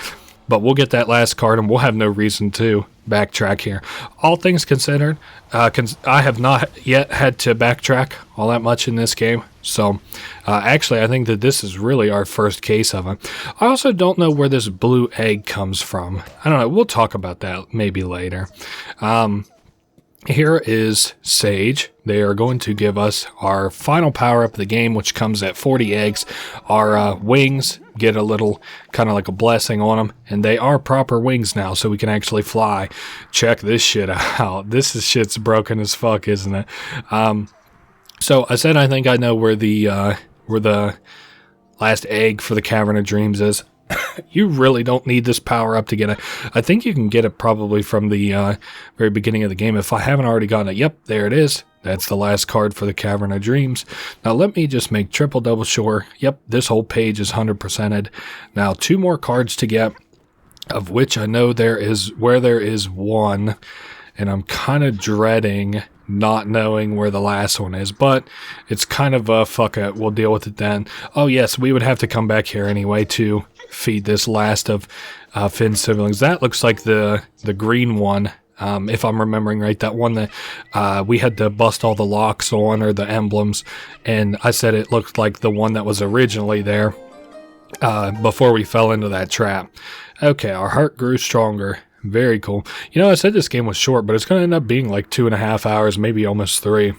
but we'll get that last card and we'll have no reason to backtrack here. All things considered, I have not yet had to backtrack all that much in this game, so actually I think that this is really our first case of it. I also don't know where this blue egg comes from. I don't know. We'll talk about that maybe later. Here is Sage. They are going to give us our final power-up of the game, which comes at 40 eggs. Our wings get a little, kind of like a blessing on them, and they are proper wings now, so we can actually fly. Check this shit out. Shit's broken as fuck, isn't it? So I said I think I know where the last egg for the Cavern of Dreams is. You really don't need this power up to get it. I think you can get it probably from the very beginning of the game. If I haven't already gotten it, yep, there it is. That's the last card for the Cavern of Dreams. Now let me just make triple double sure. Yep, this whole page is 100%ed. Now 2 more cards to get, of which I know there is 1, and I'm kind of dreading not knowing where the last one is, but it's kind of a fuck it. We'll deal with it then. Oh yes, we would have to come back here anyway to feed this last of Finn's siblings. That looks like the green one, if I'm remembering right. That one that we had to bust all the locks on, or the emblems, and I said it looked like the one that was originally there before we fell into that trap. Okay, our heart grew stronger. Very cool. You know, I said this game was short, but it's going to end up being like 2.5 hours, maybe almost 3.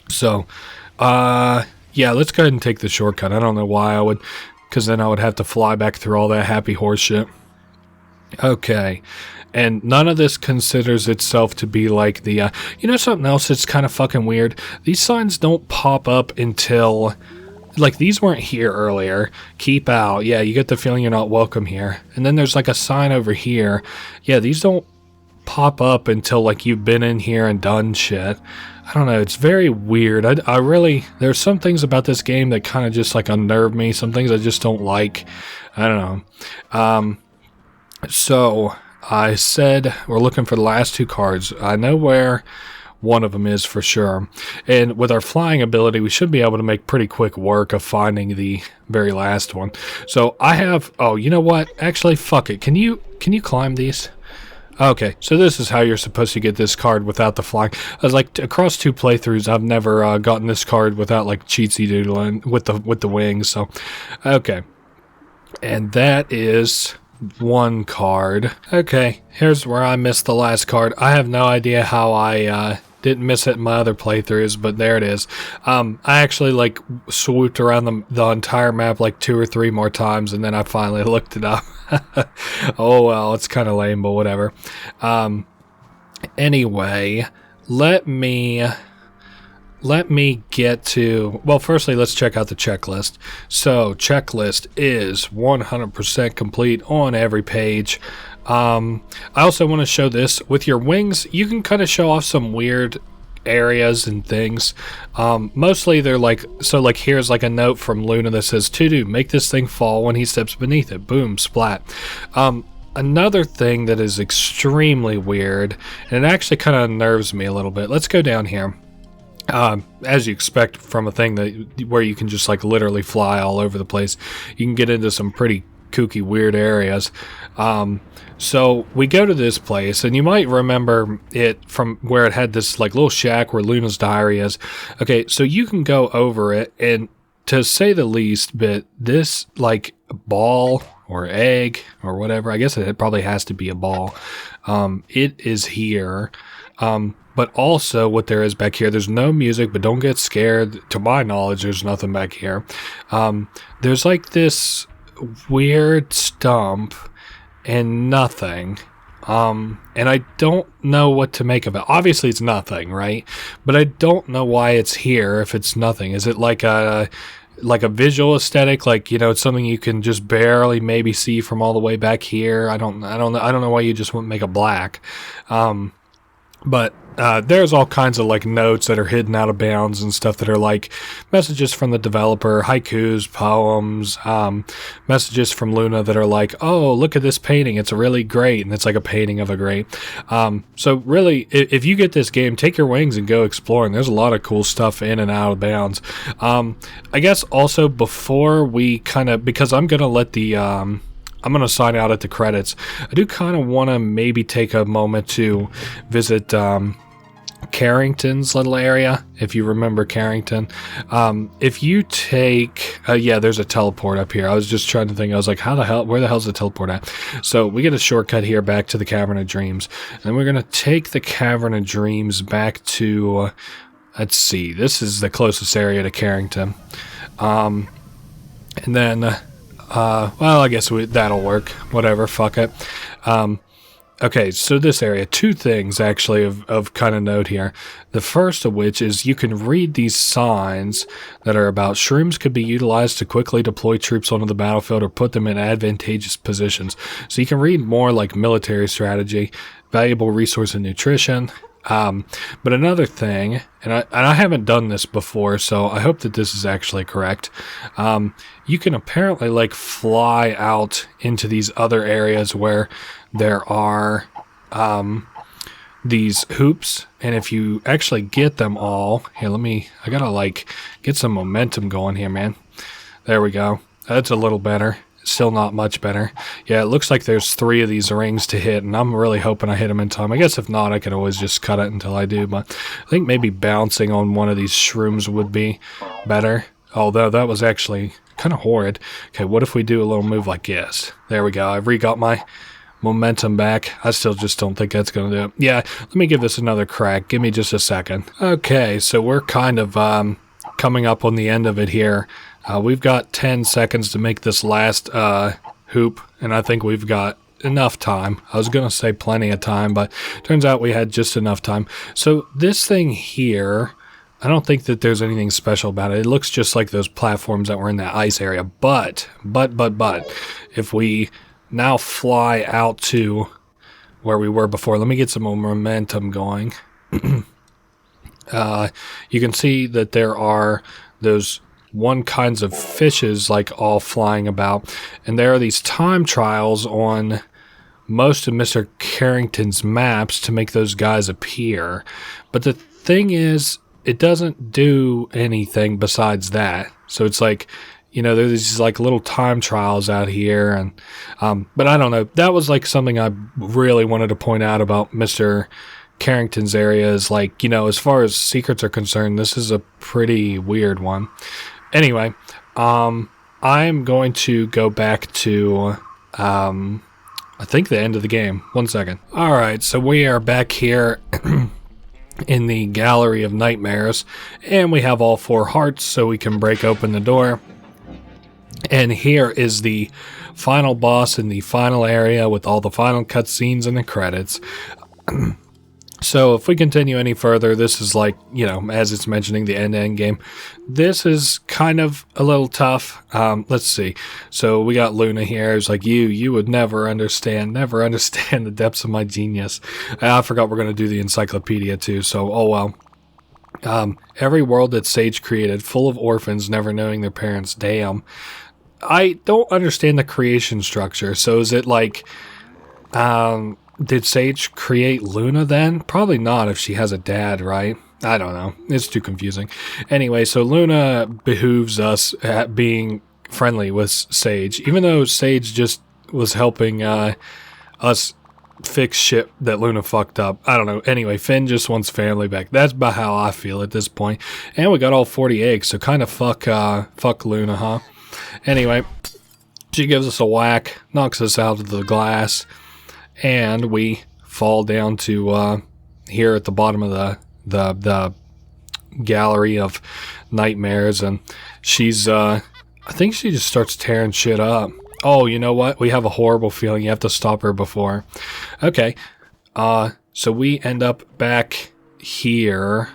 So, yeah, let's go ahead and take the shortcut. I don't know why I would, because then I would have to fly back through all that happy horse shit. Okay, and none of this considers itself to be like the, you know something else that's kind of fucking weird? These signs don't pop up until, like, these weren't here earlier. Keep out. Yeah, you get the feeling you're not welcome here. And then there's like a sign over here. Yeah, these don't pop up until like you've been in here and done shit. I don't know, it's very weird. I really, there's some things about this game that kind of just like unnerve me. Some things I just don't like. I don't know. So I said we're looking for the last two cards. I know where one of them is for sure. And with our flying ability, we should be able to make pretty quick work of finding the very last one. So I have, oh, you know what? Actually, fuck it. Can you climb these? Okay, so this is how you're supposed to get this card without the flying. I was like, across 2 playthroughs, I've never gotten this card without like cheatsy doodling with the wings. So, okay, and that is one card. Okay, here's where I missed the last card. I have no idea how I didn't miss it in my other playthroughs, but there it is. I actually like swooped around the entire map like 2 or 3 more times, and then I finally looked it up. Oh well, it's kind of lame, but whatever. Anyway, let me get to, well, firstly, let's check out the checklist. So, checklist is 100% complete on every page. I also want to show this. With your wings, you can kind of show off some weird areas and things. Mostly they're like, so like here's like a note from Luna that says, to do, make this thing fall when he steps beneath it. Boom, splat. Another thing that is extremely weird, and it actually kind of unnerves me a little bit. Let's go down here. As you expect from a thing where you can just like literally fly all over the place, you can get into some pretty kooky weird areas. So we go to this place, and you might remember it from where it had this like little shack where Luna's diary is. Okay, so you can go over it, and to say the least bit, this like ball or egg or whatever, I guess it probably has to be a ball. It is here. But also what there is back here, there's no music, but don't get scared. To my knowledge, there's nothing back here. There's like this weird stump and nothing. And I don't know what to make of it. Obviously it's nothing, right? But I don't know why it's here if it's nothing. Is it like a visual aesthetic, like, you know, it's something you can just barely maybe see from all the way back here? I don't know why you just wouldn't make it black. But there's all kinds of like notes that are hidden out of bounds and stuff that are like messages from the developer, haikus, poems, messages from Luna that are like, oh, look at this painting, it's really great, and it's like a painting of a grape. So really, if you get this game, take your wings and go exploring. There's a lot of cool stuff in and out of bounds. I guess also before we kind of, because I'm going to let the I'm going to sign out at the credits, I do kind of want to maybe take a moment to visit Carrington's little area, if you remember Carrington. If you take, yeah, there's a teleport up here. I was just trying to think, I was like, where the hell's the teleport at? So we get a shortcut here back to the Cavern of Dreams, and we're going to take the Cavern of Dreams back to, let's see, this is the closest area to Carrington. And then, well, I guess that'll work. Whatever, fuck it. Okay, so this area, 2 things actually of kind of note here. The first of which is you can read these signs that are about shrooms could be utilized to quickly deploy troops onto the battlefield or put them in advantageous positions. So you can read more like military strategy, valuable resource in nutrition. But another thing, and I haven't done this before, so I hope that this is actually correct. You can apparently like fly out into these other areas where there are these hoops, and if you actually get them all, here, I gotta like get some momentum going here, man. There we go. That's a little better. Still not much better. Yeah, it looks like there's 3 of these rings to hit, and I'm really hoping I hit them in time. I guess if not, I can always just cut it until I do, but I think maybe bouncing on one of these shrooms would be better. Although that was actually kind of horrid. Okay, what if we do a little move like this? There we go. I've re-got my momentum back. I still just don't think that's going to do it. Yeah, let me give this another crack. Give me just a second. Okay, so we're kind of coming up on the end of it here. We've got 10 seconds to make this last hoop, and I think we've got enough time. I was going to say plenty of time, but turns out we had just enough time. So this thing here, I don't think that there's anything special about it. It looks just like those platforms that were in that ice area. But, if we now fly out to where we were before, let me get some momentum going. You can see that there are those one kinds of fishes like all flying about, and there are these time trials on most of Mr. Carrington's maps to make those guys appear. But the thing is, it doesn't do anything besides that. So it's like, you know, there's these like little time trials out here, and but I don't know. That was like something I really wanted to point out about Mr. Carrington's area is like, you know, as far as secrets are concerned, this is a pretty weird one. Anyway, I'm going to go back to, I think the end of the game. 1 second. All right, so we are back here in the Gallery of Nightmares, and we have all 4 hearts, so we can break open the door. And here is the final boss in the final area with all the final cutscenes and the credits. So if we continue any further, this is like, you know, as it's mentioning the end game. This is kind of a little tough. Let's see. So we got Luna here. It's like, you would never understand the depths of my genius. I forgot we're going to do the encyclopedia too, so oh well. Every world that Sage created, full of orphans never knowing their parents. Damn. I don't understand the creation structure. So is it like, did Sage create Luna then? Probably not if she has a dad, right? I don't know. It's too confusing. Anyway, so Luna behooves us at being friendly with Sage, even though Sage just was helping us fix shit that Luna fucked up. I don't know. Anyway, Finn just wants family back. That's about how I feel at this point. And we got all 40 eggs, so kind of fuck Luna, huh? Anyway, she gives us a whack, knocks us out of the glass, and we fall down to here at the bottom of the Gallery of Nightmares, and she's I think she just starts tearing shit up. Oh, you know what? We have a horrible feeling. You have to stop her before. Okay. So we end up back here.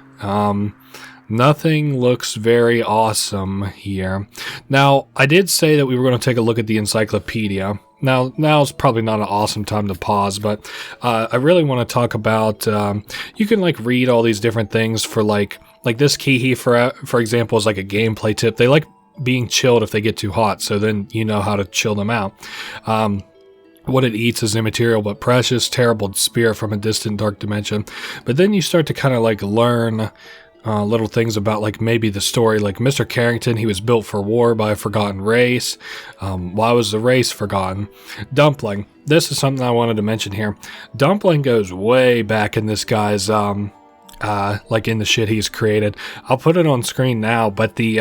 Nothing looks very awesome here. Now, I did say that we were going to take a look at the encyclopedia. Now's probably not an awesome time to pause, but I really want to talk about, you can like read all these different things for like this kihi, for example, is like a gameplay tip. They like being chilled if they get too hot, so then you know how to chill them out. What it eats is immaterial but precious, terrible spirit from a distant dark dimension. But then you start to kind of like learn little things about like maybe the story, like Mr. Carrington, he was built for war by a forgotten race. Why was the race forgotten? Dumpling. This is something I wanted to mention here. Dumpling goes way back in this guy's like in the shit he's created. I'll put it on screen now, but the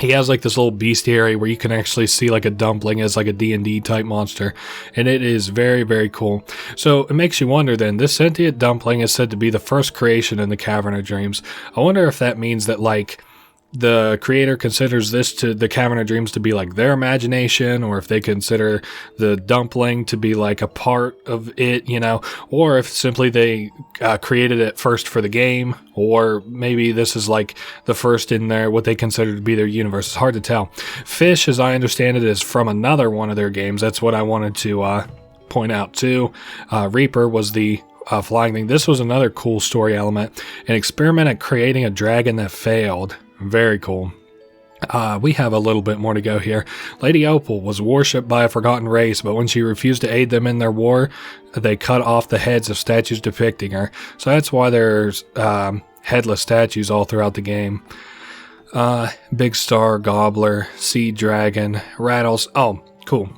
he has like this little bestiary where you can actually see like a dumpling as like a D&D type monster, and it is very, very cool. So it makes you wonder then, this sentient dumpling is said to be the first creation in the Cavern of Dreams. I wonder if that means that like the creator considers the Cavern of Dreams to be like their imagination, or if they consider the dumpling to be like a part of it, you know, or if simply they created it first for the game, or maybe this is like the first in their, what they consider to be their universe. It's hard to tell. Fish, as I understand it, is from another one of their games. That's what I wanted to point out too. Reaper was the flying thing. This was another cool story element. An experiment at creating a dragon that failed. Very cool. We have a little bit more to go here. Lady Opal was worshipped by a forgotten race, but when she refused to aid them in their war, they cut off the heads of statues depicting her. So that's why there's headless statues all throughout the game. Big Star, Gobbler, Sea Dragon, Rattles. Oh, cool.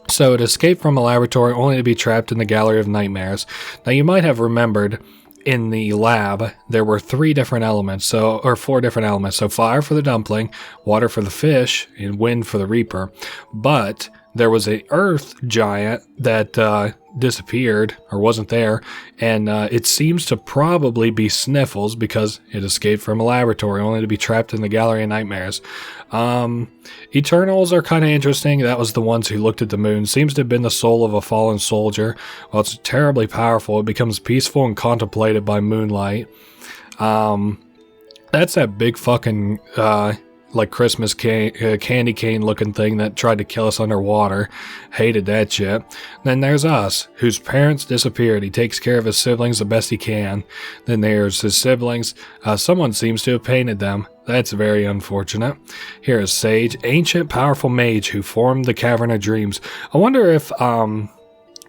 So it escaped from a laboratory only to be trapped in the Gallery of Nightmares. Now you might have remembered in the lab, there were 4 different elements. So fire for the dumpling, water for the fish, and wind for the reaper. But there was a earth giant that disappeared or wasn't there, and it seems to probably be Sniffles because it escaped from a laboratory only to be trapped in the Gallery of Nightmares. Eternals are kind of interesting. That was the ones who looked at the moon. Seems to have been the soul of a fallen soldier. While it's terribly powerful, it becomes peaceful and contemplated by moonlight. That's that big fucking like Christmas candy cane looking thing that tried to kill us underwater. Hated that shit. Then there's us, whose parents disappeared. He takes care of his siblings the best he can. Then there's his siblings. Someone seems to have painted them. That's very unfortunate. Here is Sage, ancient powerful mage who formed the Cavern of Dreams. I wonder if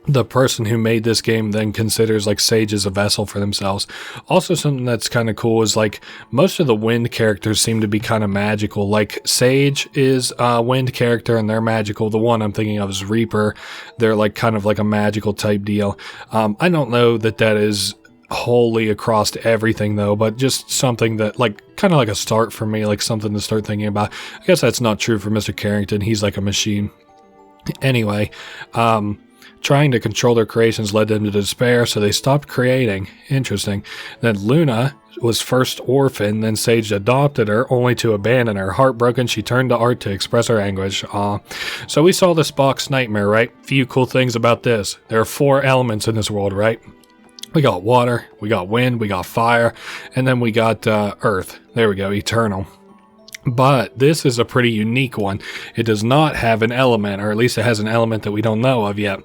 the person who made this game then considers like Sage as a vessel for themselves. Also, something that's kind of cool is like most of the wind characters seem to be kind of magical. Like Sage is a wind character and they're magical. The one I'm thinking of is Reaper. They're like kind of like a magical type deal. I don't know that that is wholly across everything though, but just something that like kind of like a start for me, like something to start thinking about. I guess that's not true for Mr. Carrington. He's like a machine. Anyway, trying to control their creations led them to despair, so they stopped creating. Interesting. Then Luna was first orphaned, then Sage adopted her, only to abandon her. Heartbroken, she turned to art to express her anguish. So we saw this box nightmare, right? Few cool things about this. There are 4 elements in this world, right? We got water, we got wind, we got fire, and then we got earth. There we go, eternal. But this is a pretty unique one. It does not have an element, or at least it has an element that we don't know of yet.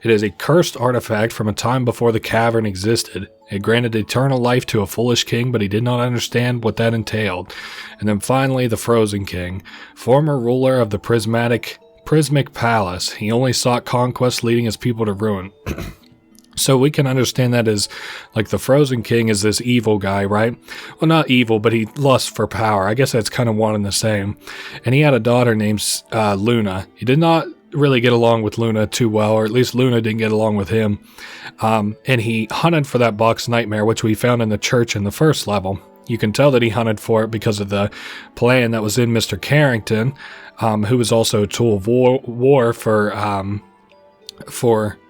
It is a cursed artifact from a time before the cavern existed. It granted eternal life to a foolish king, but he did not understand what that entailed. And then finally, the Frozen King, former ruler of the Prismic Palace. He only sought conquest, leading his people to ruin. So we can understand that as, like, the Frozen King is this evil guy, right? Well, not evil, but he lusts for power. I guess that's kind of one and the same. And he had a daughter named Luna. He did not really get along with Luna too well, or at least Luna didn't get along with him. And he hunted for that box nightmare, which we found in the church in the first level. You can tell that he hunted for it because of the plan that was in Mr. Carrington, who was also a tool of war for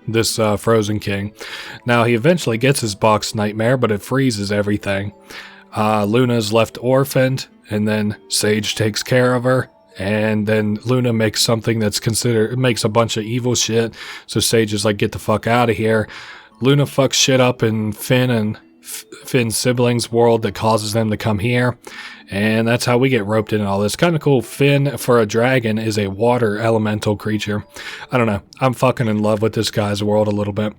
this Frozen King. Now, he eventually gets his box nightmare, but it freezes everything. Luna's left orphaned, and then Sage takes care of her, and then Luna makes something that's makes a bunch of evil shit, so Sage is like, get the fuck out of here. Luna fucks shit up in Finn's siblings' world that causes them to come here, and that's how we get roped into all this. Kind of cool. Finn, for a dragon, is a water elemental creature. I don't know. I'm fucking in love with this guy's world a little bit.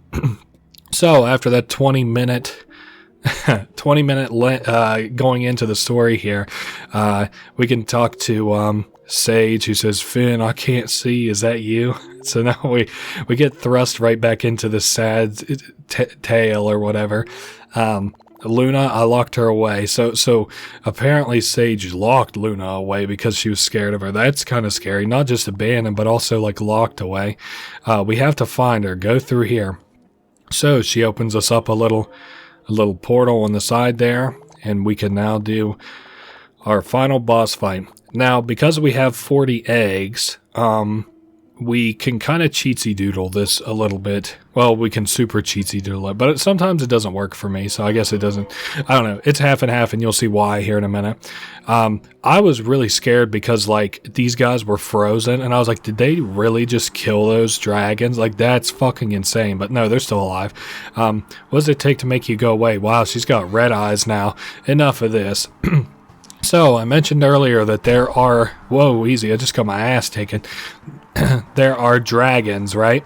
So after that 20 minute going into the story here, we can talk to Sage, who says, Finn, I can't see, is that you? So now we get thrust right back into the sad tale or whatever. Luna, I locked her away. So apparently Sage locked Luna away because she was scared of her. That's kind of scary. Not just abandoned, but also like locked away. We have to find her. Go through here. So she opens us up a little portal on the side there, and we can now do our final boss fight. Now, because we have 40 eggs, we can kind of cheatsy doodle this a little bit. Well, we can super cheatsy doodle it, but sometimes it doesn't work for me, so I guess it doesn't. I don't know. It's half and half, and you'll see why here in a minute. I was really scared because, like, these guys were frozen, and I was like, did they really just kill those dragons? Like, that's fucking insane, but no, they're still alive. What does it take to make you go away? Wow, she's got red eyes now. Enough of this. So, I mentioned earlier that there are... Whoa, easy, I just got my ass taken. There are dragons, right?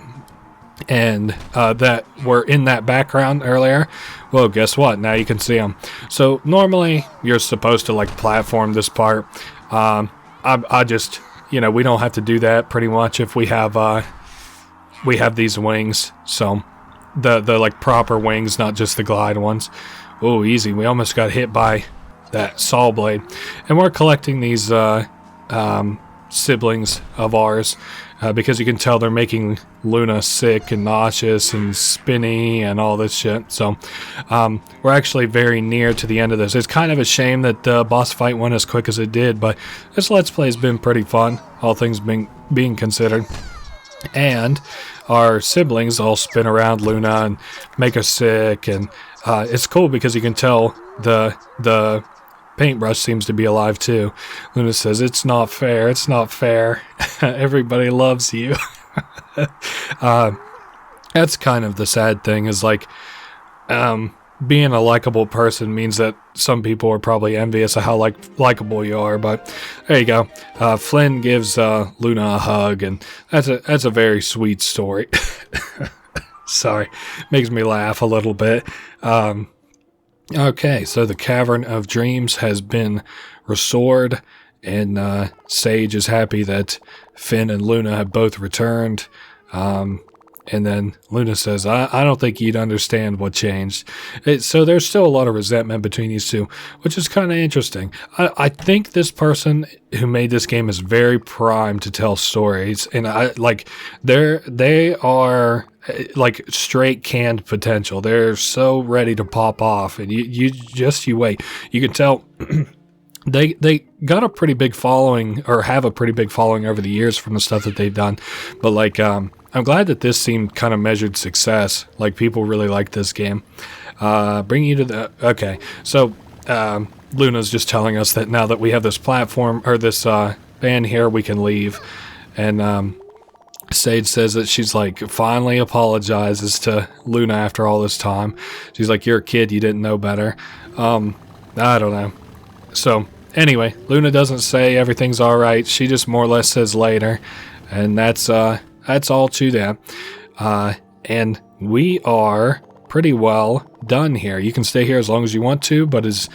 And that were in that background earlier. Well, guess what? Now you can see them. So, normally, you're supposed to, like, platform this part. I just... You know, we don't have to do that, pretty much, if we have these wings. So, the like, proper wings, not just the glide ones. Oh, easy. We almost got hit by... that saw blade, and we're collecting these siblings of ours because you can tell they're making Luna sick and nauseous and spinny and all this shit. So we're actually very near to the end of this. It's kind of a shame that the boss fight went as quick as it did, but this Let's Play has been pretty fun, all things being considered. And our siblings all spin around Luna and make her sick, and it's cool because you can tell the paintbrush seems to be alive too. Luna says, "It's not fair, it's not fair." Everybody loves you. That's kind of the sad thing, is like, being a likable person means that some people are probably envious of how likable you are. But there you go. Flynn gives Luna a hug, and that's a very sweet story. Sorry, makes me laugh a little bit. Okay, so the Cavern of Dreams has been restored, and Sage is happy that Finn and Luna have both returned. And then Luna says, I don't think you'd understand what changed. So there's still a lot of resentment between these two, which is kind of interesting. I think this person who made this game is very primed to tell stories. And they are like straight canned potential. They're so ready to pop off. And you wait. You can tell... They got a pretty big following, or have a pretty big following over the years from the stuff that they've done. But like, I'm glad that this seemed kind of measured success. Like, people really like this game. Bring you to the... Okay, so Luna's just telling us that now that we have this platform, or this band here, we can leave. And Sage says that she's like, finally apologizes to Luna after all this time. She's like, "You're a kid, you didn't know better." I don't know. So, anyway, Luna doesn't say everything's alright. She just more or less says later. And that's all to that. And we are pretty well done here. You can stay here as long as you want to, but as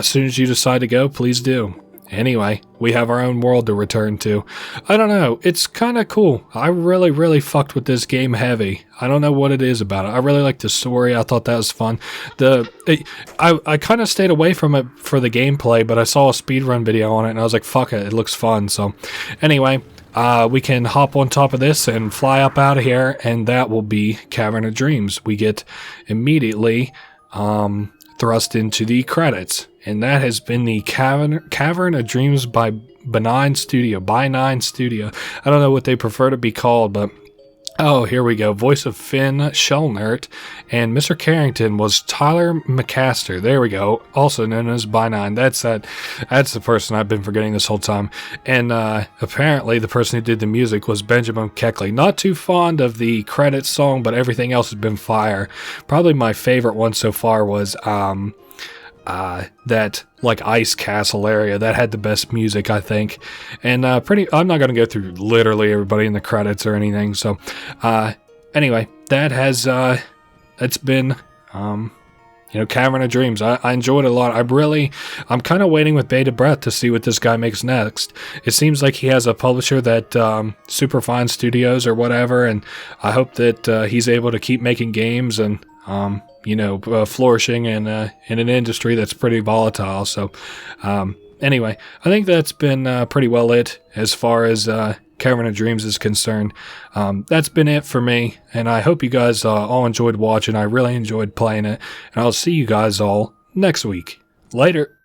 soon as you decide to go, please do. Anyway, we have our own world to return to. I don't know. It's kind of cool. I really, really fucked with this game heavy. I don't know what it is about it. I really like the story. I thought that was fun. I kind of stayed away from it for the gameplay, but I saw a speedrun video on it, and I was like, fuck it. It looks fun. So, anyway, we can hop on top of this and fly up out of here, and that will be Cavern of Dreams. We get immediately thrust into the credits. And that has been the Cavern of Dreams by By9 Studio. I don't know what they prefer to be called, but... Oh, here we go. Voice of Finn Shellnert. And Mr. Carrington was Tyler McCaster. There we go. Also known as By9. That's the person I've been forgetting this whole time. And apparently the person who did the music was Benjamin Keckley. Not too fond of the credits song, but everything else has been fire. Probably my favorite one so far was... that like ice castle area that had the best music, I think. And I'm not going to go through literally everybody in the credits or anything. So anyway, that has it's been Cavern of Dreams. I enjoyed it a lot. I'm kind of waiting with bated breath to see what this guy makes next. It seems like he has a publisher that Superfine Studios or whatever, and I hope that he's able to keep making games and flourishing in an industry that's pretty volatile. So, anyway, I think that's been pretty well it as far as Cavern of Dreams is concerned. That's been it for me, and I hope you guys all enjoyed watching. I really enjoyed playing it, and I'll see you guys all next week. Later.